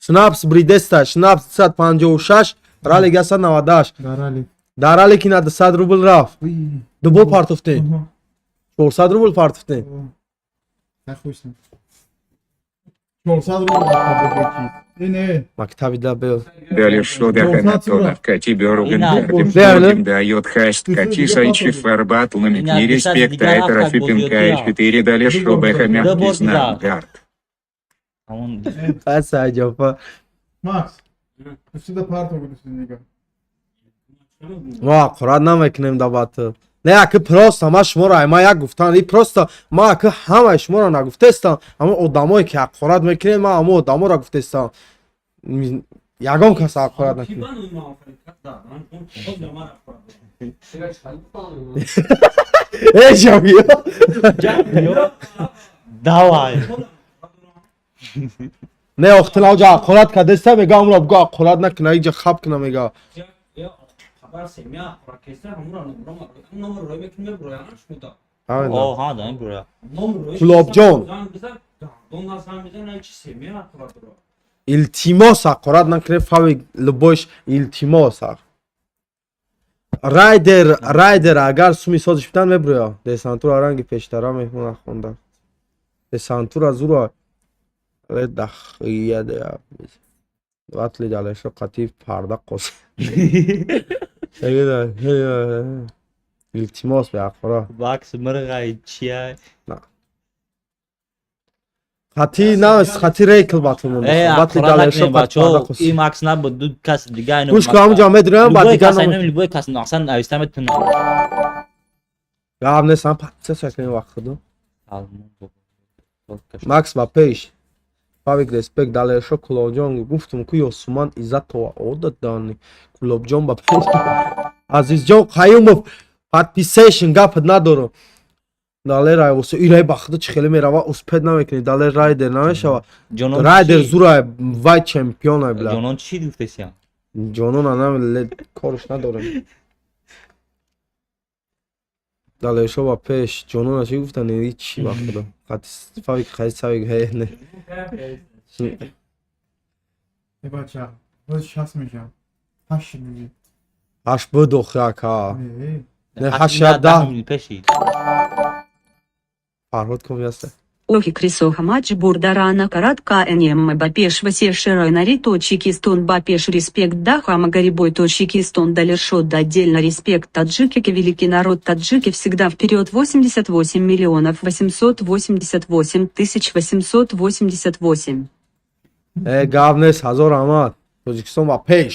шнапс бридеста шнапс 256 ралига 198 Дарали. дарали ки на 200 рубл рафт дубол партофтен 400 рубл партофтен Нахуйсам. 400 рубль. Не. мактаби да бел Далее что до Ханатонов, Кати Беруген, Верно. дает хаст, Кати Сайчи Фарбат, намекни респект, это Рафипенка 4, далее что Бэхамя, Пизнам, Гард. аса ҷофа Макс. Üstüde part olursun diga. ма қурат намекунем да батл не аки просто ма шуморо ма як гуфтан и просто ма аки ҳамаи шуморо нагуфтестам ама одамое ки ҳақорат мекунем ма ама одаморо гуфтестам ягон кас ҳақорат накунем Давай. не охтилав ҷа ҳақорат кардеста мега амро бигӯ ҳақорат накуна иҷа хаб куна мега О, ҳа, дай буря. Гулобҷон илтимос ҳақорат накунем фави лубош илтимос райдер агар суми созиш бидан мебурӯя десантура ранги пештара меҳмона хонда десантура зура дахия ватли далешо қатив парда қос илтимос беақора Бакс мырғай чия. хати навес хати рейкл батл батли далешо парда қос این ماکس نبود دو کس دیگه اینو گوش کن همونجا میدونم بعد لوگوی دیگه کس اینو لوگوی کس اصلا اویستم تون یا هم نیستم پس شکلی وقت دو ماکس با پیش فاویک ریسپکت далешо кулобҷон гуфтум ку ёсуман иззатова одат дани кулобҷон ба пеш азизҷон қаюмов подписейшн гапат надорам дале рай воса ирай бахда чӣ хеле мерава успед намекунӣ дале райдер намешава райдер зурай вай чемпионай била جانان چی دوستیسی هم ҷонон анам корш надорем далешо ба пеш ҷонона чӣ гуфтан чӣ бахда фавик хайс савик ҳене Бача. Роз шас мешам. Ҳаш диги. ҳаш будохака не ҳаш ده да میلیون پیشی фарҳод ком яста Охи Крисоха матч Бурдарана Каратка НМ Бапеш Васеширой Нарито Чикистон Бапеш Респект Дахама Гарибой Чикистон Далершот отдельно респект Таджики великий народ таджики всегда вперед 88 миллионов 888 тысяч 888 гавнес ҳазор амад тоҷикистон ба пеш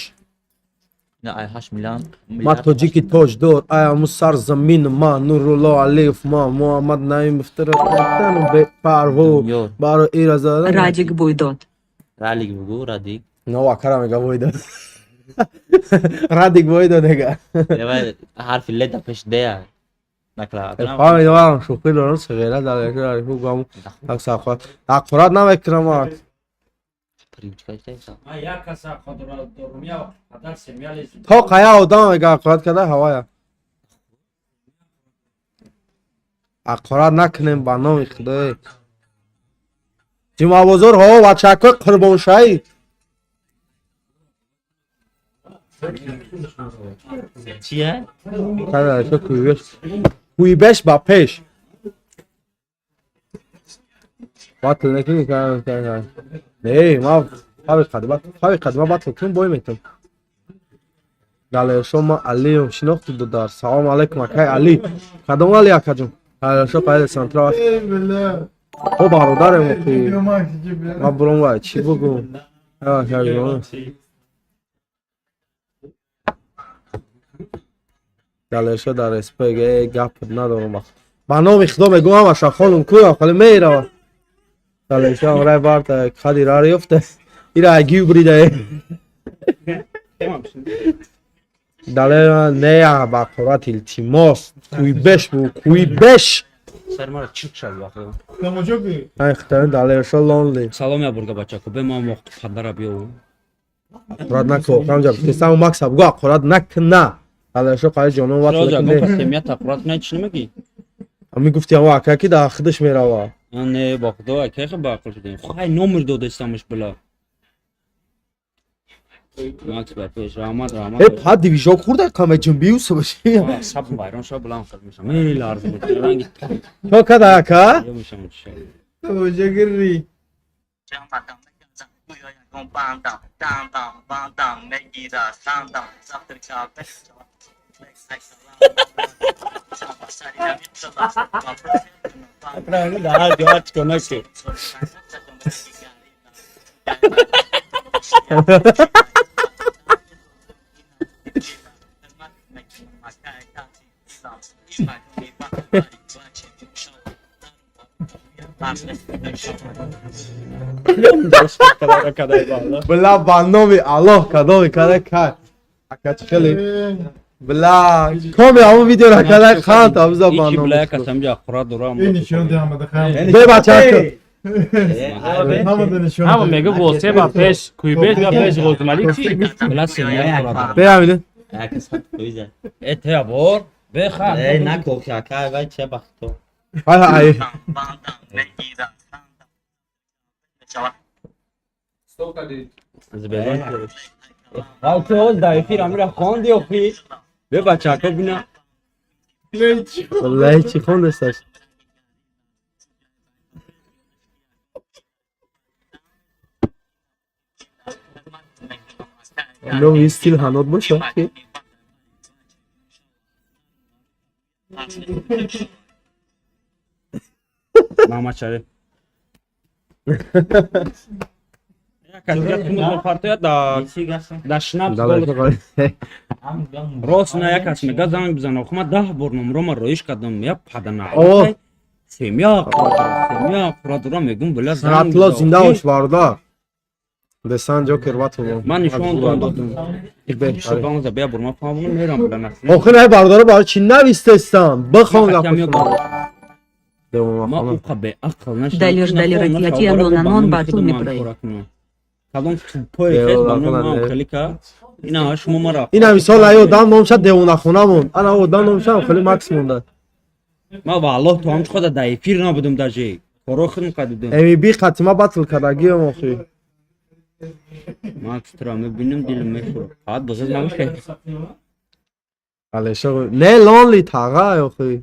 نه ای 8 میلیون ма тоҷики тоҷдор аяму сар замин ма нурулло алиев ма муҳаммад наимов таратану бепарво баро ира задан Радик Буйдот رالік بگو رادیک нова карамега войда радик войда нега یه حرف ل ده پیش ده نکلا фамидаварам шухи дорам сағира далешо гам таксафа ақурат намекунам ма то қая одам мега ақурат карда ҳавая ақурат накунем ба номи худое ҷимавозорҳо ва чакои қурбоншаҳӣ چیه؟ кӯйбеш ба пеш батл некунӣ не ма фави қадима батл кун бой метам далешо ма алием шинохту додар салом алейкум акай али кадом али акаҷон далешо пайда сантра о бародарем ма буром вай чӣ бугум далешо дар респект гап надорам ба номи худо мегӯям аша хонум кӯям хали мерава далешо рай барта хади рари ёфта ира агиу брида дале нея ба қурат илтимос кӯйбеш бу кӯйбеш سرمار چیک شد واقعا Тамоҷоки. ай хитаи далешо лонли سلام یا برگا بچه کو به ما وقت خبر بیو قرات نکو کامجا کسام مکسب گو قرات نکنا далешо қай ҷонон راجع ват گفت سمیت تقرات نه چی نمیگی می گفتی وا کی دا خودش میروا Ne bak da keke bakıldı. Hay numara da istemiş bile. Max Verpeş, Ramad. Hep ha divizyon kurda kamecin biusu başı. Sab bayram şab bulan kılmışam. Ne lazım? Ben gittim. Çok kadar ka. Yemişim şey. Hoca girri. Daha geç konuşuyor. Bla bannomi Allah kadar kadar ka. Akaç kale. Bla come ama video ra kadar khan tam İki bannomi. bilaya kasamca kura duram. En nişan devam edelim. Be bachako. Namada nişan. Ama mega gol ba peş kuybet ya peş gol mali ki. Bila semya kura. Be amile. Herkes güzel. Et ya bor. Be kha. Ne korkak ha ben çe baktım. Hay hay. Zbelon. Altı ol da ifir amira khan diyor ki. Be bacha ko bina. Vallahi çıkon destas. No still hanod boşa ki. Mama çare. Ya kanka kumda partiya da şnap gol. Rosna yakas me gazan bizan okuma dah burnum roma roish kadam ya padana. Oh. Semya kuradura megum bila Sanatlı zinda hoş var da. Desan Joker vatulu. Man şu an döndüm. İlbe. Şabanza be burma falan bunu meram plana. Okun hay bardara bar Çin'de istesem. Bakın Hakem yok. kapı. Devam Ma falan. uka be akılna. Далер ятьянонан он батл не прой. Kadın tupoy kes bana kalika. İna şu mumara. İna misal ayo dam nomşa devuna khunamon. Ana o dam nomşa khali maksimum da. Ma vallah tu am khoda dai fir na budum da jey. Korokhun kadım. Emi bir katıma batıl kadar o oxuy. Max Tram benim dilim meşhur. Had bozulmamış şey. Aleşo ne lonely taga oxuy.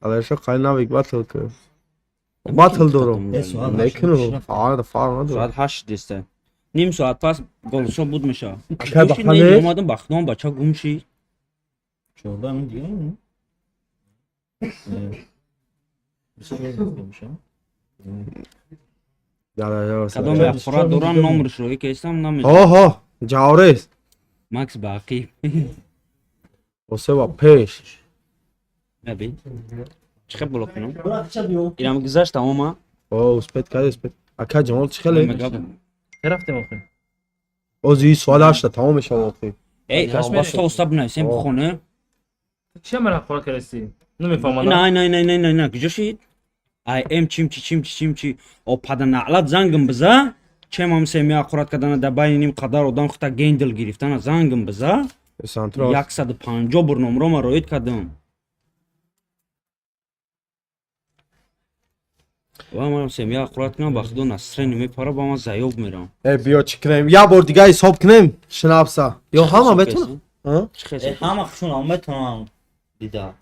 Aleşo qaynavik batıl ki. Batıl durum. Lekin o far da. Saat 8 deste. Nim saat pas gol so budmuş ha. Kay Şimdi bakane. yomadım bak non baça gumşi. Çorban diyor mu? Kadın be fora duran numara şu kesem nam. Oho, Jawres. Max Baqi. Ose va peş. Abi. Çıkıp blokunu. Bırak çabuk. İram güzel tamam ama. O uspet kay uspet. Aka Jamal çıkale. Tarafta bakın. O zi sual açtı tamam mı şov oxuy. Ey kasma sosta buna sen bu konu. چه من خورد کرسی نمیفهمم نه کجا شید ای ام چیمچی او پدن علت زنگم بزا چم هم سمیا خورد کردن دبای نیم قدر و دان خطا گندل گرفتن زنگم بزا Santral. 150 بر نمره ما روید کردم و ما سمیا خورد کردن بخدو نصر نیمه پارا با ما زیوب میرم Bio çıkırayım. Ya bor digay sop knem. Şınapsa. Yo hama betun. Ha? çıkıyorsun Ama şunu alma tamam. Bir daha.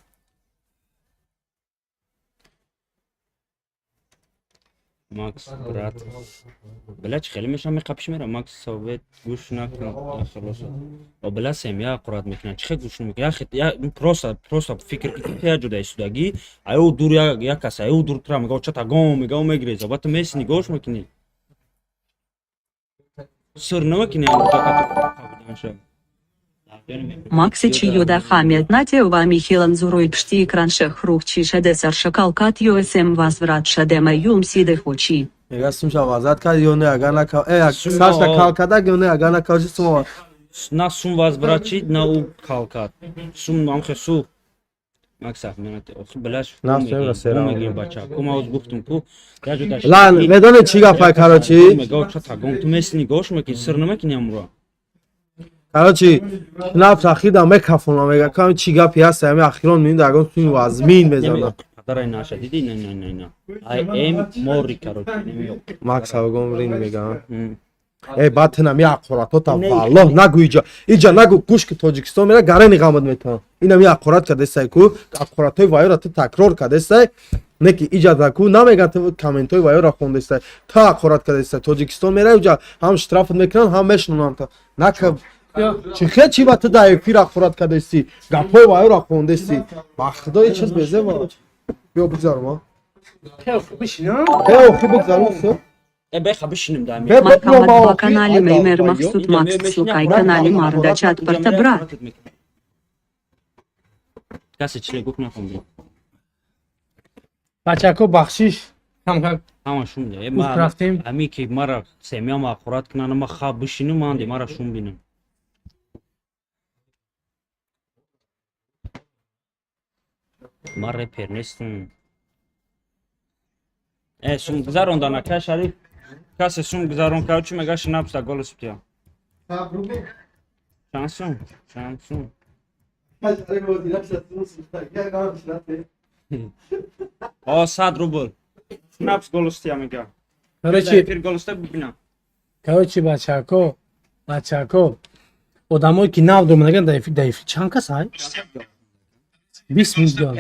ماکس برات بلا خیلی میشم میقبش میره ماکس ثابت گوش نکن خلاص و بلا سمیا قرات میکنه چه گوش نمیکنه یا پروسا فکر که جدا استودگی ایو دور یا کس ایو دور ترا میگه چتا گام میگریزه بعد میس نگوش میکنی سر نمیکنه Макси чиюда хамед натева Михилан зуруй пшти экраншех хрухчи шедесар шакалкат юсм возврат шадема юм сиде хочи. Megasum şavazat ka yone agana ka. Saçta kalkada yone agana ka jismo. на сум возвращить на у калкат сум нам хесу максат менате ох блаш Nas sevra sera. мегим бача кума оз гуфтум ку я жуда Lan vedone çiga pay karoçi. мега чата гом ту месни гош меки сырнама ки нямро Karoçi. Naf takhida me kafona mega kam çiga piyasa me akhiron min dagon tu vazmin bezana. Бахтарай наша, диди, не. I am Mori, короче, немиёк. Макс авгомрин мегам. Батна миақурат та валлоҳ нагу иҷа нагу гӯшки Тоҷикистон мера гарани ғамад метавон. Ина миақурат кадесай ку ақуратои вайора ту такрор кадесай. Неки иҷа даку намеган ту комментои вайора хондесай. Та ақурат кадесай Тоҷикистон мера иҷа ҳам штраф мекунан, ҳам мешунан та. Нака чихе чи ба ту да эфир ақурат кадеси. Гапои вайора хондеси. Ба худо ин чиз безева. Биё бигзарма. Хело хуб бигзарма. Беха бишиним да. Махамад ба канали Меймер Махсуд Макс Сукай канали Мардачат Партабра. Касе чле гук нахом. Бачако бахшиш кам Ама шум де. рафтем. Ами ки мара семьям ақурат кунан, ама хаб бишиним ман де мара шум бинам. Мара пернестим. Сум гзарон дана ка шариф. Касе сум гзарон каучи мега шнапс да голос птя. Шансон. О 100 рубл. Шнапс голос птя мега. Короче, Эфир голос та бубина. короче бачако одамое ки нав домаган да эфир чанд кас ай 20 миллион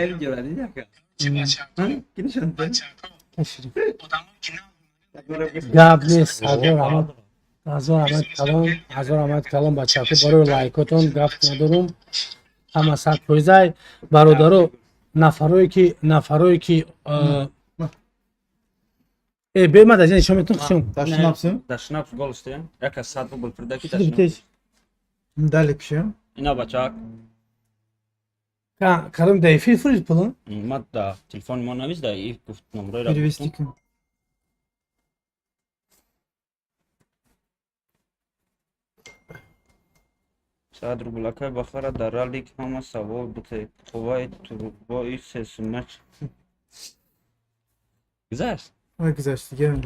гап нест. ҳазор рамад калон бачако барои лайкотон гап надорум. ҳама 100% бародаро нафарое ки бемад аз нишон метон хушум Да шнапс голос птя. Яка 100 рубл придаки да шнапс. Дали пишем. Ина бачак. карим да эфир фурид пулун Мат да телефон мо навис да и гуфт номеро ра. Перевести кун. 100 рублака бахара даралик ҳама савол буте. Ховай турбои сесумач. Гзашт? Ой, гзашт, я.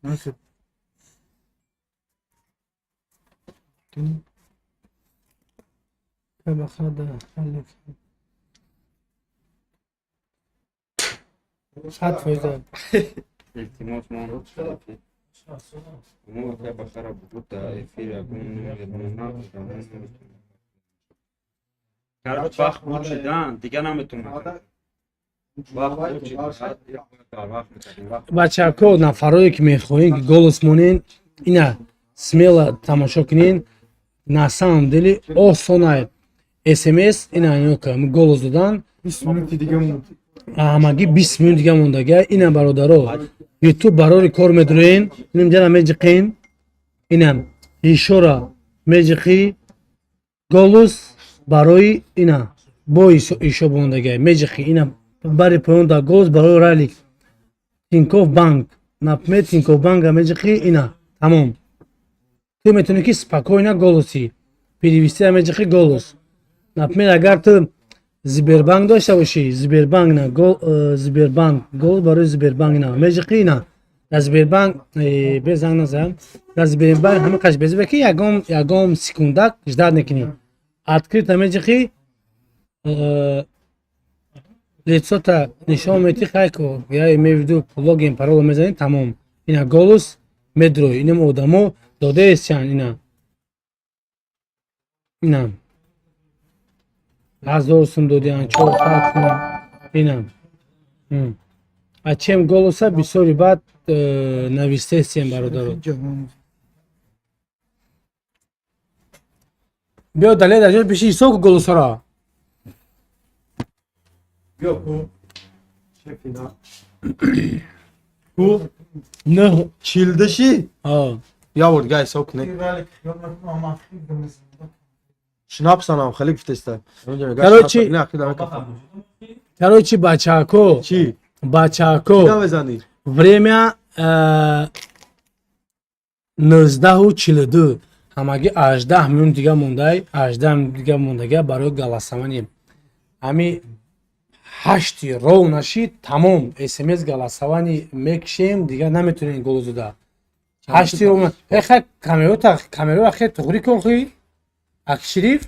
Насib. Илтимос ман мо ка бахара бута эфир агун кар бах бучидан дига наметунам. бачако нафарое ки мехоҳем ки голос монен ина смело тамошо кунен. На самом деле осонай смс ина голос додан 20 минути дига монд. ҳамагӣ 20 минут дига мондага. ина бародаро ютуб барори кор медурен инам ҷара меҷиқен инам ишора меҷиқи голос барои ина бо ишо бондага меҷиқи ина бари поён да голос барои ралик Тинькофф банк напме Тинькофф банка меҷиқи ина тамом. ту метавонӣ ки спокойно голоси перевести меҷиқи голос. Например, агар ту Сбербанк дошта бошӣ, Сбербанк голос барои Сбербанк ина меҷиқи ина дар Сбербанк безанг назам дар Сбербанк ҳама қаш безебе ки ягом секунда ждат мекунӣ. Открыто меҷиқи лицота нишон мети хайко я имею в виду логин парола мезанӣ тамом. Ина голос медрои инам одамо додаестчан ина 1000 сум додиан 400 сум ина а чем голоса бисёри баъд навистестием бародаро. биё дале дар ҷои пеши ҳисоб ку голосаро биё ку шефина ку не чилдаши явор гай ҳисоб кунед шнапсанам хеле гуфтеста. короче бачако время 19:42 ҳамагӣ 18 минут дига мондай 18 минут дига мондага барои галасавани ҳами 8 ровна шид тамом смс галасавани мекишем дига наметавонем голос дода 8 ровна эха камеро ахе туғри кохи акшириф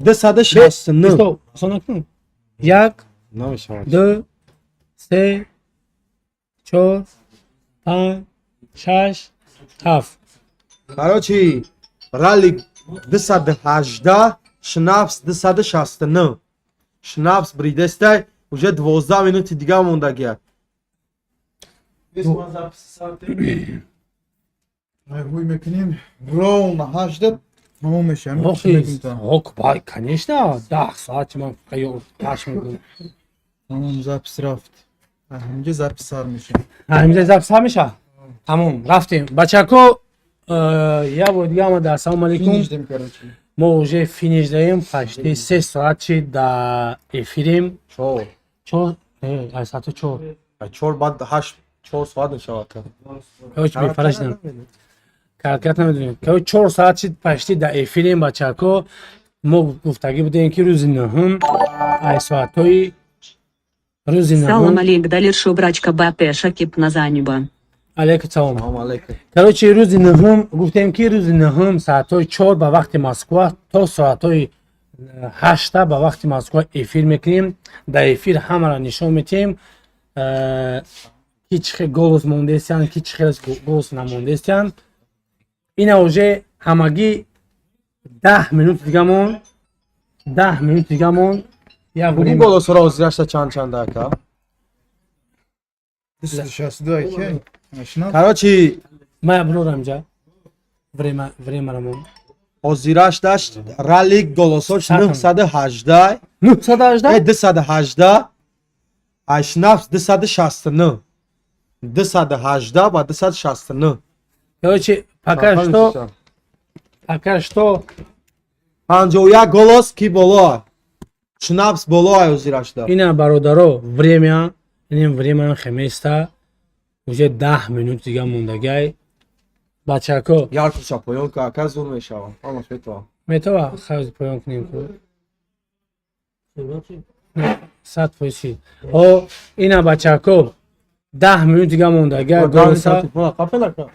269. Стоп, сонакун. Як, Намешавад. 2, 3, 4, 5, 6, 7. Короче, ралли 218, шнапс 269. Шнапс бридестай, уже 12 минут дига мондагия. Гуй мекунем. Ровно 8 тамом мешам. Ок, бай, конечно, 10 саат ман қайёр паш мекунам. Тамом запис рафт. Ҳамҷа запис сар мешам. ҳамида запис ҳамеша? Тамом, рафтем. Бачако, я бор дига омада. Ассалому алайкум. Фиништем, короче. Мо уже финиш даем, почти 3 соати да эфирем. Чор. Чор, ай саату чор. 4 бад 8 4 соат мешавад. Короче, бефараш дам. Калкулят намедунем. Короче, 4 соати почти да эфирем, бачако. Мо гуфтагӣ будем ки рӯзи нӯҳум ай соатҳои рӯзи Салам нӯҳум. алейк далер шобрачка бапе шакиб назаниба. Алейкум салом. Салом алейкум. Короче, рӯзи нӯҳум гуфтем ки рӯзи нӯҳум соатҳои 4 ба вақти Москва то соатҳои 8 ба вақти Москва эфир мекунем. Да эфир ҳамаро нишон медиҳем ки чӣ хел голос мондестиянд, ки чӣ хел голос намондестиянд. Ина уже ҳамагӣ 10 минут дига монд. 10 минут дига монд. Як Бугу врема. голосора озирашта чанд ака. 262 ки. Ашна. Короче, Мая бурам ҷа. Времаро монд. озирашташ ралли голосош 918. 918? 218. Ай шнапс 269. 218 ба 269. Короче, пока что 51 голос ки боло. Шнапс боло ай озирашта. ина бародаро время, инем время хеместа уже 10 минут дига мондагай. Бачако Яркуша поёнка ака зур мешава. Ама фето. метава хавз поён кунем ку. Сад фойси. О, ина бачако 10 минут дига мондагай. Голоса Капелака.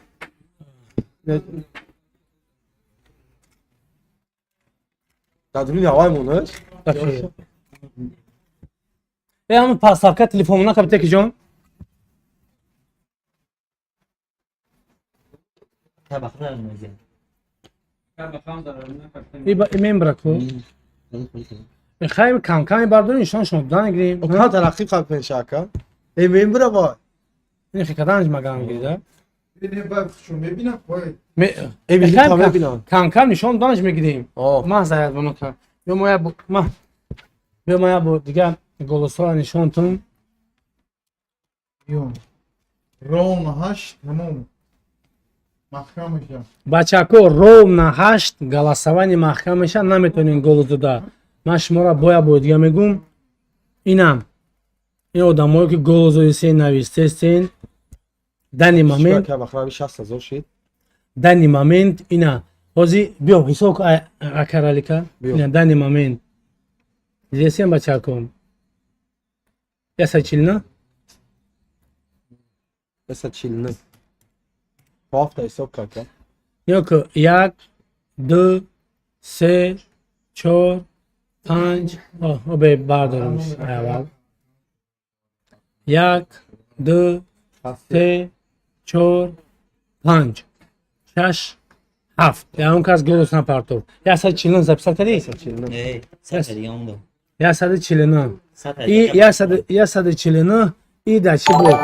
Дадуни авай монаш? ҳамин пасавка телефонуна кабитеки ҷон. Мен браку. Мехаем кам-ками бардорим нишоншон додан гирем. Ка тараққиб қапеншака. Эй мен бира бой. ин хикаданҷ магам гирида. Бини бак шо мебинам. Ой. Эй мен кам мебинам. Кам-кам нишон доданҷ мегирем. О. Ман заят бонока. Бё моя бо дига голосҳоро нишонтум. Ё. Ровно 8 тамом. Маҳкам мешам. Бачако ровно 8 голосование маҳкам меша, наметавонем голос дода. Ман шуморо боя дига мегум. Инам ин одамое ки голос додистен, навистестен. Дани момент, Ка бахраби 60000 шид. дани момент ина. Ҳозир биё ҳисоб акаралика. Ина дани момент. Дидесен бачако. Яса чилна? Эса чилни. Хофта ҳисоб карка. Ёко 1, 2, 3, 4, 5. Обе бардоримш аввал. 1, 2, 3, 4, 5, 6, 7. Яън кас голос напартов. 140 записат кардӣ? 140. И 149 и да чи буд?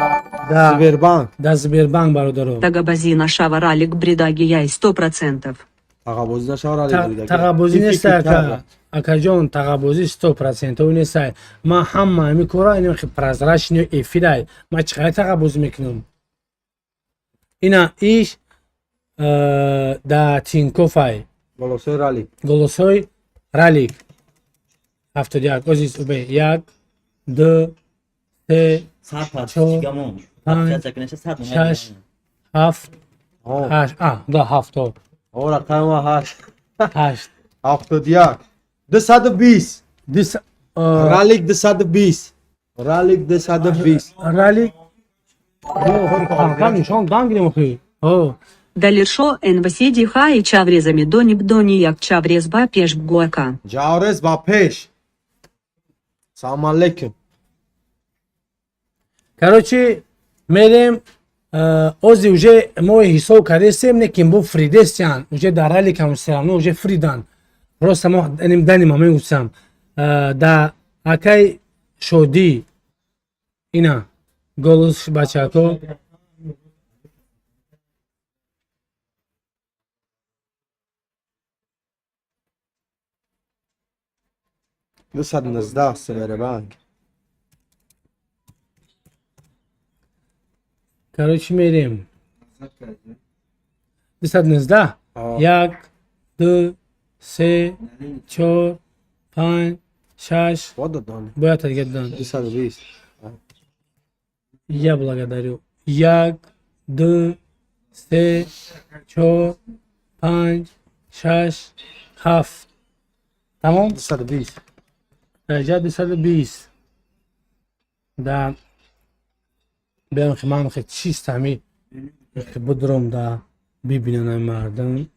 Да Сбербанк. да Сбербанк бародаро. Тагабазина шава ралик бридаги яй 100%. Тағабозӣ нашава ралли бурида. Тағабозӣ неста акаҷон, тағабозӣ 100% нестай. Ман ҳама ҳами кора инем хи прозрачный эфирай. Ман чӣ қадар тағабозӣ мекунам? Ина иш да Тинкофай. Голосои ралли. Голосҳои ралик 71 озиз убе 1, 2, 3, 4, 5, 6, 7, 8. Да 7. О, рақама 8. 8. 71. 220. Ралик 220. Ралик 220. Ралик. Кам нишон дан гирем хи. Даліршо ен васіді хай чаврезами доні як чаврез ба пеш бгуака. جاورز با پیش سلام علیکم Короче, мерем ози уже мој хисов каде сем неким бу фридесян, уже дарали кам сам, но уже фридан. Просто мо эним дани маме усам. Да акай шоди ина голос бачако دوست نزده سوره بانک Короче, мерем 219. Як, ду, се, чор, пан, шаш. Вот дон Боята геддан. 220 Я благодарю. Як, ду, се, чор, пан, шаш, хафт. Tamam. 220 درجه 220 دا بیان که من خیلی چیست همی که بدروم دا ببینن مردم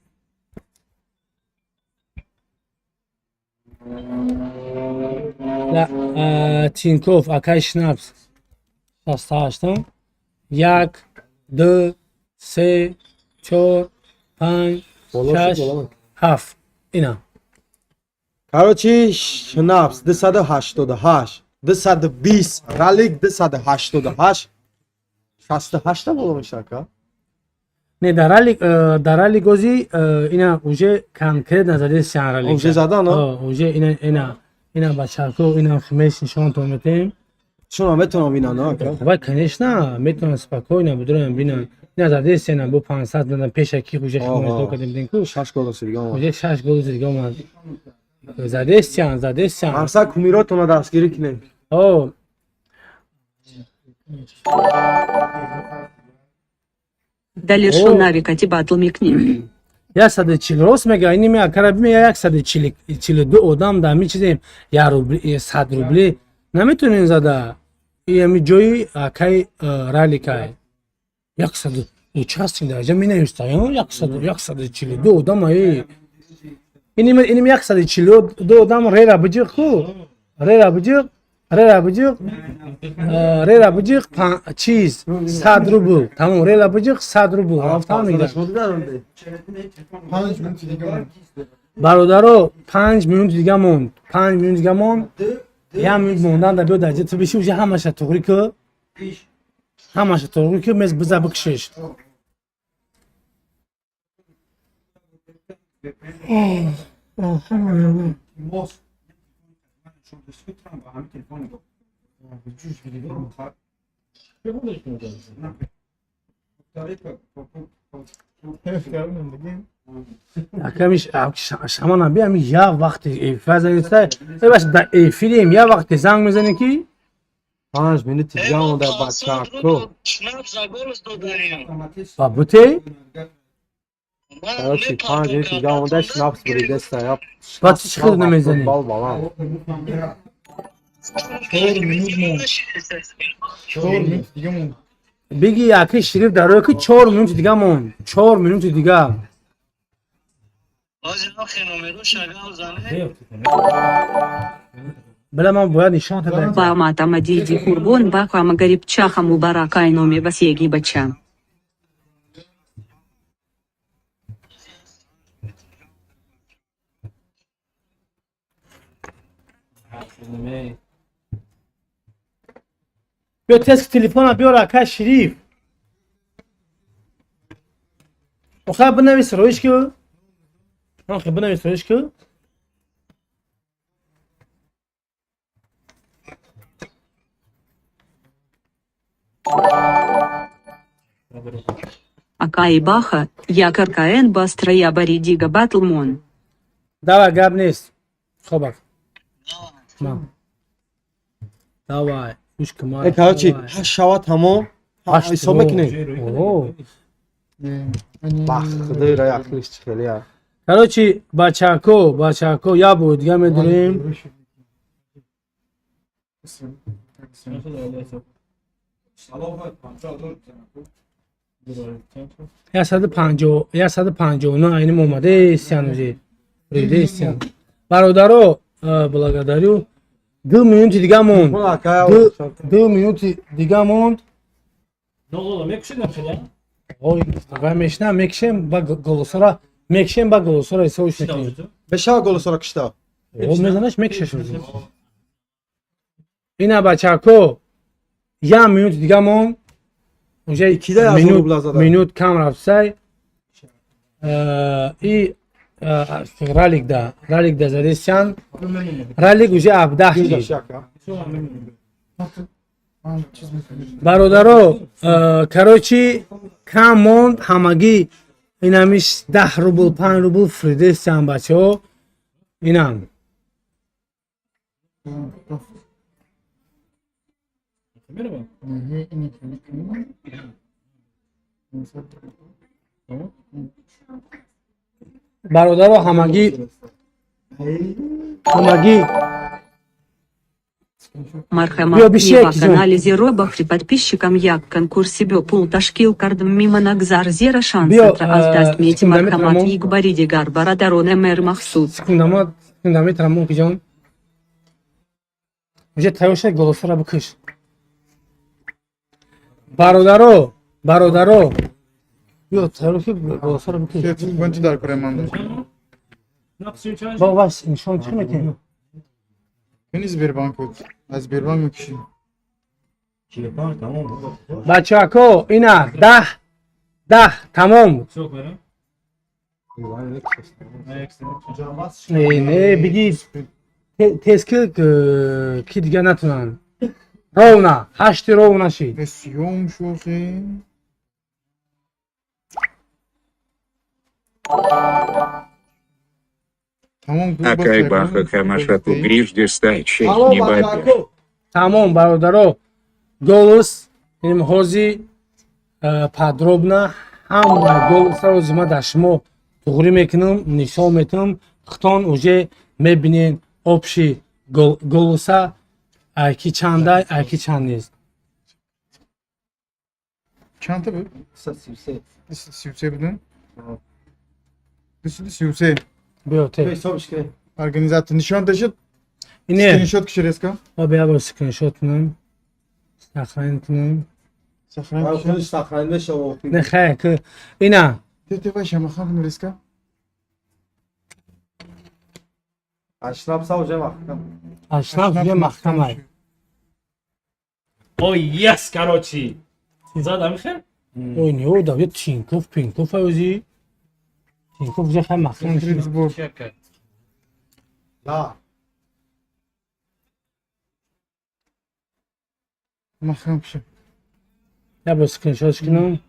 لا تینکوف اکای شنابس 68 یک دو سه چهار پنج شش هفت اینا короче شنابس 288 220 ралик 288 68 болом шака не дарали гози ина уже конкретно задействовали уже задано уже ина бачако ина хмеш нишон то метем шуно метонам бинан ака давай конечно метонам спокойно будем бинан ина задействована бу 500 дадам пешаки уже хмеш то кадем денку 6 гол сиргам уже 6 гол сиргам задействован амса кумиротона дастгирӣ кинем о Даліршо навікаті батл мікні. 140 рост мега ини ме караби ме 142 одам да ми чизем 100 рубли наметонем зада ими ҷои акай раликай 100 участник да ҷа мене юстаён 142 одам ай иним 142 одам рера биҷиқ ку рера биҷиқ чиз 100 рубл тамом рера биҷиқ 100 рубл рафтам мегирам 5 минут دیگه مونده. бародаро 5 минут дига монд 5 минут дига монд 1 минут мондан да биё дар ҷа ту биши уже ҳамаша туғри ку мез биза бикшиш акамиш шамана биами я вақте фазаниста баш да эфирем я вақте занг мезанӣ ки 5 минути дига монда бачако ба буте короче 5 минути дига монда шнапс бурида стояп ба чӣ хел намезанӣ бал баланд 4 минут مونده. 4 минут دیگه مونده. биги яки шириф дароя ки 4 минути дига монд 4 минути дига била ман бояд нишонта дам Ба матама дийди курбон ба хама гарибчаха мубаракай номи васеги бача. بیا تسک تلفن بیار اکا شریف آخه بنویس رویش که آخه بنویس رویش که Акаи баха, якар каен бастроя бари дига батл мон. давай гап нест хобак давай гӯш кумар короче 8 шава тамом ҳисоб мекунем ба худои ра яхлиш хеле короче бачако я буд дига медурем 159 айним омада истян узи фрида истян бародаро благодарю 2 минути дига монд 2 минути дига монд ой ва мешна мекшем ба голосора ҳисоби шекли Beşa gol sonra kışta. о мезанаш мекшеш узи ина бачако 1 минути дига монд уже 2'de yazılı Blaza'da. минут кам рафсай и ралик да задесян ралик уже 17 Şaka. бародаро короче кам монд ҳамагӣ инамиш 10 рубл 5 рубл фридестян бачаҳо инам бародаро ҳамагӣ Мархамат Бё, бишек, Ева зон. канале Зеро Бахри подписчикам як конкурс себе пул ташкил кардым мимо нагзар зера шанс Бё, аздаст мети секундамет мархамат рамон. игбаридигар бародаро немер махсуд секундамет рамон киҷон уже тайёр шад голосора бикиш бародаро бё тайёр ки голосора бикиш Бончи дар курем ам. ба вас нишон чӣ мекунӣ Beni Sberbank ot. Az Sberbank mekişim. бачако ина 10 тамом не биги тески ки дига натунанд ровна 8 ровна шид Besiyom şoxi. Tamam. Акай баха хамашаку грижде стайчей Alo не бабе. Bachako. тамом бародаро голос им ҳози подробна ҳама голосаро зима дар шумо туғрӣ мекунам нишон метунам хутон уже мебинен обши голоса ки чанда ки чанд нест Çanta bu. Sivse. Sivse budun. Sivse. биёте Sobişke. Organizator nişan taşıt. ине Screenshot kişireska. беабо скриншот кунам сахрайн кунам Sahran Abi kişi. kılıç saklayın şov okuyun. не хай ки ина Tete başa makan nureska. Aşraf sağ hocam bak. ашраф ё маҳкамай Ой, yes, короче. Задам хер? ой нео давид тинков пинков аёзи тинков уже хай маҳкам шуд Sbor. La. Makan kişi. ябо скриншотш кунам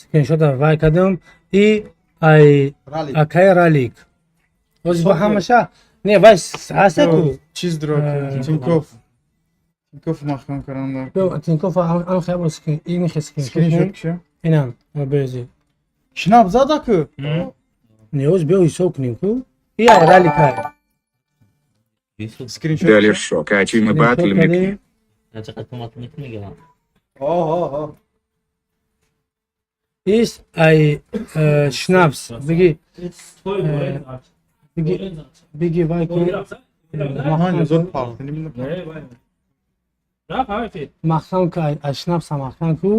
скриншот вай кардам и ай Rally. акай ралик ози бо ҳамаша не вай ҳаста ку Çiz drog. Tinkov. Tinkov makan karanda. тинков ан хай бо ин хай Screenshot скриншот kişi. инам бези Şınav zadakı. неоз бео ҳисоб кунем ку и ай ралик ай Screenshot Дали kişi. шок, а чима батл мекни. Oho. ис ай шнапс биги биги вай ку Mahan yazor parti. Ne bileyim. махкам ку ай шнапса махкам ку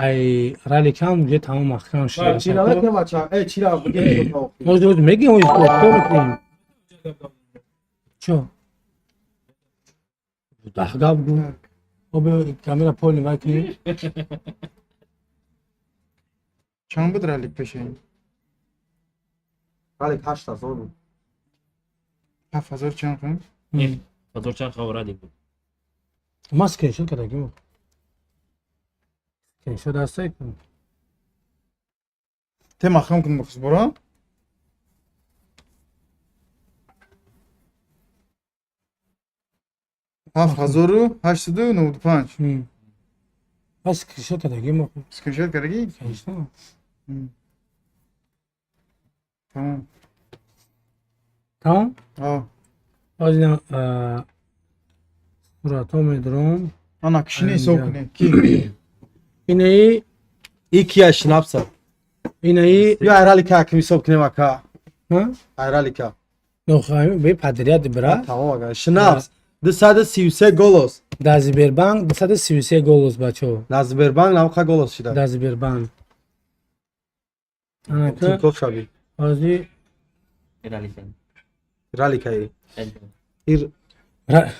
ай раликам уже тамом махкам шуда Çilavet ne maça? Çilav. Gel şov okuyun. оз мегин оз то мекунем чо дахгав гу обе камера поли вай кунем Çan bu dralik peşeyin. Rally kaçta zor mu? Hafazor çan kın. Фазорчан хавради. ма скриншот кардагим скриншот ҳастай ку Te makan kın bu kız bura. Hafazoru 895. ма скриншот кардагим Screenshot karagi. конечно Tamam. тамом Aa. оз ина сурато медурам Ana kişinin sokune. اینایی 2 ya şnaps. اینایی Ya ayralika kimi sokune vaka. ها Ayralika. نخواهیم به پدریت برا Tamam aga. Şnaps. 233 golos. دازیبربان 233 گولوز بچو Nazberban lavka golos şida. دازیبربان انا که Tinkov şabi. آزی Ralikayı. Ir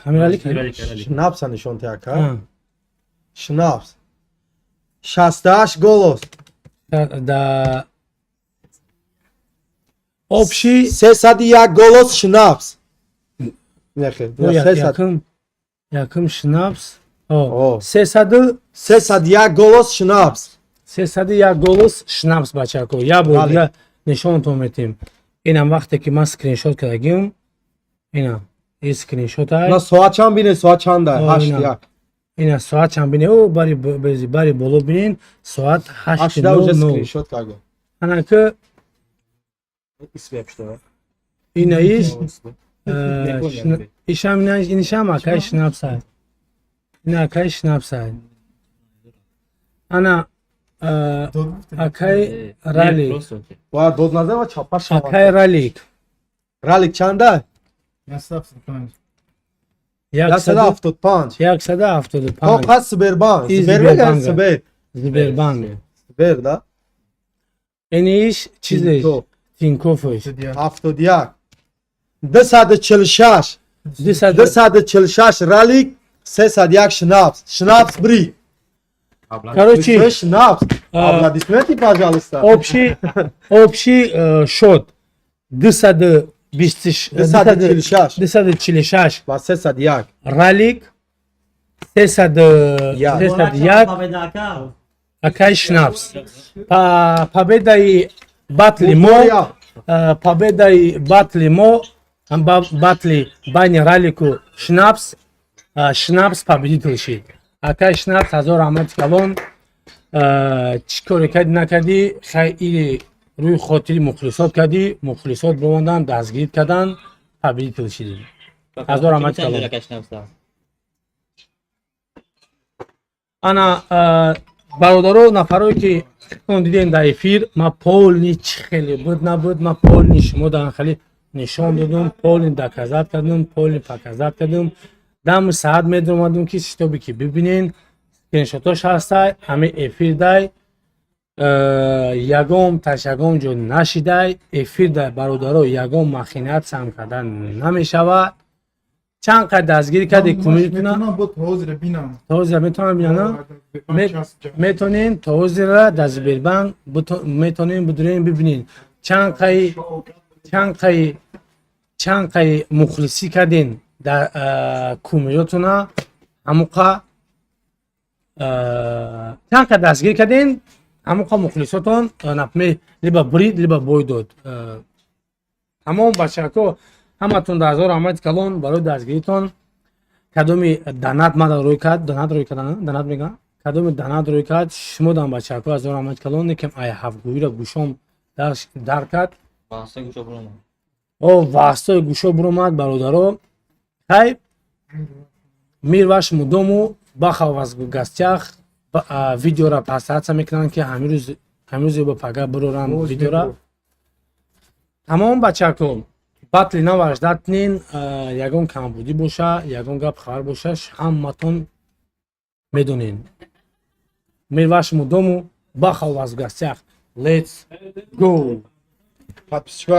همیرالی که şnaps hani şon teyaka. ها Şnaps. 68 golos. دا общий 61 golos şnaps. Ne xeyr. او 300 яким шнапс О. 300 301 golos şnaps. 301 голос шнапс бачако я буд Бале. я нишонтон метим инам вақте ки ман скриншот кардагим ина ин скриншот ай Na soğaçan bine soğaçan da. O, Haş inan. ya. ина соат чанд бинед о бари боло бинед соат Haş da uca 8:00 screenshot kago. ана ки İsmi yapıştı. ина ишам инишам акай шнапс ай ина акай шнапс ай ана акай ралик Va dodnaze va çapar şavan. акай ралик Ralik çanda. Yasapsın kanka. Ya sada aftot panç. 175 Toqa Sberban. İz Sber mi Sberban. gel Sber? Сбербанк. Sber da. Эниш чизеш Tinko. Тинькофф. Автодyak. 246. 200 246 Ralik. 301 şnaps. Şnaps bri. Короче, Şnaps. Abla dismeti pajalistan. общий счет 226 Va 301. ралик 301 акай шнапс победой батли мо батли байни ралику шнапс победитель шид акай шнапс ҳазор раҳмат калон чӣ коре кардӣ накардӣ хеле рӯи хотири мухлисот кардӣ мухлисот бомадан дастгирӣ кардан победитель шидӣ ҳазор раҳмат калон ана бародаро нафарое ки дидем дар эфир ма полни чӣ хеле буд набуд ма полни шумо дар хеле нишон додум полни доказат кардум полни показат кардум дами саат медомадум ки шитоби ки бибинен скриншотош ҳастай ҳами эфир дай ягон ташагон ҷо нашидай эфир дай бародаро ягон махинатсиям кардан намешавад чанд қад дастгирӣ карди кумитона ҳозира метавонам бинам метонен то ҳозира дар Сбербанк метонен бидурен бибинен чанд қай мухлисӣ карден дар кумиётона ҳамуқа чанд қад дастгирӣ карден ҳамуқа мухлисотон либо брид либо бой дод тамом бачако ҳаматон дар ҳазор раҳмати калон барои дастгиритон кадоми данат мада рӯй кард данат мегӯям кадоми данат рӯй кард шумо дан бачако ҳазор раҳмати калон некем ай ҳафтгӯира гӯшом дар кард ваҳстои гӯшо буромад бародаро хай мирваш мудому бахав аз гастях видеора пасатса мекунанд ки ҳамирӯзе ба пага бурорам видеора тамом бачако батли наваждатнин ягон камбудӣ боша ягон гап хабар боша ҳаматон медонен мирваш мудому бахав аз гастях let's go